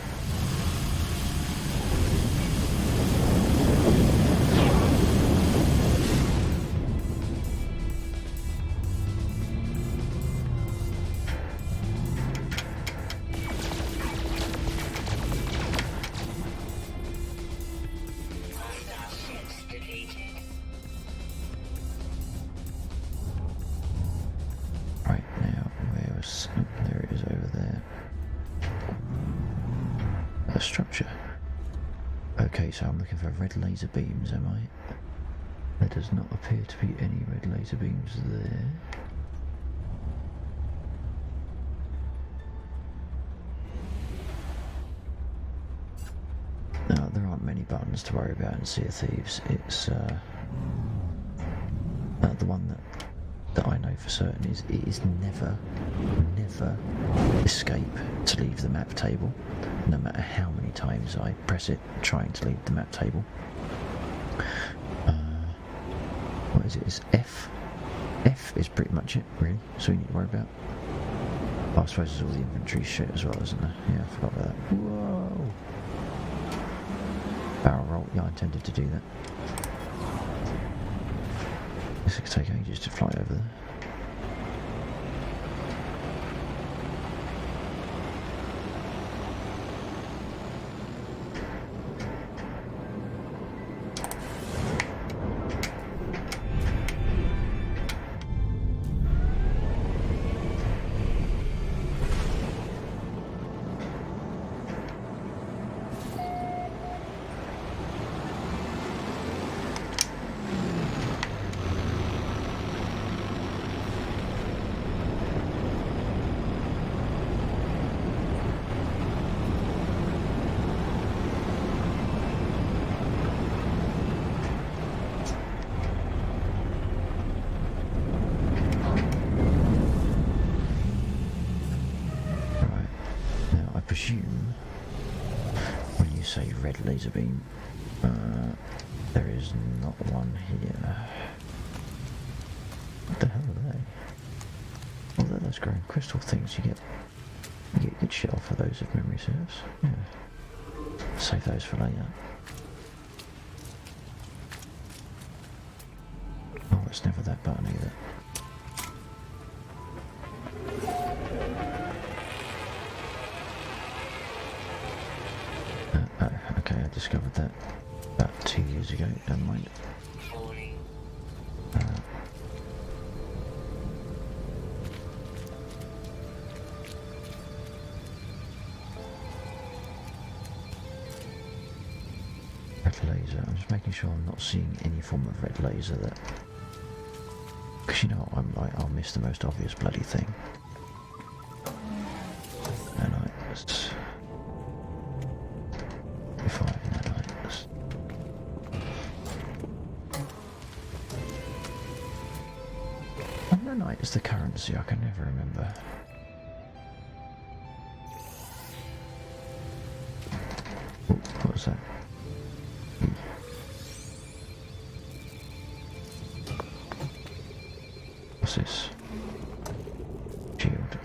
So I'm looking for red laser beams, am I? There does not appear to be any red laser beams there. Now, there aren't many buttons to worry about in Sea of Thieves. It's the one that I know for certain is it is never escape to leave the map table, no matter how many times I press it trying to leave the map table. What is it? It's F. F is pretty much it, really. So we need to worry about. Oh, I suppose there's all the inventory shit as well, isn't there? Yeah, I forgot about that. Whoa! Barrel roll. Yeah, I intended to do that. This could take ages to fly over there. Laser beam. There is not one here. What the hell are they? Although those growing crystal things, you get good shit off of those if memory serves. Yeah. Save those for later. Oh, it's never that button either. Oh, okay, I discovered that about 2 years ago. Never mind. Falling. Red laser. I'm just making sure I'm not seeing any form of red laser that. Because you know what, I'm like, I'll miss the most obvious bloody thing. And I just. If I just. And the night is the currency, I can never remember. Oh, what was that? What's this? Shield.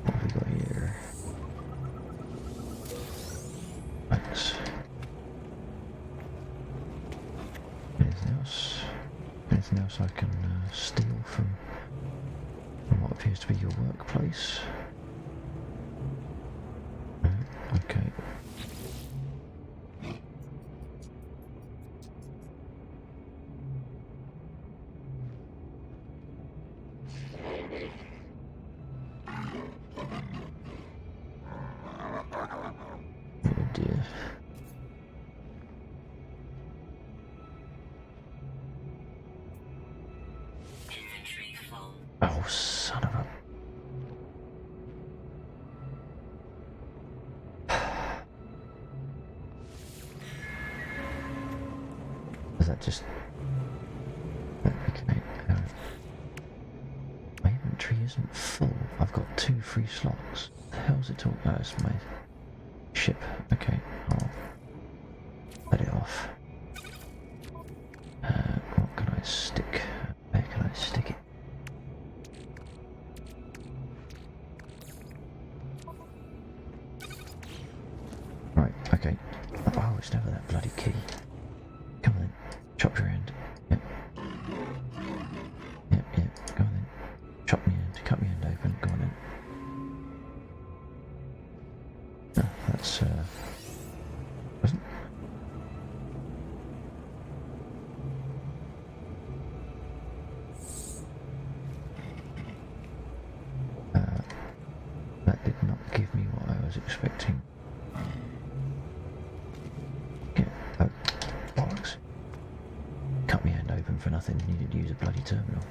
What have we got here? Thanks. Anything else? Anything else I can steal from what appears to be your workplace? No? Okay. Oh dear. Inventory full. Oh, son of a... Is that just... Okay. My inventory isn't full. I've got 2 free slots. The hell's it talking about? It's my ship. Okay, I'll let it off. What can I stick? Where can I stick it? Right, okay. Oh, it's never that bloody key. Come on then. Chop your hand. Yep. Yep, yep. Go on then. Chop me hand. Cut me hand open. Go on then. Oh, that's, wasn't... That did not give me what I was expecting. Yeah, oh, bollocks. Cut me hand open for nothing, needed to use a bloody terminal.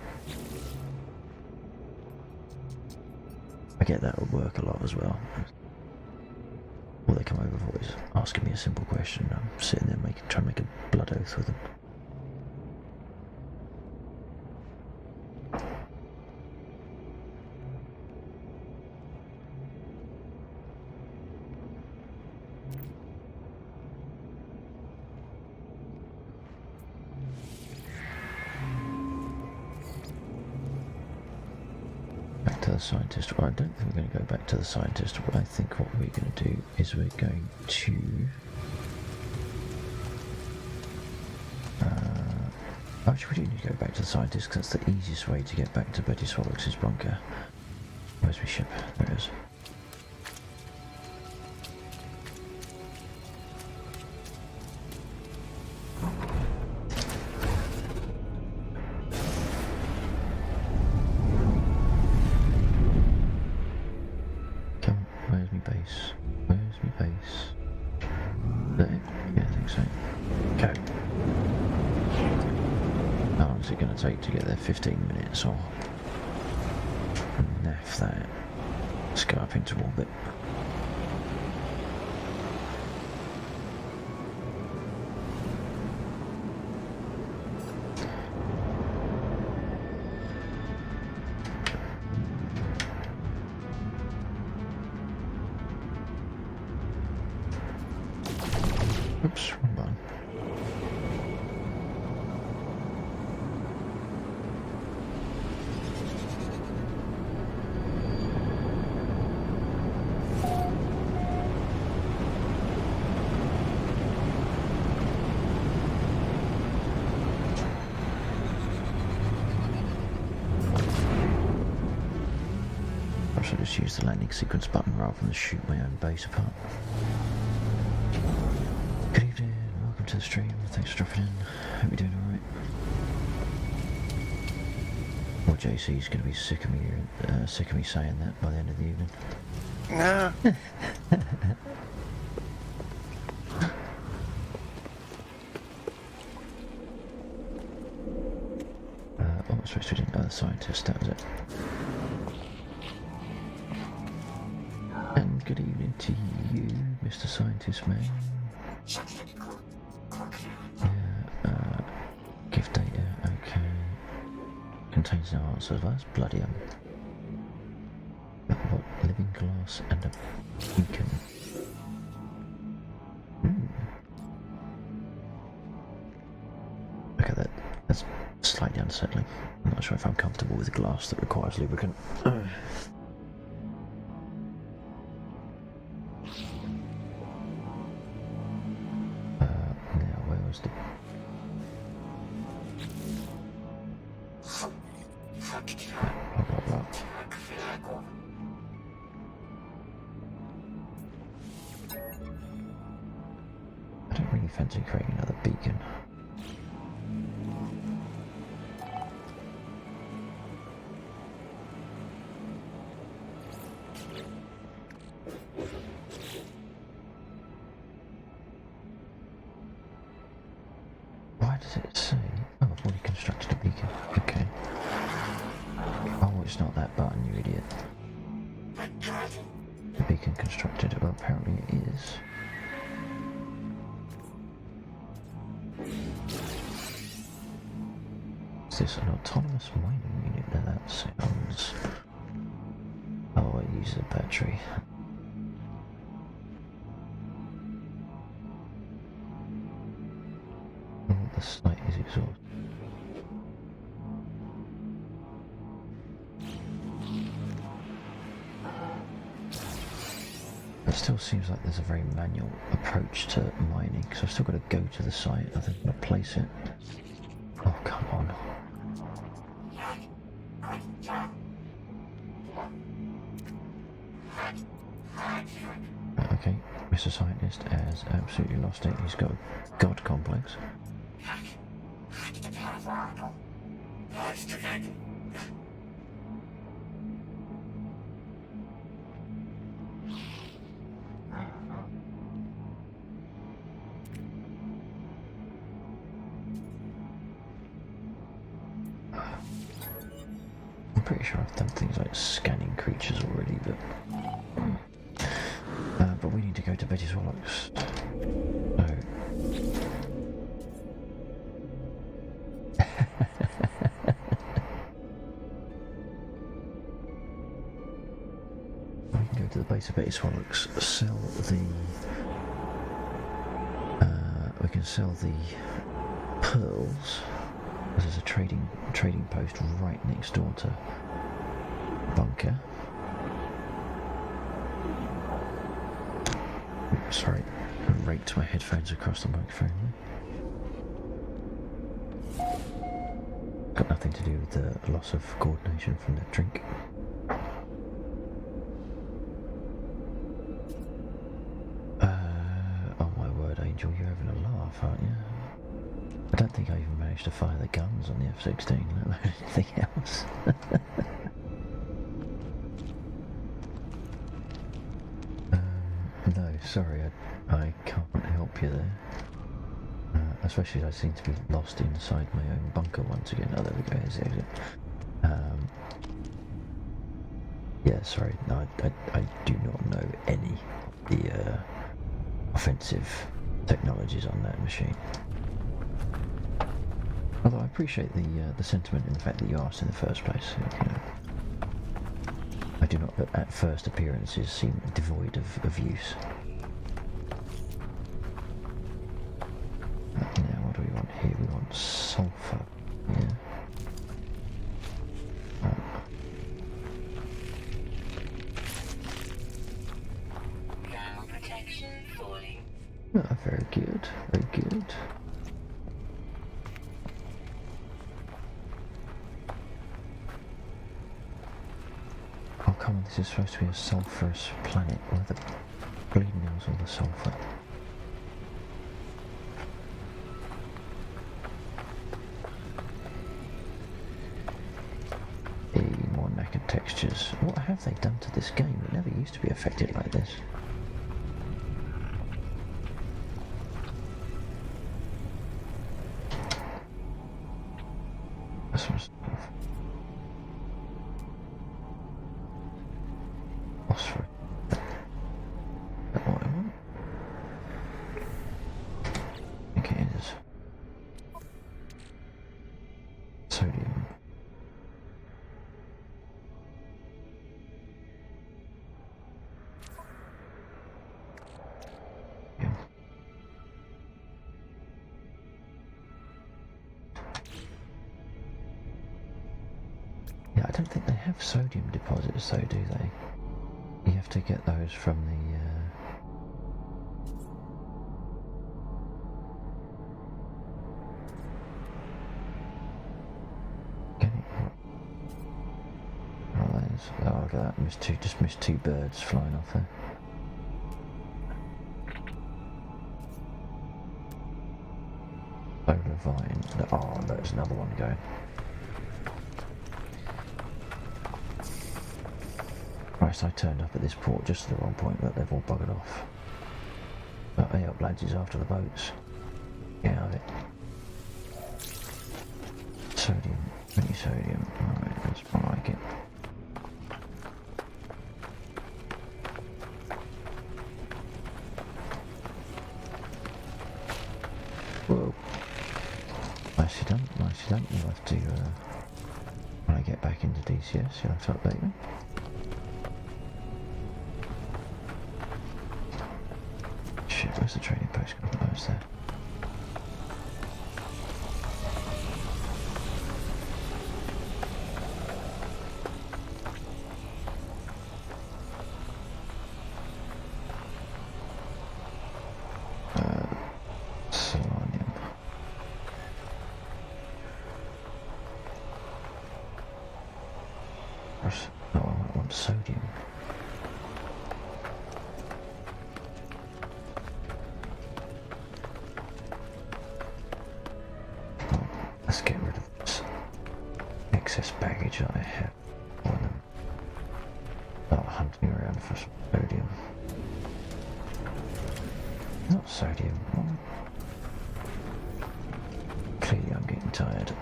I get that would work a lot as well. All they come over for is asking me a simple question. I'm sitting there trying to make a blood oath with them. Back to the scientist. Well, I don't think we're going to go back to the scientist. I think what we're going to do is we're going to... actually, we do need to go back to the scientist because that's the easiest way to get back to Betty Swallows' bunker. Where's my ship? There it is. Come on, where's my base? Where's my base? There? Yeah, I think so. Go. How long is it going to take to get there? 15 minutes or... Naff that. Let's go up into orbit. Oops, wrong button. Perhaps I'll just use the landing sequence button rather than shoot my own base apart. Good evening, welcome to the stream. Thanks for dropping in. Hope you're doing alright. Well, JC's going to be sick of me saying that by the end of the evening. No. What was I supposed to be doing? Oh, the scientist, that was it. And good evening to you, Mr. Scientist Man. Yeah, gift data, okay. Contains no answers, that's bloody what? Living glass and a beacon. Okay, that's slightly unsettling. I'm not sure if I'm comfortable with glass that requires lubricant. Now, where was the... Blah, blah, blah. I don't really fancy creating another beacon. Why does it say? Oh, I've already constructed a beacon. Okay. Oh, it's not that button, you idiot. The beacon constructed. Well, apparently it is. Is this an autonomous mining unit? Now that sounds... Oh, it uses a battery. Oh, the site is exhausted. It still seems like there's a very manual approach to mining, because I've still got to go to the site, I think I'll place it. Oh, come on. Okay, Mr. Scientist has absolutely lost it. He's got a god complex. I'm pretty sure I've done things like scanning creatures already, but we need to go to Betty Swallows. Oh. We can go to the base of Betty Swallows, sell the... we can sell the pearls. There's a trading post right next door to bunker. Sorry, I raked my headphones across the microphone. Got nothing to do with the loss of coordination from the drink. Oh my word, Angel, you're having a laugh, aren't you? I don't think I even managed to fire the guns on the F-16, let alone anything else. No, sorry, I can't help you there. Especially as I seem to be lost inside my own bunker once again. Oh, there we go, here's the exit. Yeah, sorry, no, I do not know any of the offensive technologies on that machine. Although I appreciate the sentiment in the fact that you asked in the first place. You know, I do not, at first appearances, seem devoid of use. Now, what do we want here? We want sulfur. Yeah. Ground protection falling. Oh, very good, very good. Oh, come common this is supposed to be a sulphurous planet? Where the bleeding hell's all the sulphur? More knackered textures. What have they done to this game? It never used to be affected like this. That's some stuff. Phosphorus. Is that what I want? I think it is. Sodium. Yeah, I don't think they have sodium deposits though, do they? You have to get those from the... Oh, look at that, just missed two birds flying off there. Solar vine. Oh, there's another one going. Christ, I turned up at this port just at the wrong point, but they've all buggered off. But hey up lads, he's after the boats. Get out of it. Sodium. 20 sodium. Alright, that's more like it. Whoa. Nicely done, nicely done. You'll have to, when I get back into DCS, you'll have to update me. Shit, where's the trading post? Oh, it's there. Solanium. No, I want sodium. Let's get rid of this excess baggage that I have for them. Start hunting around for sodium. Not sodium. Clearly I'm getting tired.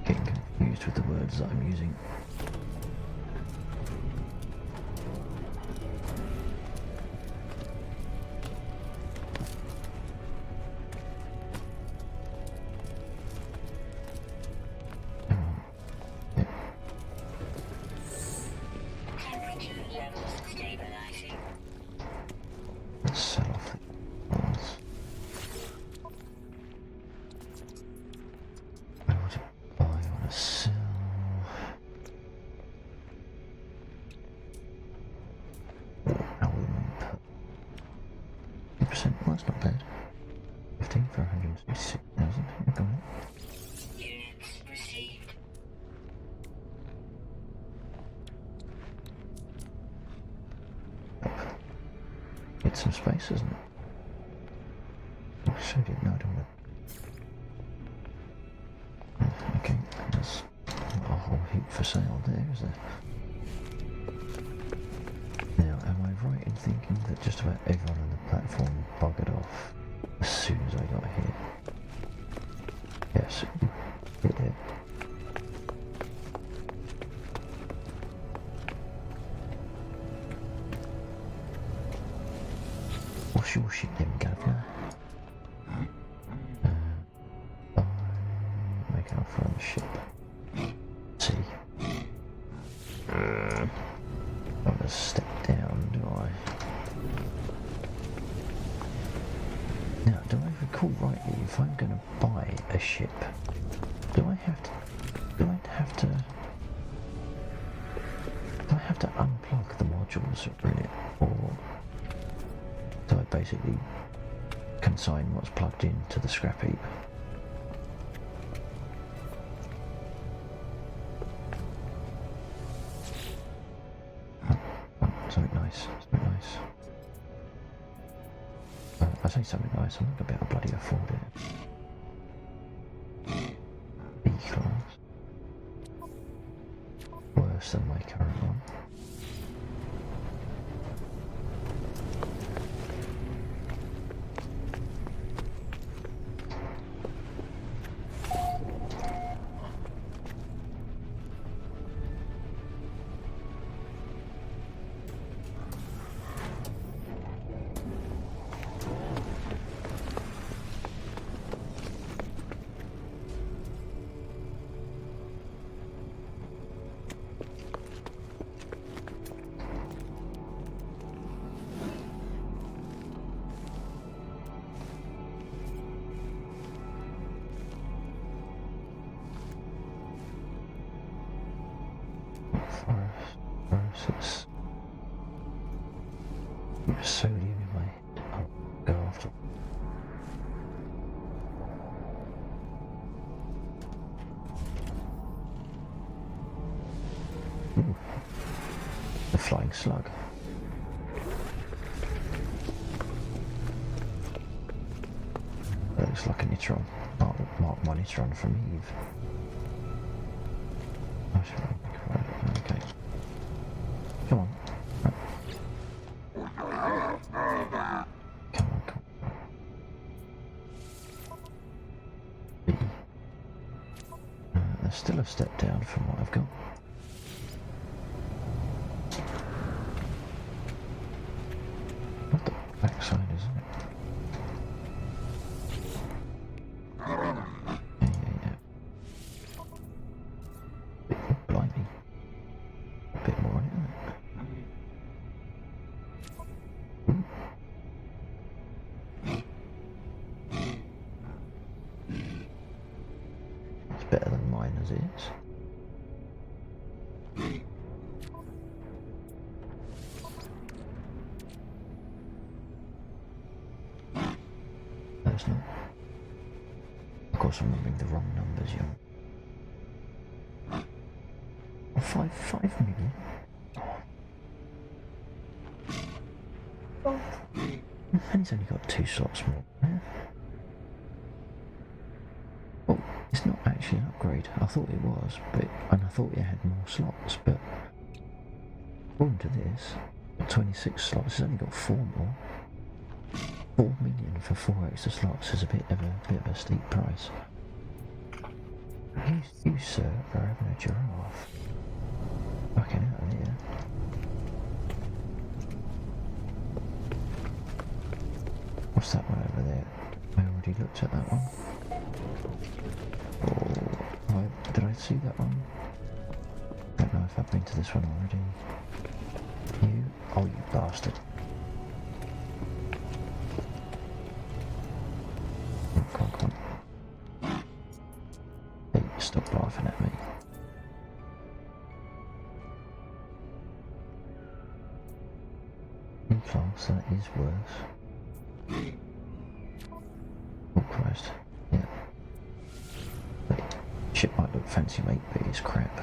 Getting confused with the words that I'm using. Let's sell off the ones. I want to buy, I want to sell. Aluminium per 50%, well, that's not bad. 15 for 166,000. Yeah, go on. Units received. It's some space, isn't it? Oh, sodium, no, I don't want it. Okay, there's a whole heap for sale there, is there? Now, am I right in thinking that just about everyone on the platform buggered off as soon as I got here? Yes, it did. What's your ship then, Governor? Make an offer on the ship. See. I'm gonna step down, do I? Now, do I recall rightly, if I'm gonna buy a ship, do I have to unplug the modules really, or do I basically consign what's plugged in to the scrap heap? I say something nice, I'm not going to be able to bloody afford it. B class. Worse than my current one. Versus sodium in my head. I'll go after. Ooh. The flying slug. That looks like a Nitron. Mark my Nitron from Eve. Okay. Come on. Come on. B. There's still a step down from what I've got. What the backside, isn't it? Yeah. Blimey. A bit more on it, isn't it? It's better than mine as is. No, it's not. Of course, I'm remembering the wrong numbers, young. 5 million. And he's only got 2 slots more. Well, it's not actually an upgrade. I thought it was, and I thought it had more slots, but according to this, 26 slots, it's only got 4 more. 4 million for 4 extra slots is a bit of a steep price. You sir, are having a giraffe. Fucking out of here. What's that one over there? I already looked at that one. Oh, did I see that one? I don't know if I've been to this one already. Oh, you bastard. Oh, come on. Hey, stop laughing at me. In class, that is worse. Oh Christ, yeah. Wait, shit might look fancy, mate, but it's crap.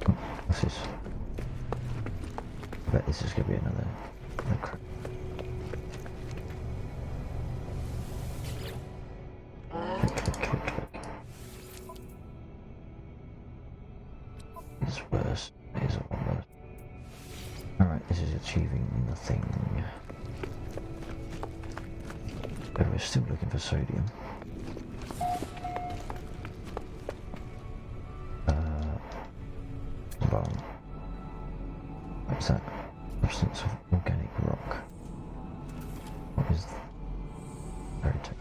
Oh, what's this? I bet this is going to be another crap. It's worse. It is a lot worse. Alright, this is achieving nothing. But we're still looking for sodium. Well, what's that? Substance of organic rock. What is veritech?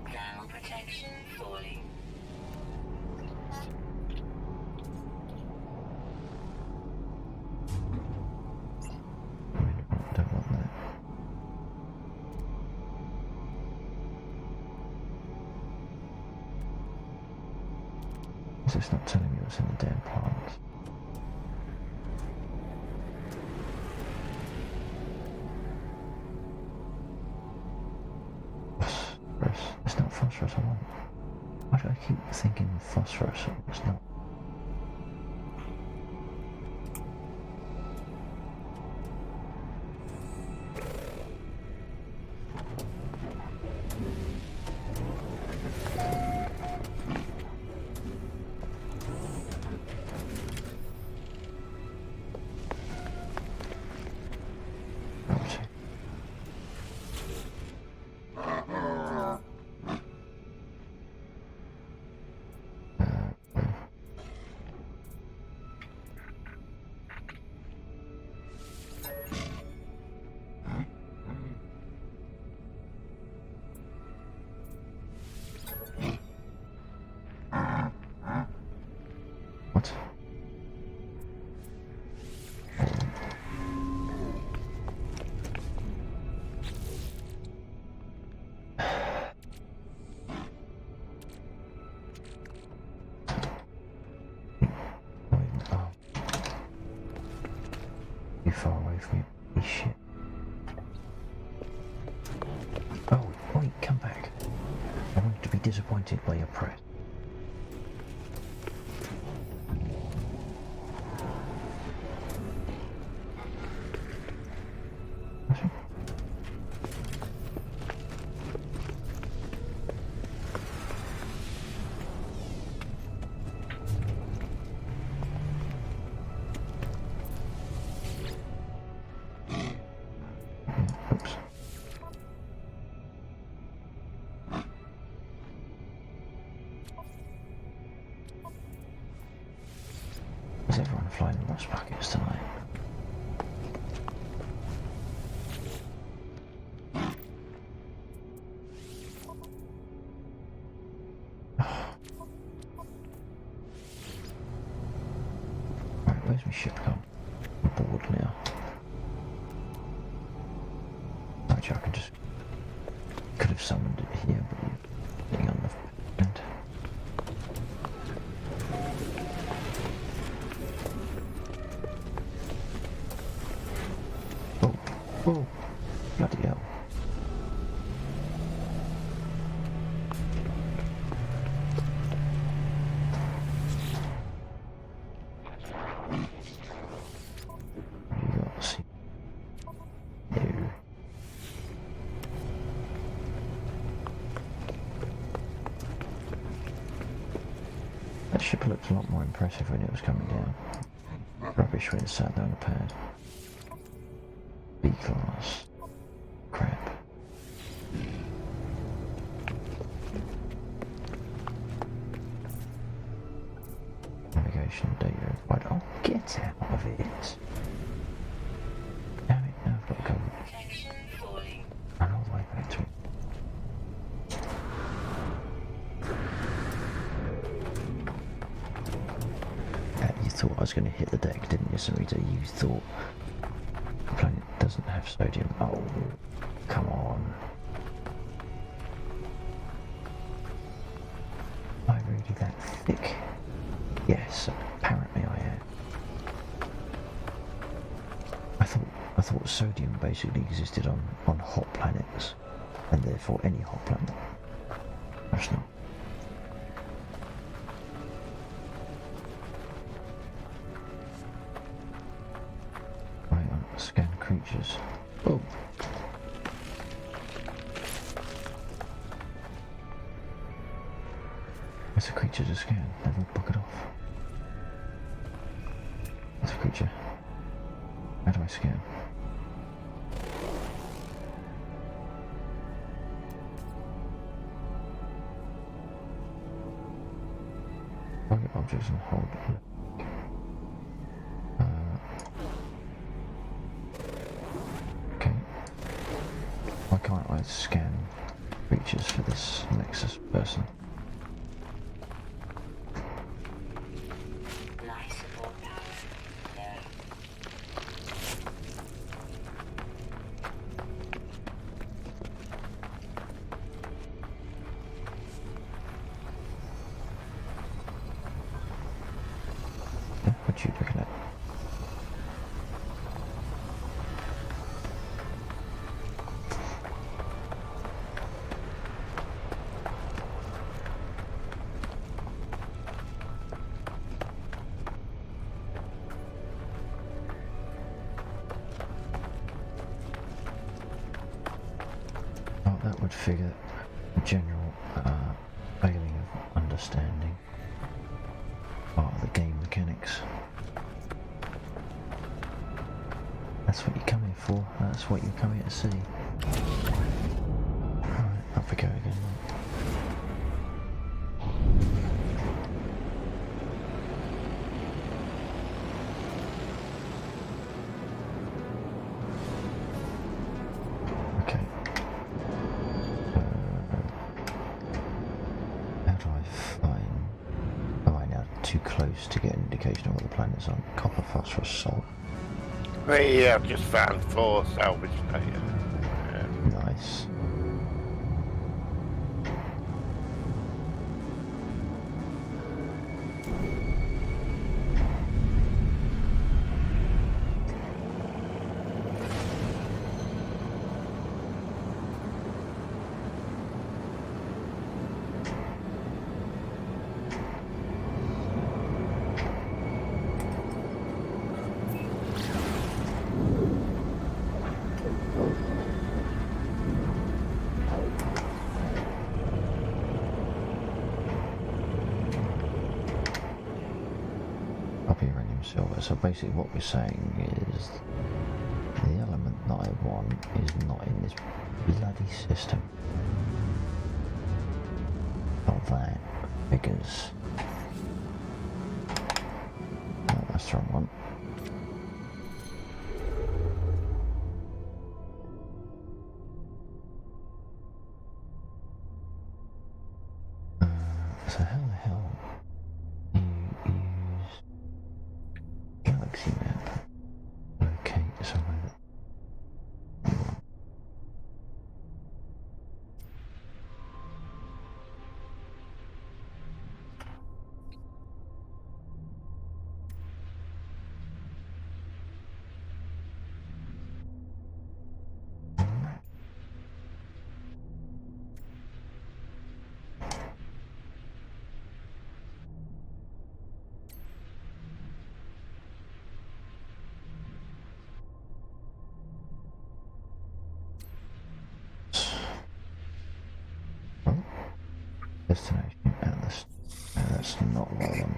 Ground protection falling. I don't want Because it's not telling me what's in the damn plant. Phosphorus. It's not phosphorus I want. Why do I keep thinking phosphorus? It's not. What? Too far away from you. Holy shit. Oh, wait, come back. I want you to be disappointed by your press. Oops. Is everyone flying rust buckets tonight? Right, where's my ship gone? I'm bored now. Actually, I can just could have summoned it here, but you're getting on the end. Oh, oh, bloody hell. You got to see. No. That ship looked a lot more impressive when it was coming down. Rubbish when it sat there on the pad. B-class. Crap. Navigation data required. Oh, get out of it! Damn it, now I've got to go Protection falling. run all the way back to it. You thought I was going to hit the deck, didn't you, Sarita? You thought the planet doesn't have sodium. Oh, come on. Am I really that thick? Yes, apparently I am. I thought sodium basically existed on hot planets, and therefore any hot planet. That's not. Right, scan creatures. Oh. What's a creature to scan? Never book it off. What's a creature? How do I scan? Target objects and hold. Okay. Why can't I scan creatures for this Nexus person? Life support power. No. that would figure general failing of understanding part of the game mechanics. That's what you come here for. That's what you come here to see. Alright, up we go again. Okay. How do I find... Am I now too close to get an indication of what the planet's on? Copper, phosphorus, salt. I've just found 4 salvage data. Nice. Uranium silver. So basically what we're saying is the element that I want is not in this bloody system. Not that, because oh, that's the wrong one. So how the hell do you use galaxy map? Locate somewhere that you want. Oh, destination Atlas. No, that's not what I want.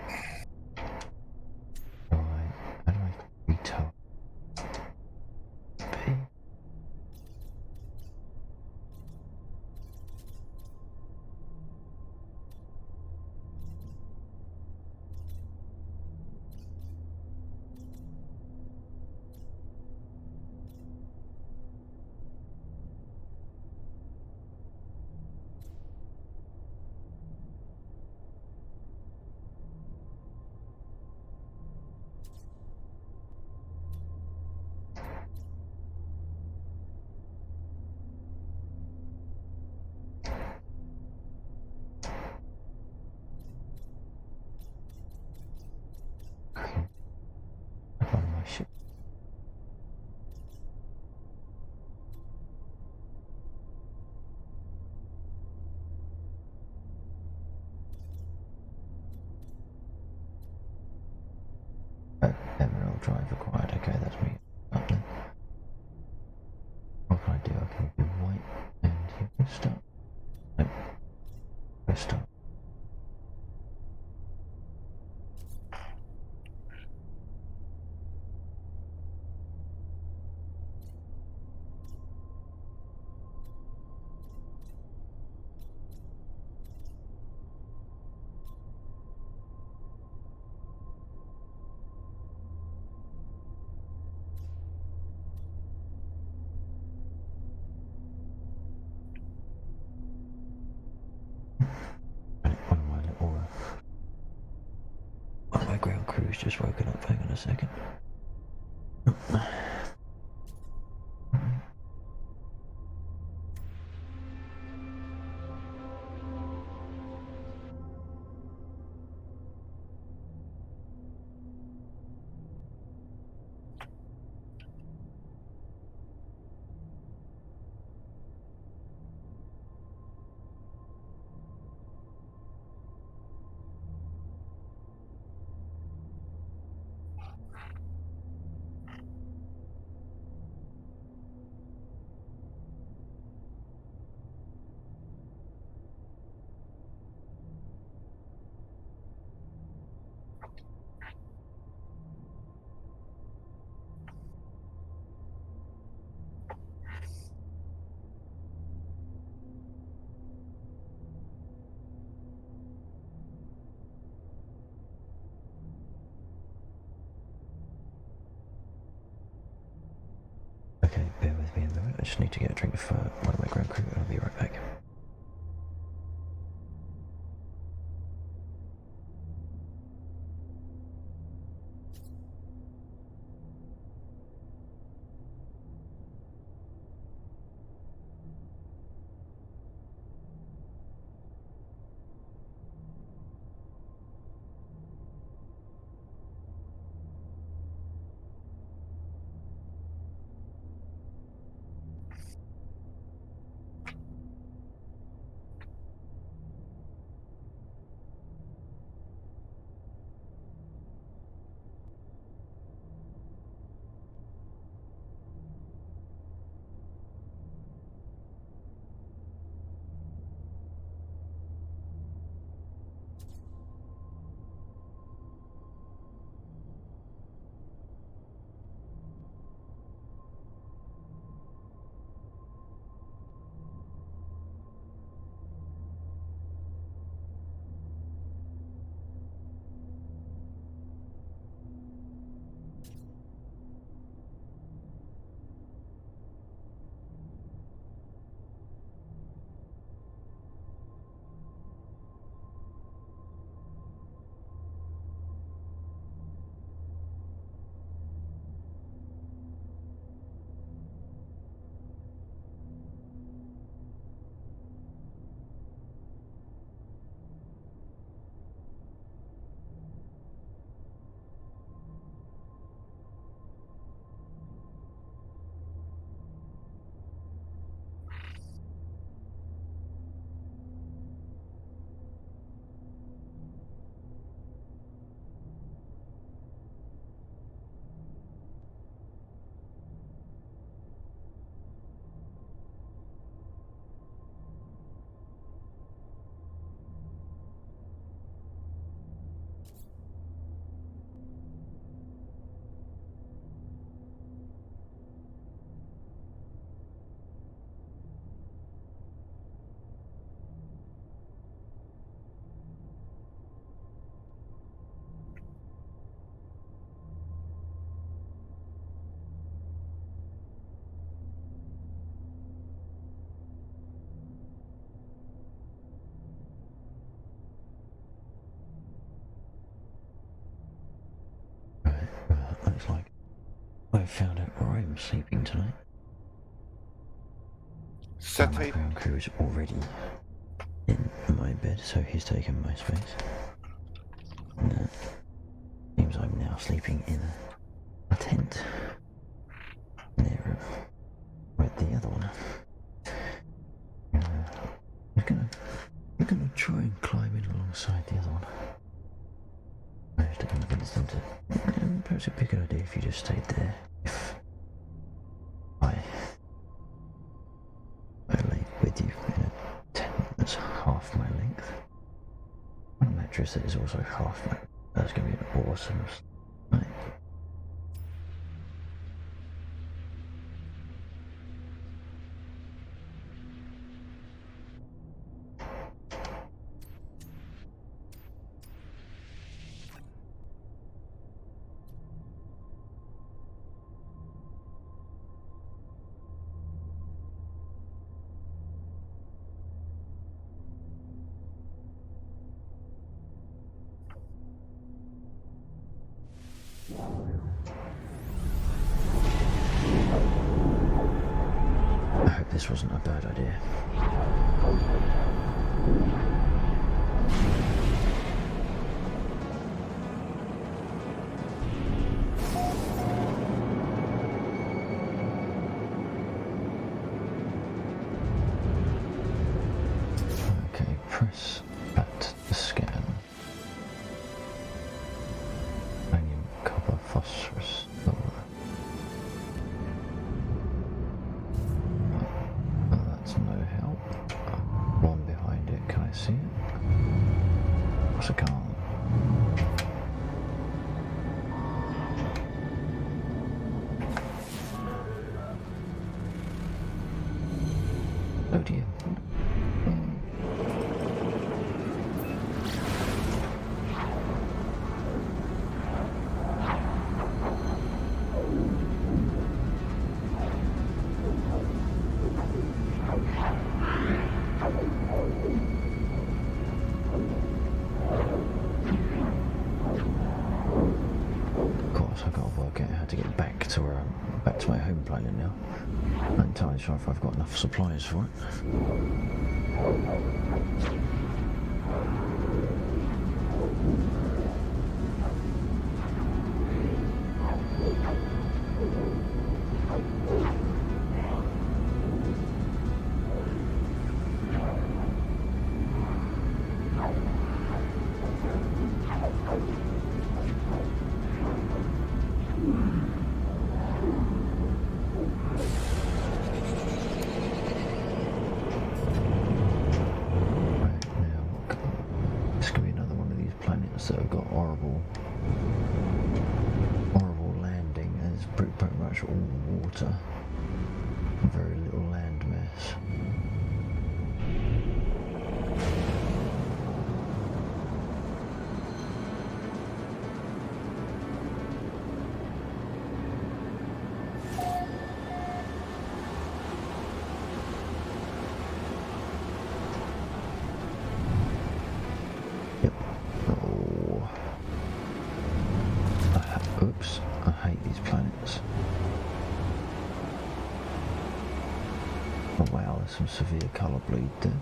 Right, how do I retell? P. I find my ship. Emerald drive required. Okay, that's me. Up then. What can I do? I can do white and hit restart. No, restart. One of my ground crew's just woken up. Hang on a second. just need to get a drink for one of my ground crew and I'll be right back. Looks like I've found out where I'm sleeping tonight. My Seti, ground crew is already in my bed, so he's taken my space. And, seems I'm now sleeping in a tent near with the other one. We're gonna try and climb in alongside the other one. I have to convince them to. Perhaps it'd be a good idea if you just stayed there. If I lay with you in a tent that's half my length. On a mattress that is also half my. That's going to be an awesome night. I hope this wasn't a bad idea. Okay, press at the scan. Uranium, copper, phosphorus, silver. Oh, that's no help. One behind it, can I see it? Of course I can't. Oh dear. back to my home planet now. Not entirely sure if I've got enough supplies for it. That have got horrible landing, and it's pretty much all water, very little land mass. Oops, I hate these planets. Oh wow, there's some severe colour bleed there.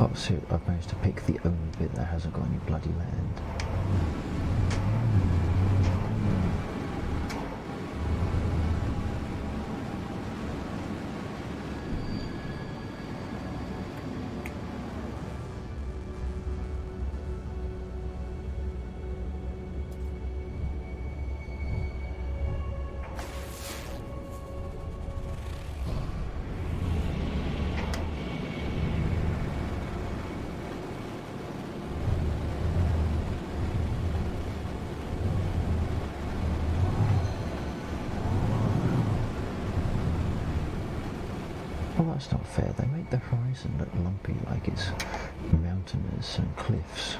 Oh, so I've managed to pick the only bit that hasn't got any bloody land. Well, that's not fair. They make the horizon look lumpy, like it's mountainous and cliffs,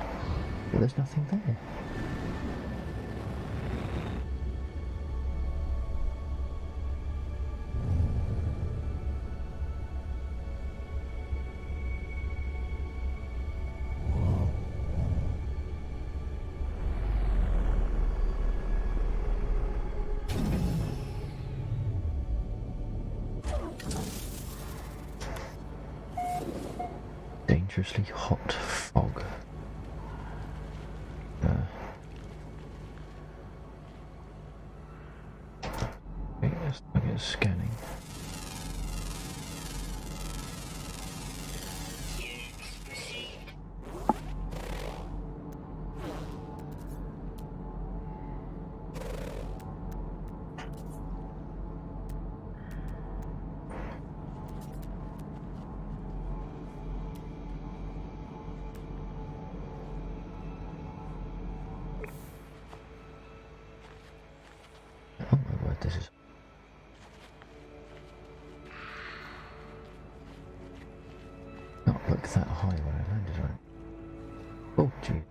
but there's nothing there. Dangerously hot fog. Let's look at scanning. Oh my word, this is... Not look that high when I landed on it. Oh gee.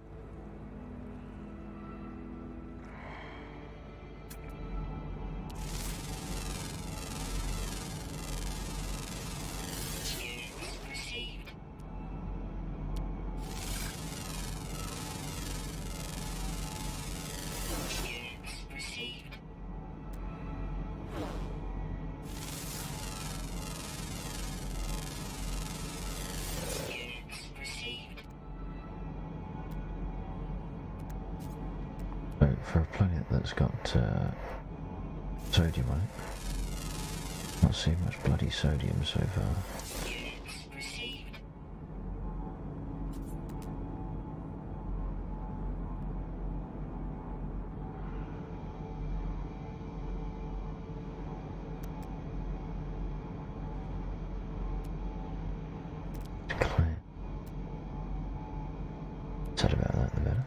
For a planet that's got sodium on it, not seeing much bloody sodium so far. Clear. Said about that, the better.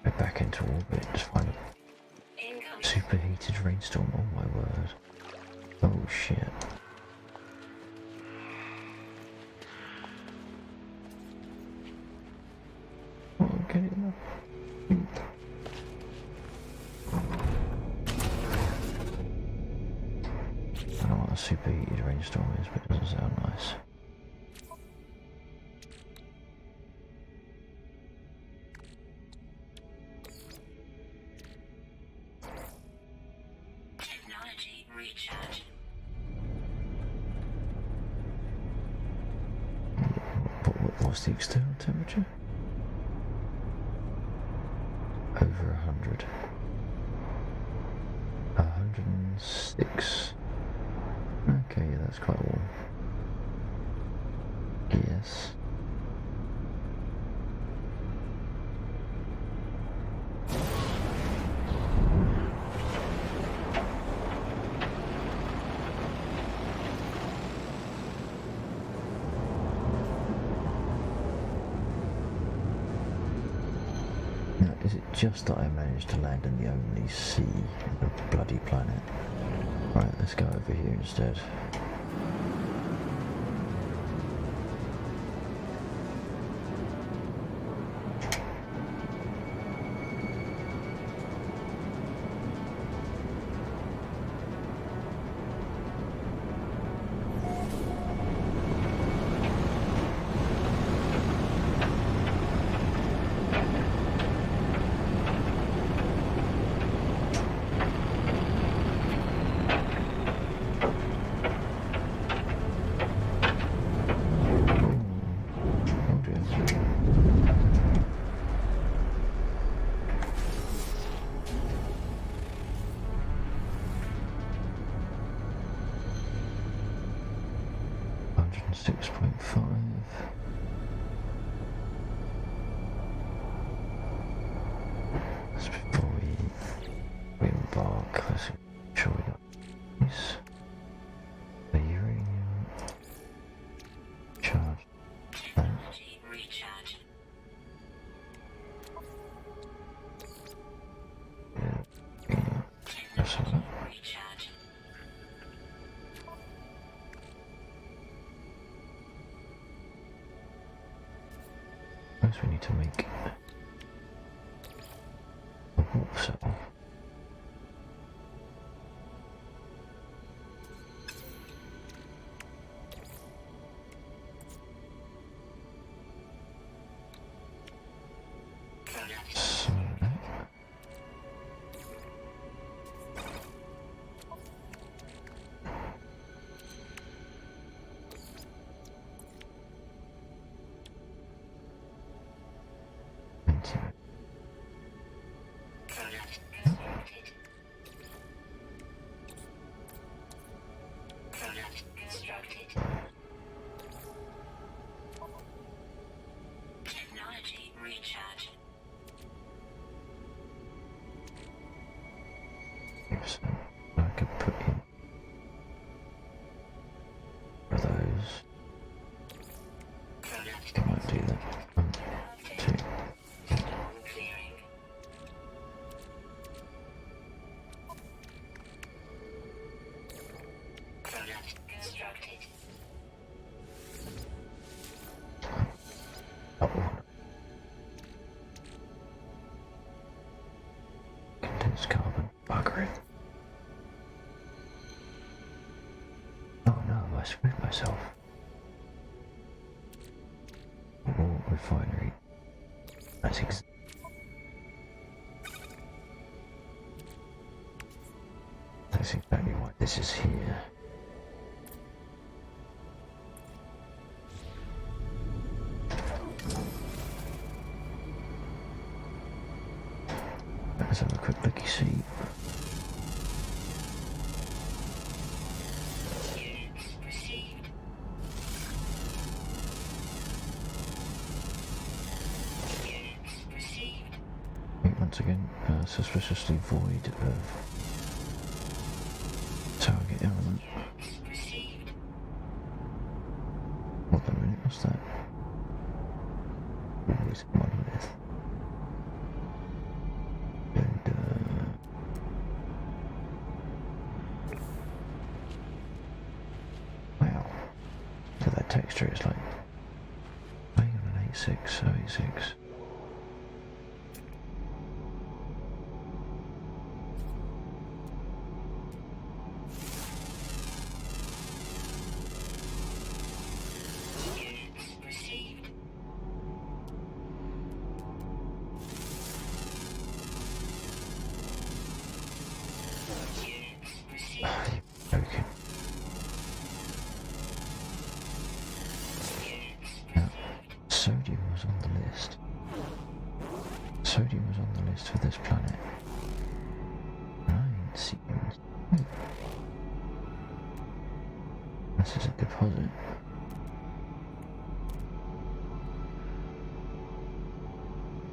Go back into orbit, just find a Incoming. superheated rainstorm. Oh my word. Oh shit. Oh, get it enough. I don't know what a superheated rainstorm is, but it doesn't sound nice. Technology recharge. What's the external temperature? Over 100. 106. Okay, yeah, that's quite warm. Yes. Now, is it just that I managed to land in the only sea on the bloody planet? Right, let's go over here instead. Oh dear. $106.5. That's before we embark. Let's make sure we got this. The uranium charge. Technology recharge. That's all right. Recharge. First we need to make a warp cell. Product. So, into Product constructed. Product constructed. Technology recharge. so I could put in for those. Product I might do that. 1, 2. clearing. Product constructed. Oh. Condensed carbon. Bugger it. Oh no, I screwed myself. Oh, refinery. That's exactly why this is here. Let's have a quick looky see. Units received. Units received. Once again, suspiciously void of target element. Units received. Hold on a minute, what's that? Always monolith. extra. It's like playing on an 8.6, 8.6. Units received. Units received. Ah, you joking. Now, sodium was on the list. Sodium was on the list for this planet. And I ain't seen it. This is a deposit.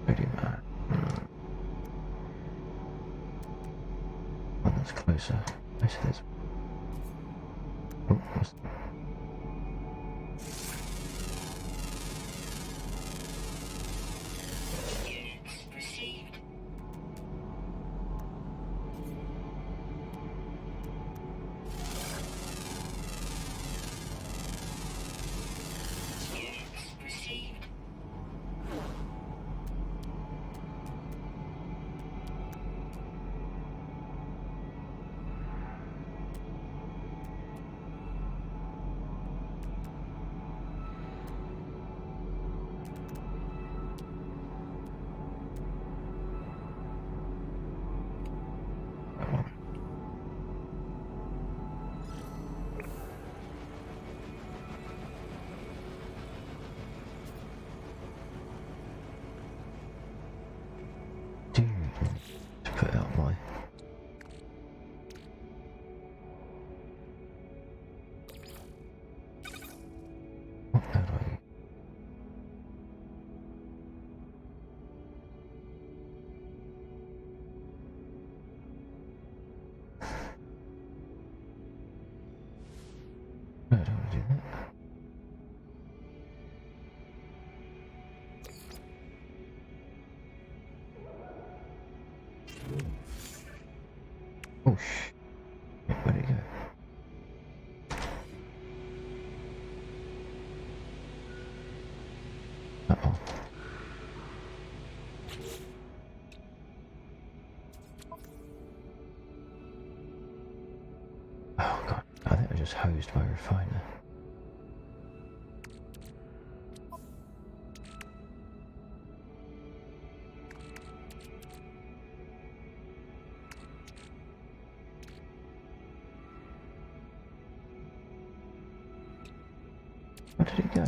Sodium. One that's closer. I see this. Oh, what's that? Units received. Units received. That one. Do you need to put out my what node are you? No, I don't want to do that. Oh where'd it go? Uh-oh. Oh god, I think I just hosed my refiner. Where did it go?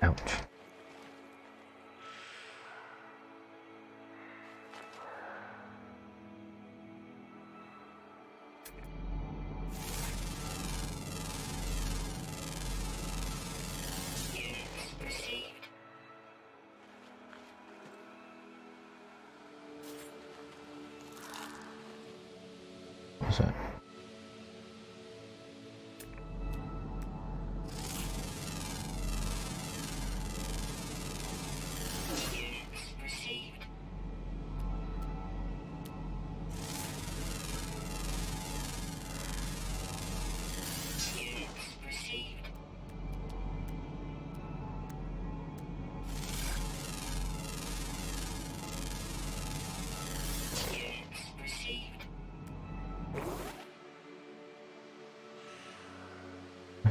Ouch. Units received. What's that?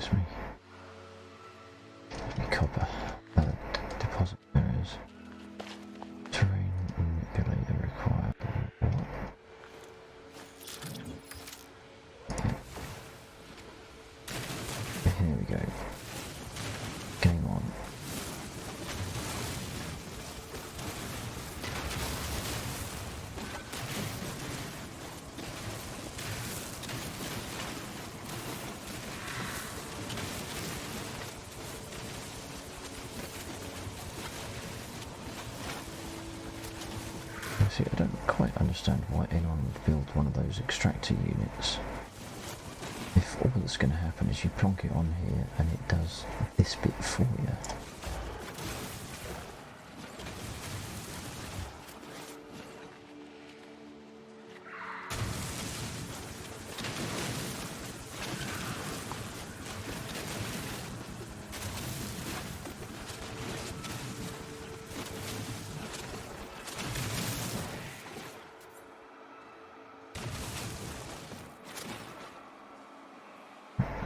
miss me. Any copper. Deposit areas. Terrain manipulator required. What? Here we go. Game on. See, I don't quite understand why anyone would build one of those extractor units. If all that's going to happen is you plonk it on here and it does this bit for you.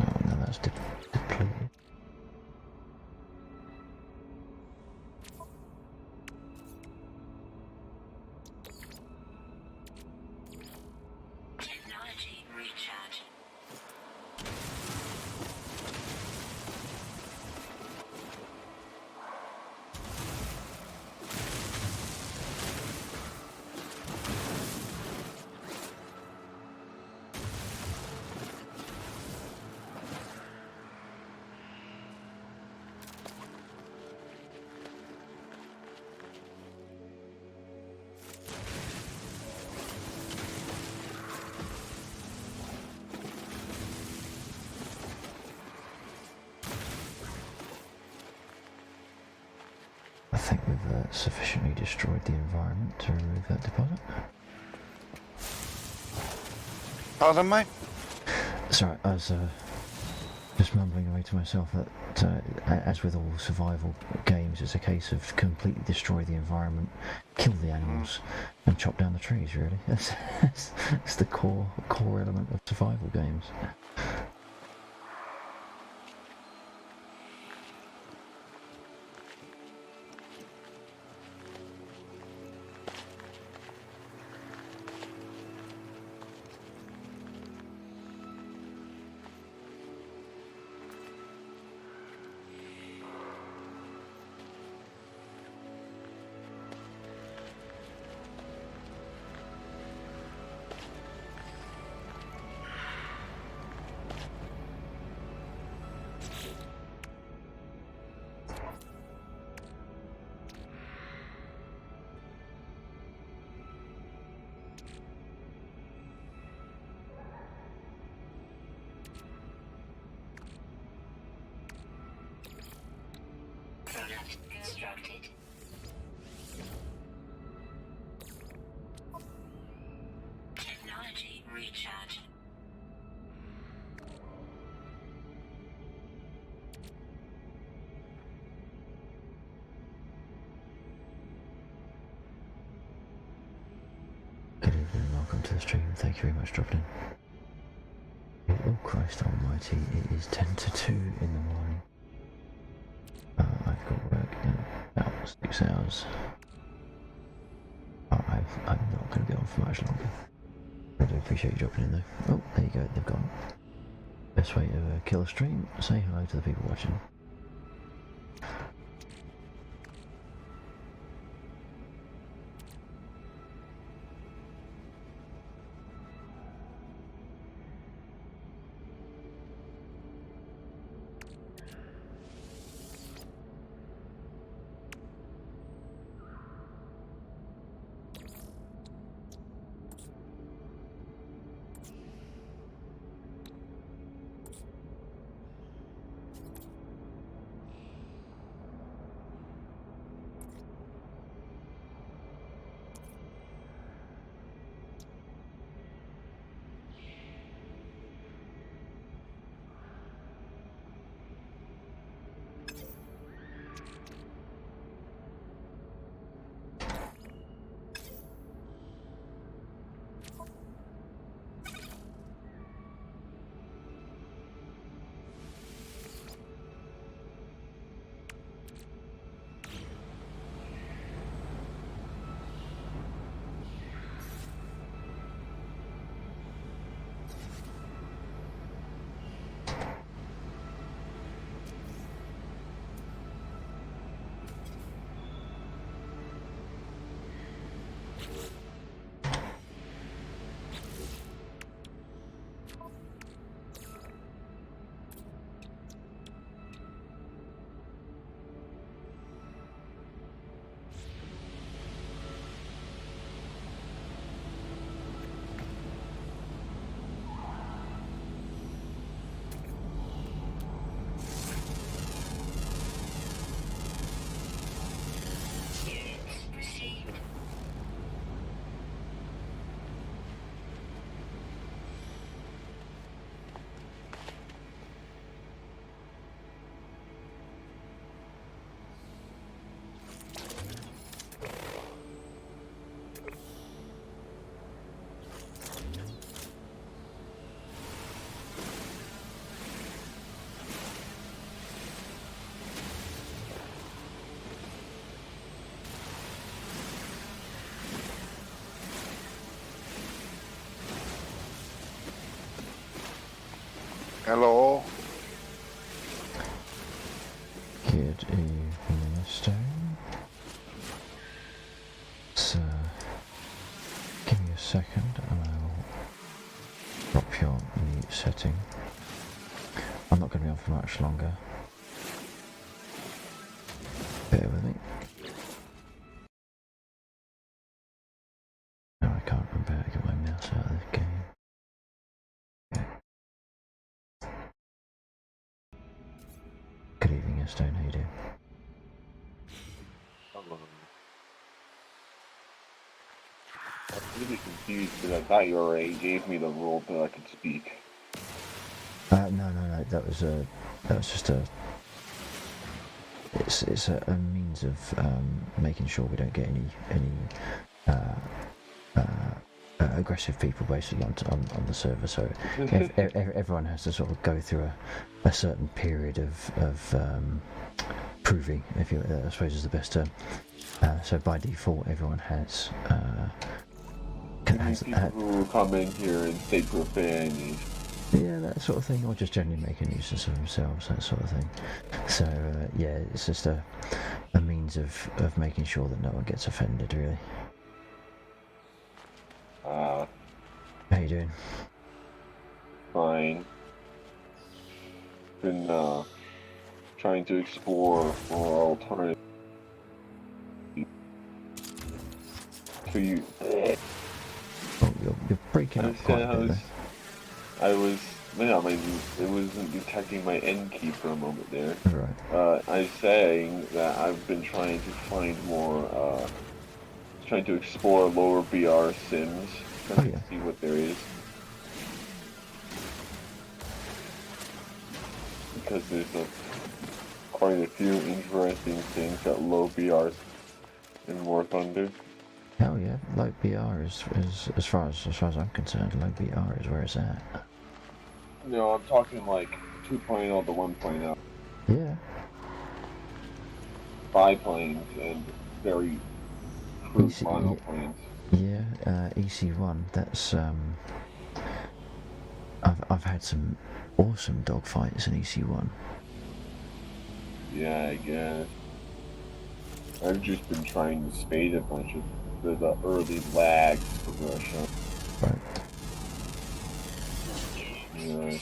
Oh, no, that's depleted. Technology recharge. I think we've sufficiently destroyed the environment to remove that deposit. Pardon me? Sorry, I was just mumbling away to myself that, as with all survival games, it's a case of completely destroy the environment, kill the animals, and chop down the trees. Really, that's the core element of survival games. Product constructed. Technology recharge. Good evening, welcome to the stream. Thank you very much for dropping in. Oh Christ almighty, it is 10 to 2 in the morning. I've got work in about 6 hours. I'm not going to be on for much longer. I do appreciate you dropping in though. Oh, there you go, they've gone. Best way to kill a stream, say hello to the people watching. Good evening, Stone. So, give me a second and I'll drop your mute setting. I'm not going to be on for much longer. Bear with me. No, I can't remember how to get my mouse out of this game. Okay. Good evening, Stone. How you doing? I'm really confused because I thought you already gave me the rule that I could speak. No. That was just a. It's a means of making sure we don't get any aggressive people basically on the server. So everyone has to sort of go through a certain period of proving, if you I suppose is the best term. So by default, everyone has. People who come in here and say profanities. Yeah, that sort of thing, or just generally make a nuisance of themselves, that sort of thing. So yeah, it's just a means of making sure that no one gets offended, really. How you doing? Fine. Been trying to explore more alternatives to you. Oh, you're breaking up quite a bit there. It wasn't detecting my N key for a moment there. Right. I was saying that I've been trying to find more, trying to explore lower BR sims, trying to see what there is. Because there's quite a few interesting things at low BR in War Thunder. Hell yeah, low BR is as far as I'm concerned, low BR is where it's at. No, I'm talking like 2.0 to 1.0. Yeah. Biplanes and very crude monoplanes. Yeah, EC1. That's I've had some awesome dogfights in EC1. Yeah, I guess. I've just been trying to spade a bunch of the early lag progression. Right. Yeah.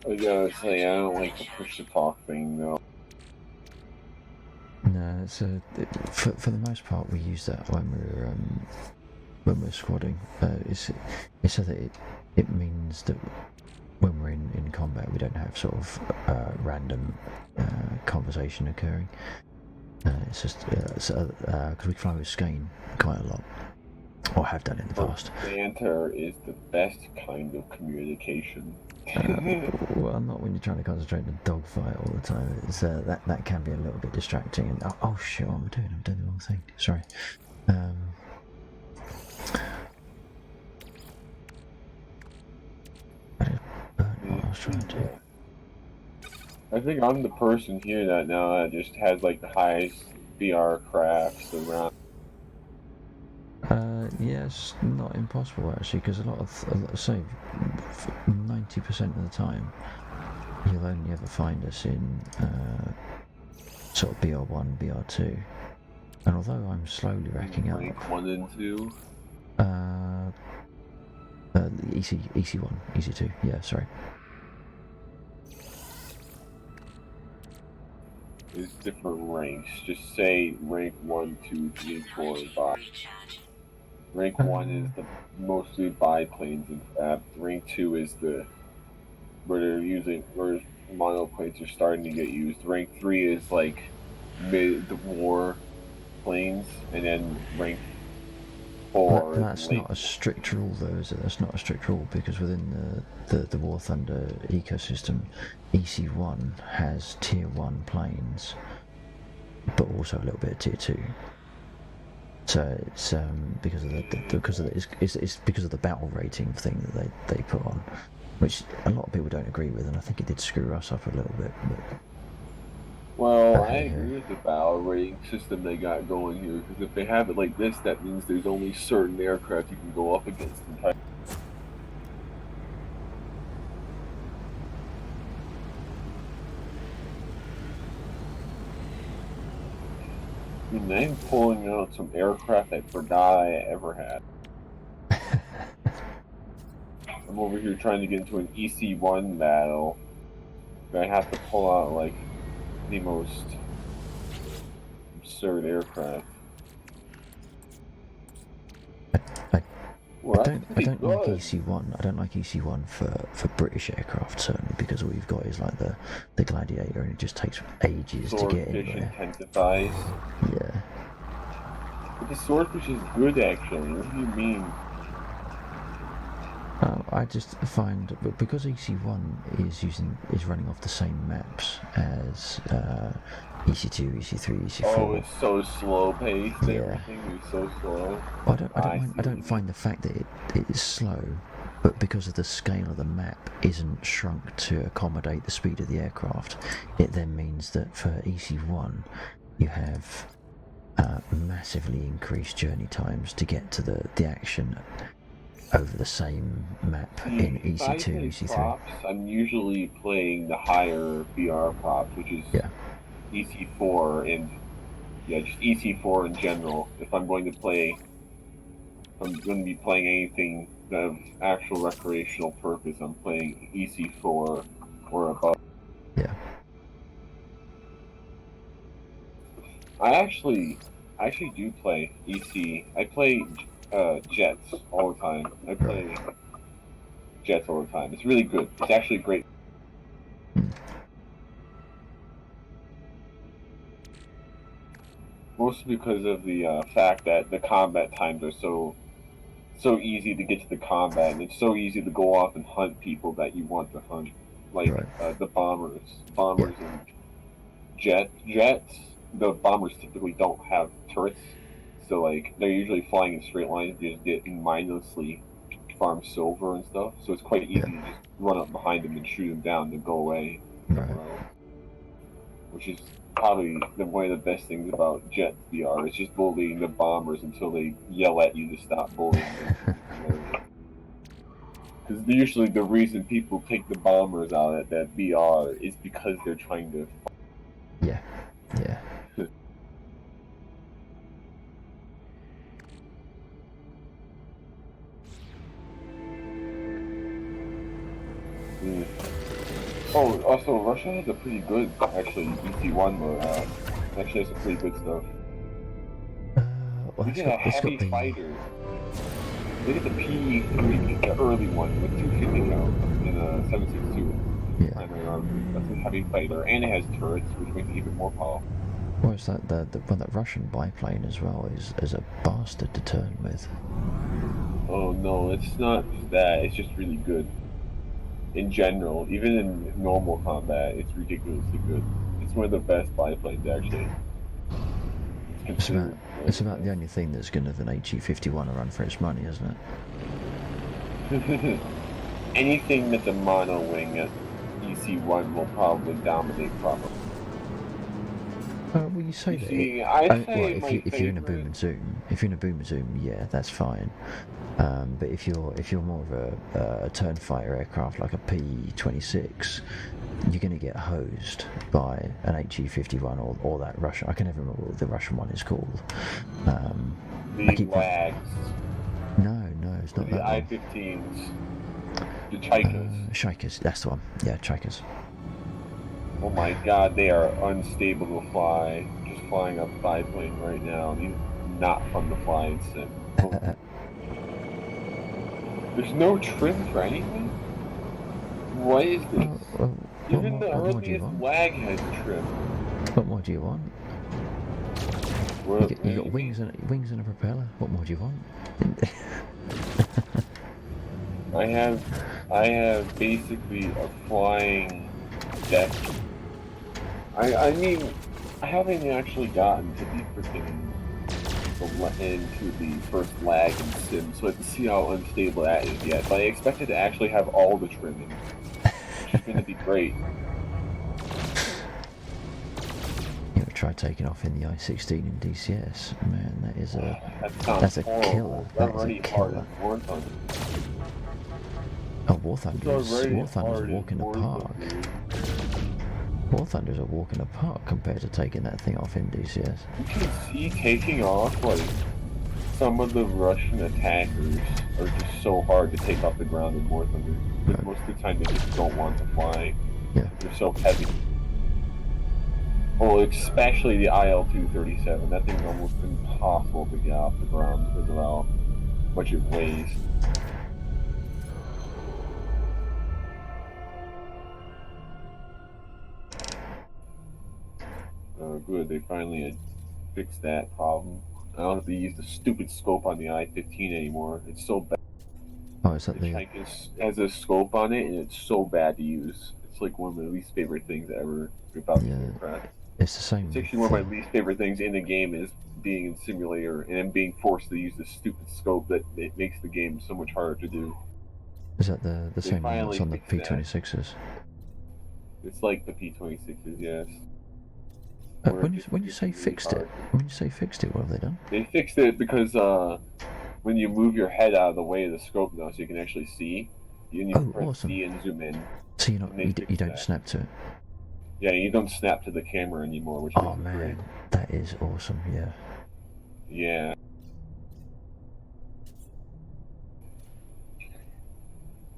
I gotta say, I don't like the push-to-talk thing, though. No, it's for the most part we use that when we're squadding. It's so that it means that when we're in combat we don't have sort of random conversation occurring. It's just because we fly with Skane quite a lot, or have done in the past. Banter is the best kind of communication. Well, not when you're trying to concentrate on a dogfight all the time. It's that can be a little bit distracting. And oh shit, what am I doing? I'm doing the wrong thing. Sorry. I did burn what I was trying to do. I think I'm the person here that just has like the highest BR crafts around. Yes, not impossible actually, because a lot of say 90% of the time you'll only ever find us in sort of BR1, BR2, and although I'm slowly racking up. Rank 1 and 2. EC1, EC2. Yeah, sorry. There's different ranks. Just say rank 1, 2, 3, 4, and 5. Rank 1 is the mostly biplanes, in fact. Rank 2 is where monoplanes are starting to get used. Rank 3 is like mid-war biplanes, and then rank Well, 4 that's is late. not a strict rule, though, is it? That's not a strict rule because within the War Thunder ecosystem, EC1 has Tier 1 planes, but also a little bit of Tier 2. So it's because of it's because of the battle rating thing that they put on, which a lot of people don't agree with, and I think it did screw us up a little bit. But Well, I Okay, agree with the battle rating system they got going here, because if they have it like this, that means there's only certain aircraft you can go up against entirely. I mean, I'm pulling out some aircraft I forgot I ever had. I'm over here trying to get into an EC1 battle. I have to pull out like the most absurd aircraft. Well, I that's don't pretty like good. EC1. I don't like EC1 for British aircraft certainly because all you've got is like the Gladiator, and it just takes ages to get Swordfish anywhere. intensifies. Yeah. But the swordfish is good, actually. What do you mean? I just find because EC1 is running off the same maps as EC2, EC3, EC4. Oh, it's so slow paced. Yeah. Everything is so slow. Well, I I see don't what you find the fact that it is slow, but because of the scale of the map isn't shrunk to accommodate the speed of the aircraft, it then means that for EC1 you have massively increased journey times to get to the action over the same map in If I EC2, play EC3. props, I'm usually playing the higher BR props, which is Yeah. EC4 and just EC4 in general. If I'm going to be playing anything of actual recreational purpose, I'm playing EC4 or above. Yeah. I actually do play EC. I play jets all the time. I play jets all the time. It's really good. It's actually great. Mostly because of the fact that the combat times are so easy to get to the combat, and it's so easy to go off and hunt people that you want to hunt, like Right. the bombers and jets. The bombers typically don't have turrets, so like they're usually flying in straight lines, just getting mindlessly farm silver and stuff. So it's quite easy to just run up behind them and shoot them down and go away somewhere else. Which is probably one of the best things about Jet VR. It's just bullying the bombers until they yell at you to stop bullying them. Because usually the reason people take the bombers out at that VR is because they're trying to. Yeah. Oh, also Russia has a pretty good actually EC1 mode. Actually has some pretty good stuff. Well, They get a heavy fighter. They get the P3, the early one with 250 count in a 762 primary armor. That's a heavy fighter, and it has turrets, which makes it even more powerful. Well, it's that that Russian biplane as well is a bastard to turn with. Oh no, it's not that. It's just really good. In general, even in normal combat, it's ridiculously good. It's one of the best biplanes, actually. It's about the only thing that's going to have an HE-51 run for its money, isn't it? Anything that's a mono wing at EC1 will probably dominate properly. Well, you say that. If you're in a boom and zoom, yeah, that's fine. But if you're more of a turn fighter aircraft like a P-26, you're going to get hosed by an HE-51 or that Russian. I can never remember what the Russian one is called. The Lags. No, it's not the that I-15s. The Chaikas. Chaikas, that's the one. Yeah, Chaikas. Oh my god, they are unstable to fly. Just flying a biplane right now. He's not fun to fly in sim. Oh. There's no trim for anything? What is this? Even the earliest lag has trim. What more do you want? You got wings and a propeller. What more do you want? I have basically a flying deck. I mean, I haven't actually gotten to the freaking into the first lag in Sim, so I have to see how unstable that is yet. But I expect it to actually have all the trimming, which is going to be great. You ever try taking off in the I-16 in DCS? Man, that is a That's a horrible. killer. It's That is a already hard killer. as War Thunder. Oh, War Thunder is already War Thunder's hard a walk in as the War park. Thunder. War Thunder's a walk in the park compared to taking that thing off in DCS. You can see taking off, like, some of the Russian attackers are just so hard to take off the ground in War Thunder. Because most of the time they just don't want to fly. Yeah. They're so heavy. Well, especially the IL-237. That thing's almost impossible to get off the ground because of how much it weighs. Good, they finally had fixed that problem. I don't have to use the stupid scope on the I-15 anymore. It's so bad. Oh, is that The the... tank has a scope on it, and it's so bad to use. It's like one of my least favorite things ever about the Yeah. aircraft. It's the same It's actually one of my thing. least favorite things in the game is being in simulator and being forced to use this stupid scope that it makes the game so much harder to do. Is that the They same one that's finally on the fixed that. P26s? It's like the P26s, yes. When you say fixed it, what have they done? They fixed it because when you move your head out of the way of the scope now, so you can actually see, you press awesome. C and zoom in. So you fixed don't that. snap to it. Yeah, you don't snap to the camera anymore, which Oh makes it man, great. that is awesome. Yeah. Yeah.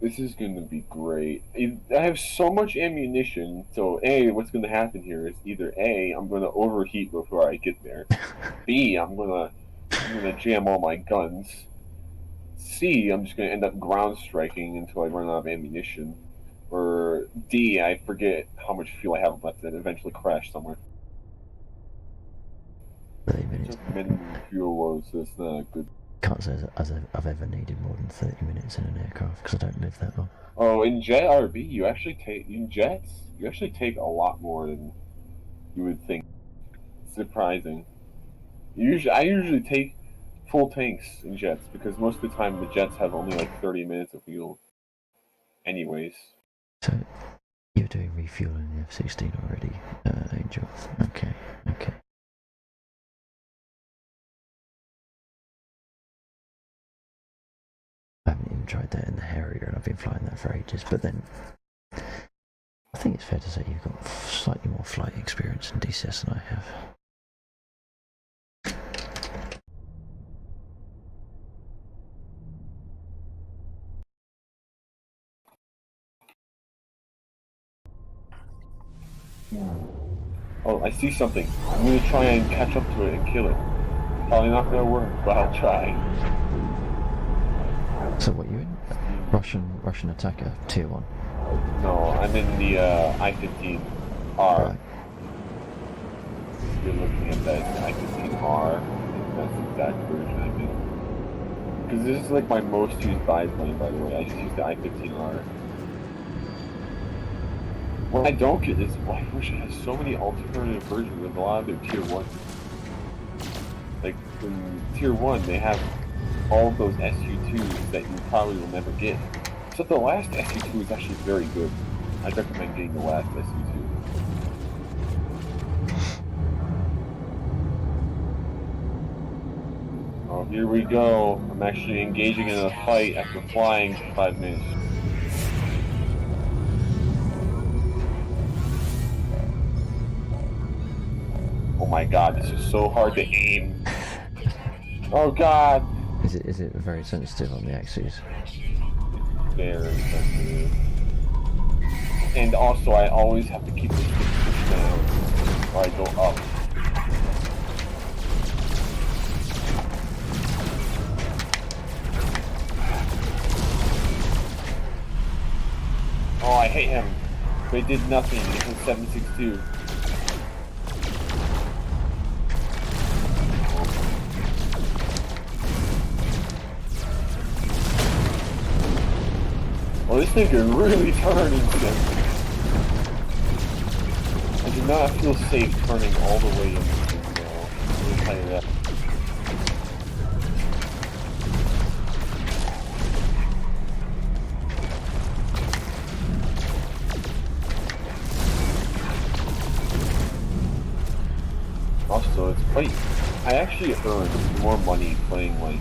This is going to be great. I have so much ammunition, so A, what's going to happen here is either A, I'm going to overheat before I get there. B, I'm going to jam all my guns. C, I'm just going to end up ground striking until I run out of ammunition. Or D, I forget how much fuel I have left and eventually crash somewhere. 30 minutes. Just minimum fuel was that's not good. Can't say I've ever needed more than 30 minutes in an aircraft because I don't live that long. Oh, in Jet RB, you actually take a lot more than you would think. Surprising. I usually take full tanks in jets because most of the time the jets have only like 30 minutes of fuel. Anyways. So you're doing refueling the F-16 already, Angel? Okay. I haven't even tried that in the Harrier, and I've been flying that for ages. But then, I think it's fair to say you've got slightly more flight experience in DCS than I have. Oh, I see something. I'm gonna try and catch up to it and kill it. Probably not gonna work, but I'll try. So what, you in? Russian attacker, tier 1? No, I'm in the I-15R. Right. You're looking at that I-15R. That's the exact version I'm in. Because this is like my most used biplane, by the way. I just use the I-15R. What I don't get is why Russia has so many alternative versions of a lot of their tier 1. Like, in tier 1, they have all of those SU-2s that you probably will never get. Except the last SU-2 is actually very good. I'd recommend getting the last SU-2. Oh, here we go. I'm actually engaging in a fight after flying for 5 minutes. Oh my god, this is so hard to aim. Oh god! Is it very sensitive on the axes? Very sensitive. And also, I always have to keep the stick pushed down or I go up. Oh, I hate him. They did nothing. It was 762. this thing can really turn instantly. I do not feel safe turning all the way in this thing, though. Let me tell you that. Also, it's quite... I actually earned more money playing, like,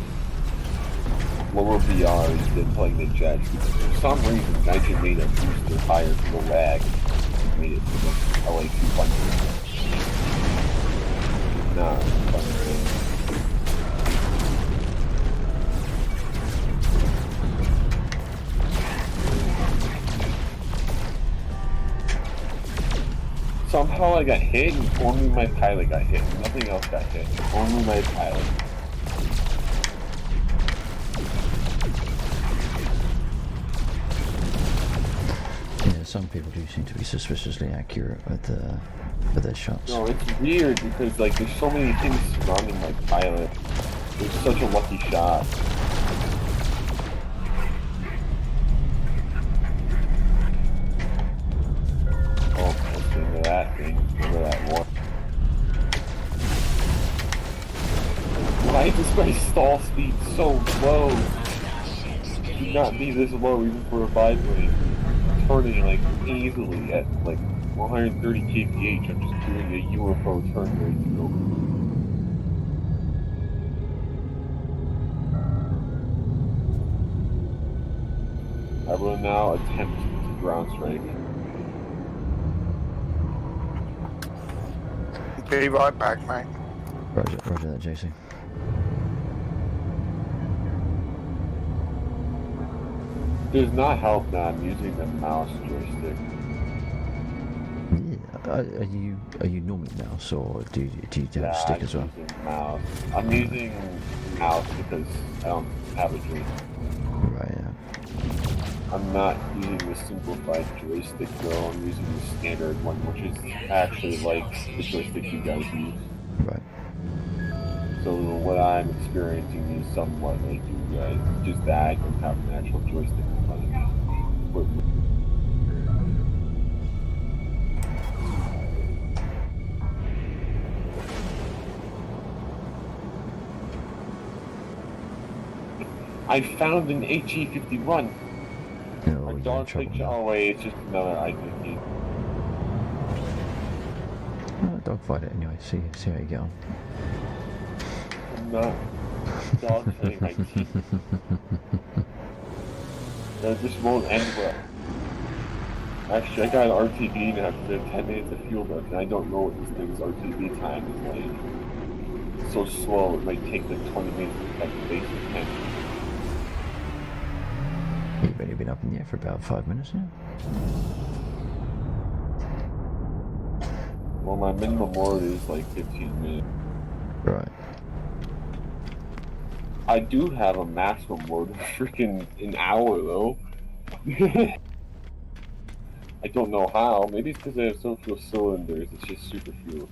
lower BRs than playing the Jets. Because for some reason, Gaijin made a booster higher for the lag. Made it to the LA 200. Nah, fun thing. Somehow I got hit and only my pilot got hit. Nothing else got hit. Only my pilot. Yeah, some people do seem to be suspiciously accurate with their shots. No, it's weird because like there's so many things surrounding my pilot. It's such a lucky shot. That thing, remember that one. Why is my stall speed so low? It should not be this low even for a biplane. Turning like easily at like 130 kph. I'm just doing a UFO turn ratio. I will now attempt to ground strike. Be right back, mate. Roger that, JC. Does not help that I'm using the mouse joystick. Yeah. Are you normally mouse or do you have a stick as well? I'm using mouse. I'm using mouse because I don't have a joystick. Right, yeah. I'm not using the simplified joystick though, I'm using the standard one, which is actually like the joystick you guys use. Right. So what I'm experiencing is somewhat like you guys, just that I don't have an actual joystick in front of me. I found an HE-51. No, A dog plate. Oh wait, it's just another I-50. Dogfight it anyway. See how you get on. I'm not dog fighting my teeth. This won't end well. Actually, I got an RTB now because I have 10 minutes of fuel left, and I don't know what this thing's RTB time is like. It's so slow, it might take like 20 minutes to cut the basic 10. You've only been up in the air for about 5 minutes now. Well, my minimum load is like 15 minutes. Right. I do have a maximum load of freaking an hour though. I don't know how. Maybe it's because I have so few cylinders. It's just super fuel.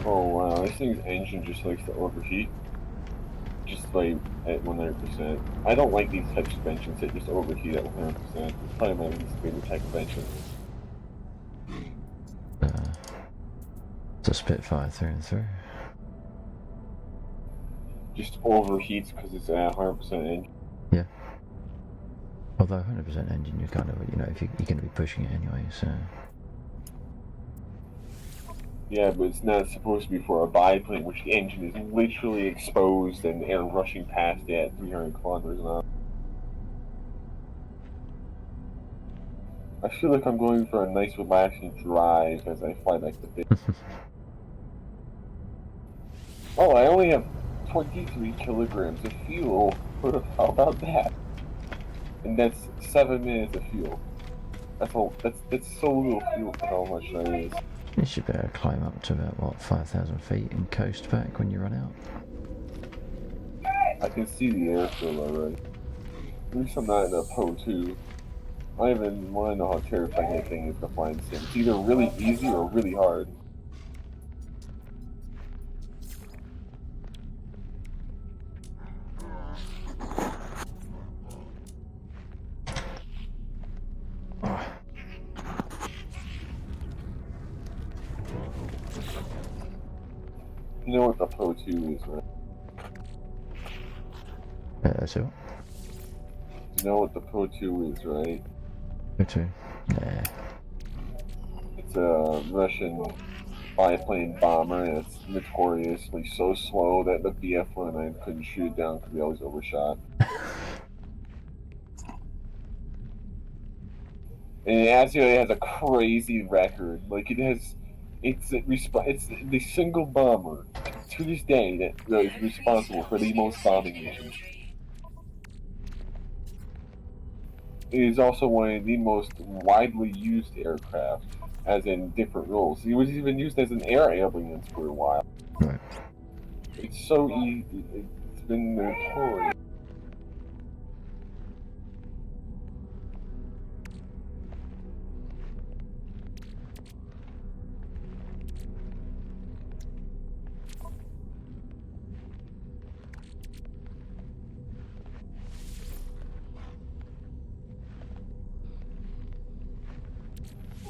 Oh wow, this thing's engine just likes to overheat. Just like at 100%. I don't like these types of engines that just overheat at 100%. It's probably my least favorite type of engine. It's a Spitfire through and through. Just overheats because it's at 100% engine. Yeah. Although 100% engine, you're kind of, if you're going to be pushing it anyway, so... Yeah, but it's not supposed to be for a biplane, which the engine is literally exposed and air rushing past it at 300 kilometers an hour. I feel like I'm going for a nice relaxing drive as I fly back to base. Oh, I only have 23 kilograms of fuel. How about that? And that's 7 minutes of fuel. That's so little fuel for how much that is. You should be able to climb up to about, 5,000 feet and coast back when you run out. I can see the airfield already. At least I'm not in a Poe 2. I don't even want to know how terrifying that thing is to fly in sim. It's either really easy or really hard. You know what the Poe 2 is, right? So, You know what the Poe 2 is, right? go to. Nah. It's a Russian biplane bomber, and it's notoriously so slow that the BF-109 couldn't shoot it down because they always overshot. And it actually has a crazy record. Like it's the single bomber to this day that is responsible for the most bombing missions. It is also one of the most widely used aircraft, as in different roles. It was even used as an air ambulance for a while. Right. It's so easy. It's been notorious.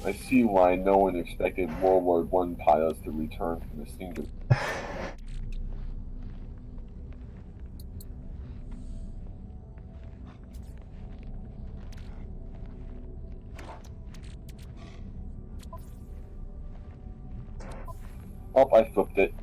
I see why no one expected World War I pilots to return from the single. Oh, I flipped it.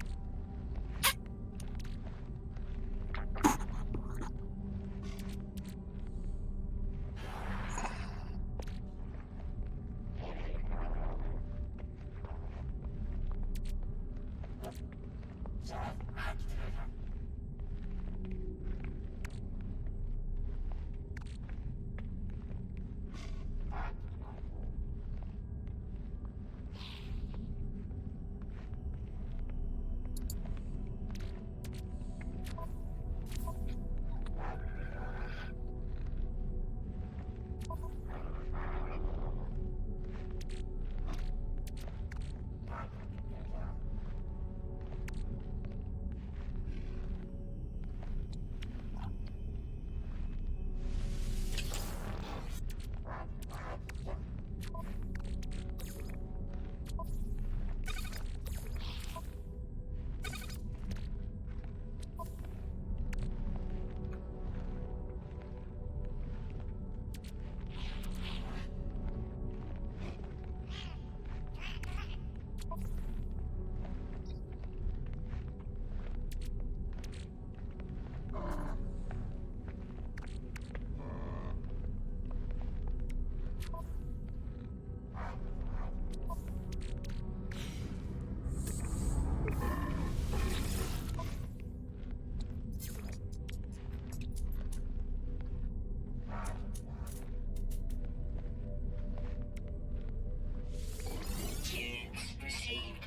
Units received.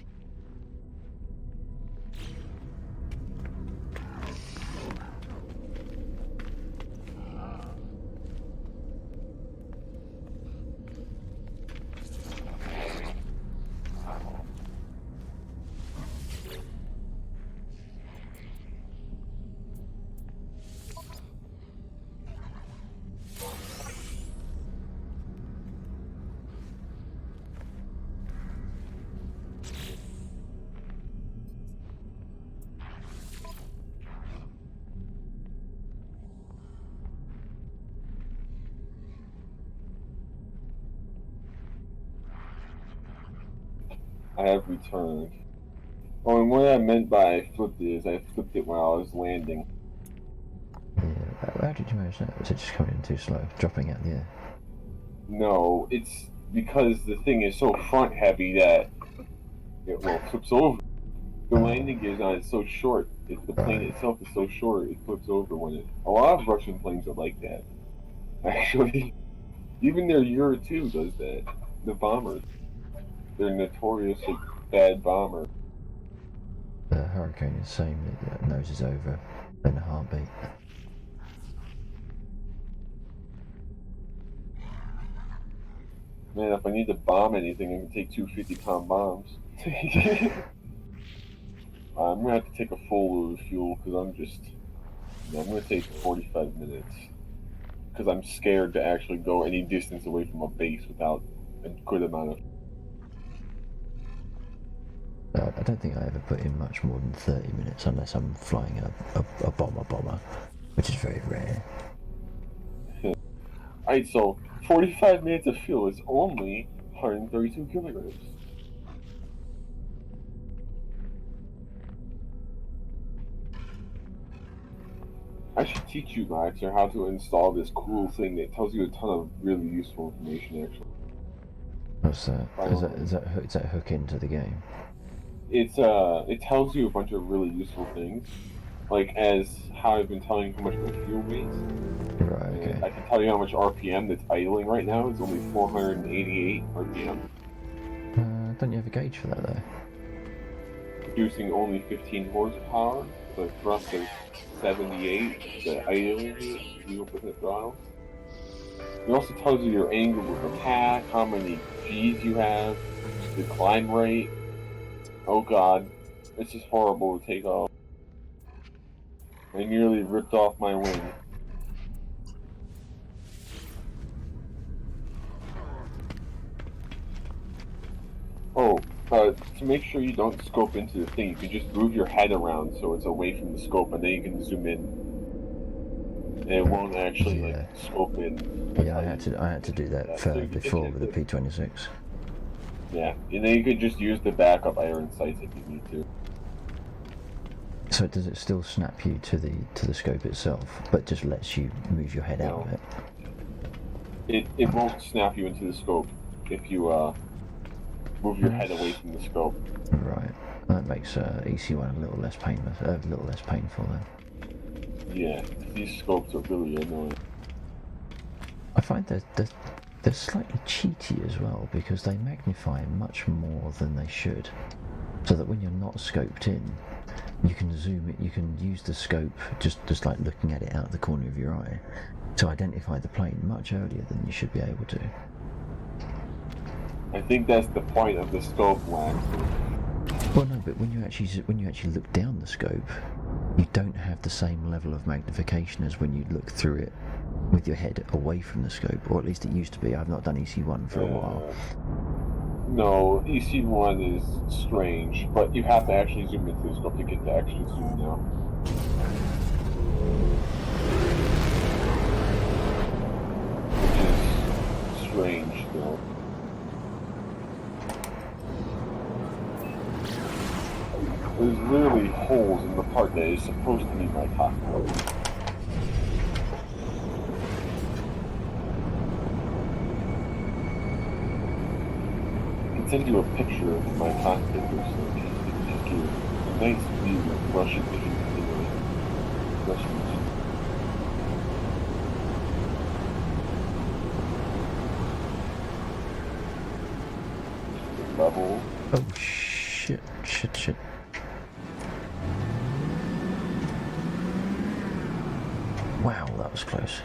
I have returned. Oh, and what I meant by I flipped it is I flipped it while I was landing. Yeah. How did you manage that? Was it just coming in too slow, dropping out in the air? No, it's because the thing is so front heavy that it flips over. The landing gears on it is so short. If the plane itself is so short, it flips over when it. A lot of Russian planes are like that. Actually, even their Euro 2 does that. The bombers. They're notoriously bad bombers. The Hurricane okay, the same. It noses over, then a heartbeat. Man, if I need to bomb anything, I can take two 50-pound bombs. I'm gonna have to take a full load of fuel because I'm gonna take 45 minutes because I'm scared to actually go any distance away from a base without a good amount of. I don't think I ever put in much more than 30 minutes unless I'm flying a bomber, which is very rare. Alright, so 45 minutes of fuel is only 132 kilograms. I should teach you, Maxer, how to install this cool thing that tells you a ton of really useful information, actually. What's that? Is that hook into the game? It tells you a bunch of really useful things, like as how I've been telling you how much my fuel weighs. Right, okay. And I can tell you how much RPM that's idling right now. It's only 488 RPM. Don't you have a gauge for that though? Producing only 15 horsepower, the thrust of 78, the idling 0% throttle. It also tells you your angle of attack, how many G's you have, the climb rate. Oh god, it's just horrible to take off. I nearly ripped off my wing. Oh, to make sure you don't scope into the thing, you can just move your head around so it's away from the scope, and then you can zoom in. And it won't actually like scope in. Yeah, I had to do that before with the P26. Yeah, and then you could just use the backup iron sights if you need to. So does it still snap you to the scope itself, but just lets you move your head out of it? It won't snap you into the scope if you move your head away from the scope. Right, that makes EC1 a little less painful then. Yeah, these scopes are really annoying. I find that they're slightly cheaty as well because they magnify much more than they should, so that when you're not scoped in, you can zoom it. You can use the scope just like looking at it out of the corner of your eye to identify the plane much earlier than you should be able to. I think that's the point of the scope, Wax. Well, no, but when you actually look down the scope, you don't have the same level of magnification as when you look through it with your head away from the scope, or at least it used to be. I've not done EC1 for a while. No, EC1 is strange, but you have to actually zoom into the scope to get the extra zoom now. Which is strange, though. There's literally holes in the part that is supposed to be my cockpit. Send you a picture of my cockpit or something. You can just get a nice view of Russian Russians. Level. Oh shit. Wow, that was close.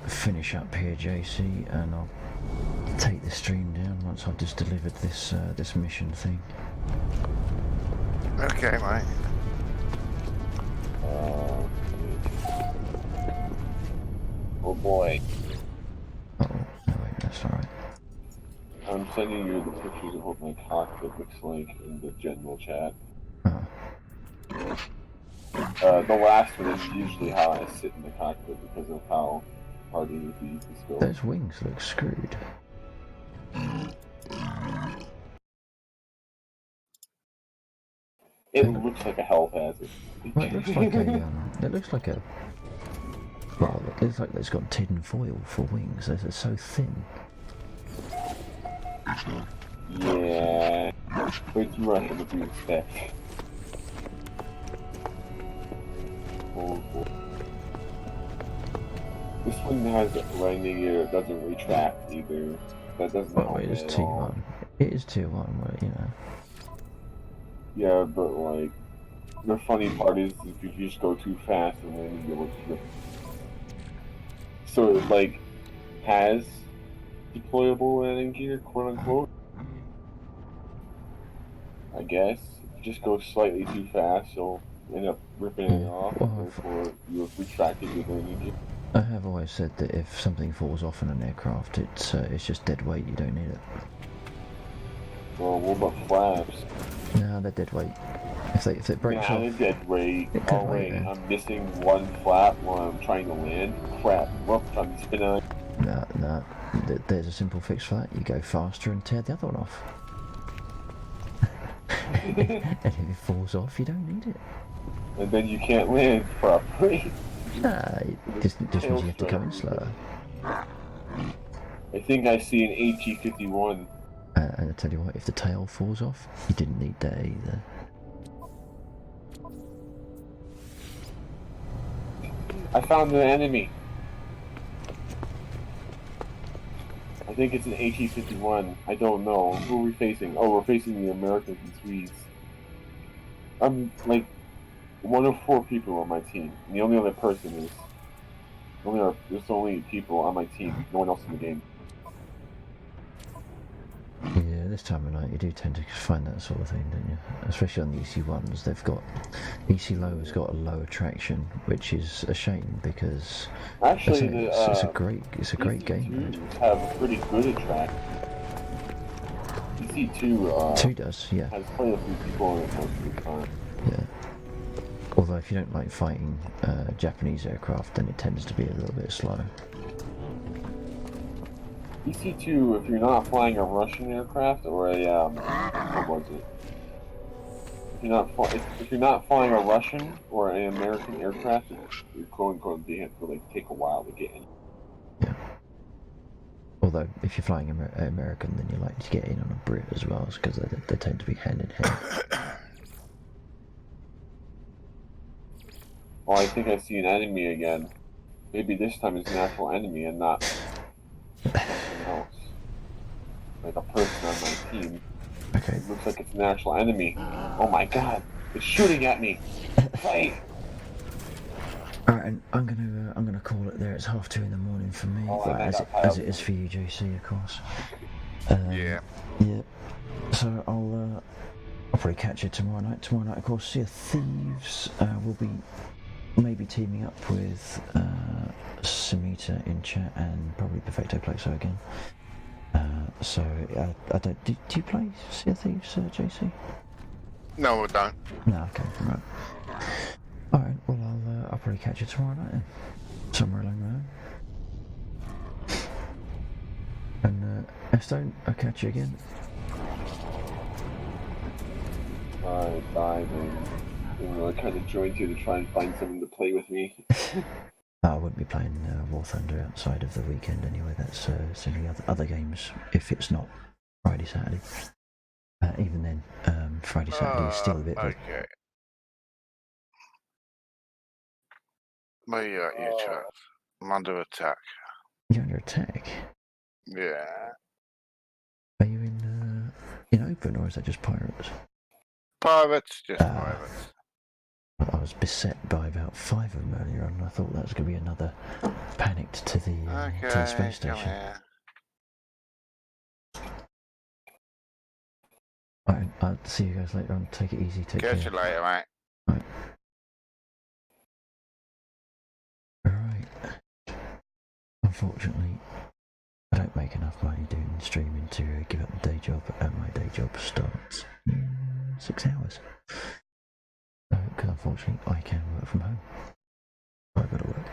Finish up here, JC, and I'll take the stream down once I've just delivered this this mission thing. Okay, mate. Oh boy. Oh, no, wait, that's alright. I'm sending you the pictures of what my cockpit looks like in the general chat. Oh. The last one is usually how I sit in the cockpit because of how hard it is to use the scope. Those wings look screwed. It looks like a health hazard. Well, it looks like a. It looks like a. Well, it looks like it's got tin foil for wings. They're so thin. Yeah. Way too much of a do expect. Oh, boy. This one has a landing gear that doesn't retract either. That doesn't Well, help it is at tier all. 1. It is tier 1, well, you know. Yeah, but like, the funny part is if you just go too fast and landing gear will trip. So it like has deployable landing gear, quote unquote. I guess. If you just go slightly too fast, you'll end up ripping it Yeah, off, well, therefore you have retracted your landing gear. I have always said that if something falls off in an aircraft, it's just dead weight, you don't need it. Well, what about flaps? No, they're dead weight. If it breaks Nah, off... they're dead weight. It Oh could wait, wait, yeah. I'm missing one flap while I'm trying to land. Crap, well, I'm spinning on. No, there's a simple fix for that. You go faster and tear the other one off. And if it falls off, you don't need it. And then you can't land properly. Nah, it just means you have to come in slower. I think I see an AT-51. And I tell you what, if the tail falls off, you didn't need that either. I found an enemy. I think it's an AT-51. I don't know. Who are we facing? Oh, we're facing the Americans and Swedes. I'm like one of 4 people on my team. And the only other person is there's only people on my team. No one else in the game. Yeah, this time of night you do tend to find that sort of thing, don't you? Especially on the EC1s, they've got... EC Low has got a low attraction, which is a shame because... Actually, it's a great game mode. EC2s have a pretty good attract. EC2 Two does, yeah. has quite a few people in it most of the time. Yeah. Although if you don't like fighting Japanese aircraft, then it tends to be a little bit slow. EC2, if you're not flying a Russian aircraft or a what was it? If you're not flying a Russian or an American aircraft, you're quote unquote they have to like take a while to get in. Yeah. Although if you're flying American, then you're likely to get in on a Brit as well, because they tend to be hand in hand. Oh, I think I see an enemy again. Maybe this time it's an actual enemy and not something else. Like a person on my team. Okay. It looks like it's an actual enemy. Oh my god! It's shooting at me! Fight! Alright, and I'm gonna call it there. It's 2:30 in the morning for me, Oh, but I got as piled it is for you, JC, of course. Yeah. Yeah. So I'll probably catch you tomorrow night. Tomorrow night, of course, Sea of Thieves. We'll be maybe teaming up with Samita in chat and probably Perfecto Plexo again. So I don't. Do you play Sea of Thieves, JC? No, I don't. No, okay, right. All right. Well, I'll probably catch you tomorrow night then, somewhere along the line. And Estone, I'll catch you again. I died and I kind of joined you to try and find someone to play with me. I wouldn't be playing War Thunder outside of the weekend anyway. That's simply other games. If it's not Friday, Saturday. Even then, Friday, Saturday is still a bit. Okay. Me at you, chat. I'm under attack. You're under attack. Yeah. Are you in open or is that just pirates? Pirates, just pirates. I was beset by about 5 of them earlier on, and I thought that was going to be another panicked to the space come station. here. Alright, I'll see you guys later on. Take it easy. Take Catch care. you later, mate. Alright. Unfortunately, I don't make enough money doing streaming to give up the day job, and my day job starts in 6 hours. Because unfortunately, I can work from home. I've got to work.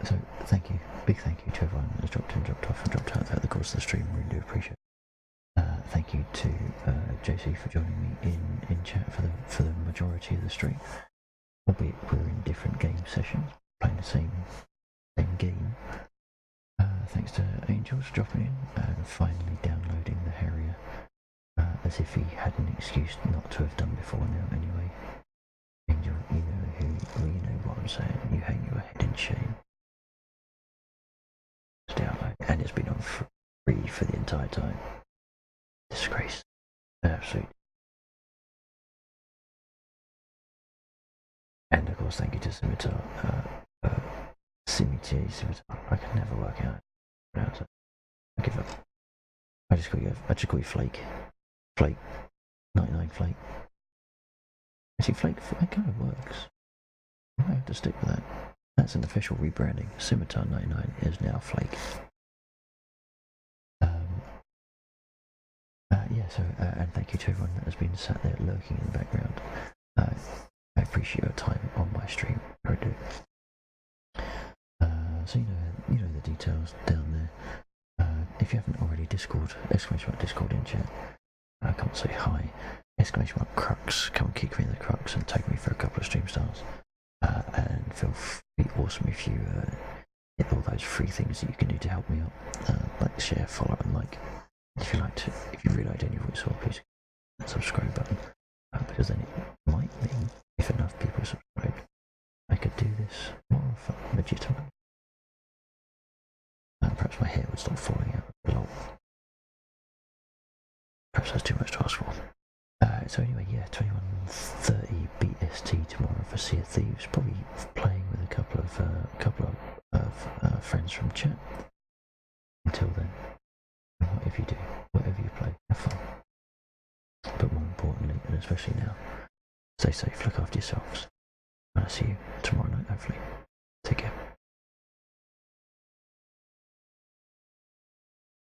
So, thank you. Big thank you to everyone who's dropped in, dropped off, and dropped out throughout the course of the stream. Really do appreciate it. Thank you to JC for joining me in chat for majority of the stream, albeit we're in different game sessions, playing the same game. Thanks to Angels dropping in and finally downloading the Harrier, as if he had an excuse not to have done before now anyway. Angel, you know what I'm saying, you hang your head in shame. It's download, and it's been on free for the entire time. Disgrace. Absolute. And of course, thank you to Scimitar. Scimitar. I can never work out how to pronounce it. I give up. I just call you Flake. Flake. 99 Flake. Actually, Flake kind of works. I might have to stick with that. That's an official rebranding. Scimitar 99 is now Flake. And thank you to everyone that has been sat there lurking in the background. I appreciate your time on my stream. I do. So you know the details down there. If you haven't already, Discord, Discord in chat. Come and say hi. !Crux. Come and kick me in the crux and tag me for a couple of stream stars. And feel free, awesome if you hit all those free things that you can do to help me out. Like, share, follow, and like. If you really liked any voice, please hit that subscribe button, because then it might mean, if enough people subscribe, I could do this more often, legitimately. Perhaps my hair would stop falling out a lot. Perhaps that's too much to ask for. So anyway, yeah, 21:30 BST tomorrow for Sea of Thieves. Probably playing with a couple of friends from chat. Until then. Whatever you play, have fun. But more importantly, and especially now, stay safe, look after yourselves. And I'll see you tomorrow night, hopefully. Take care.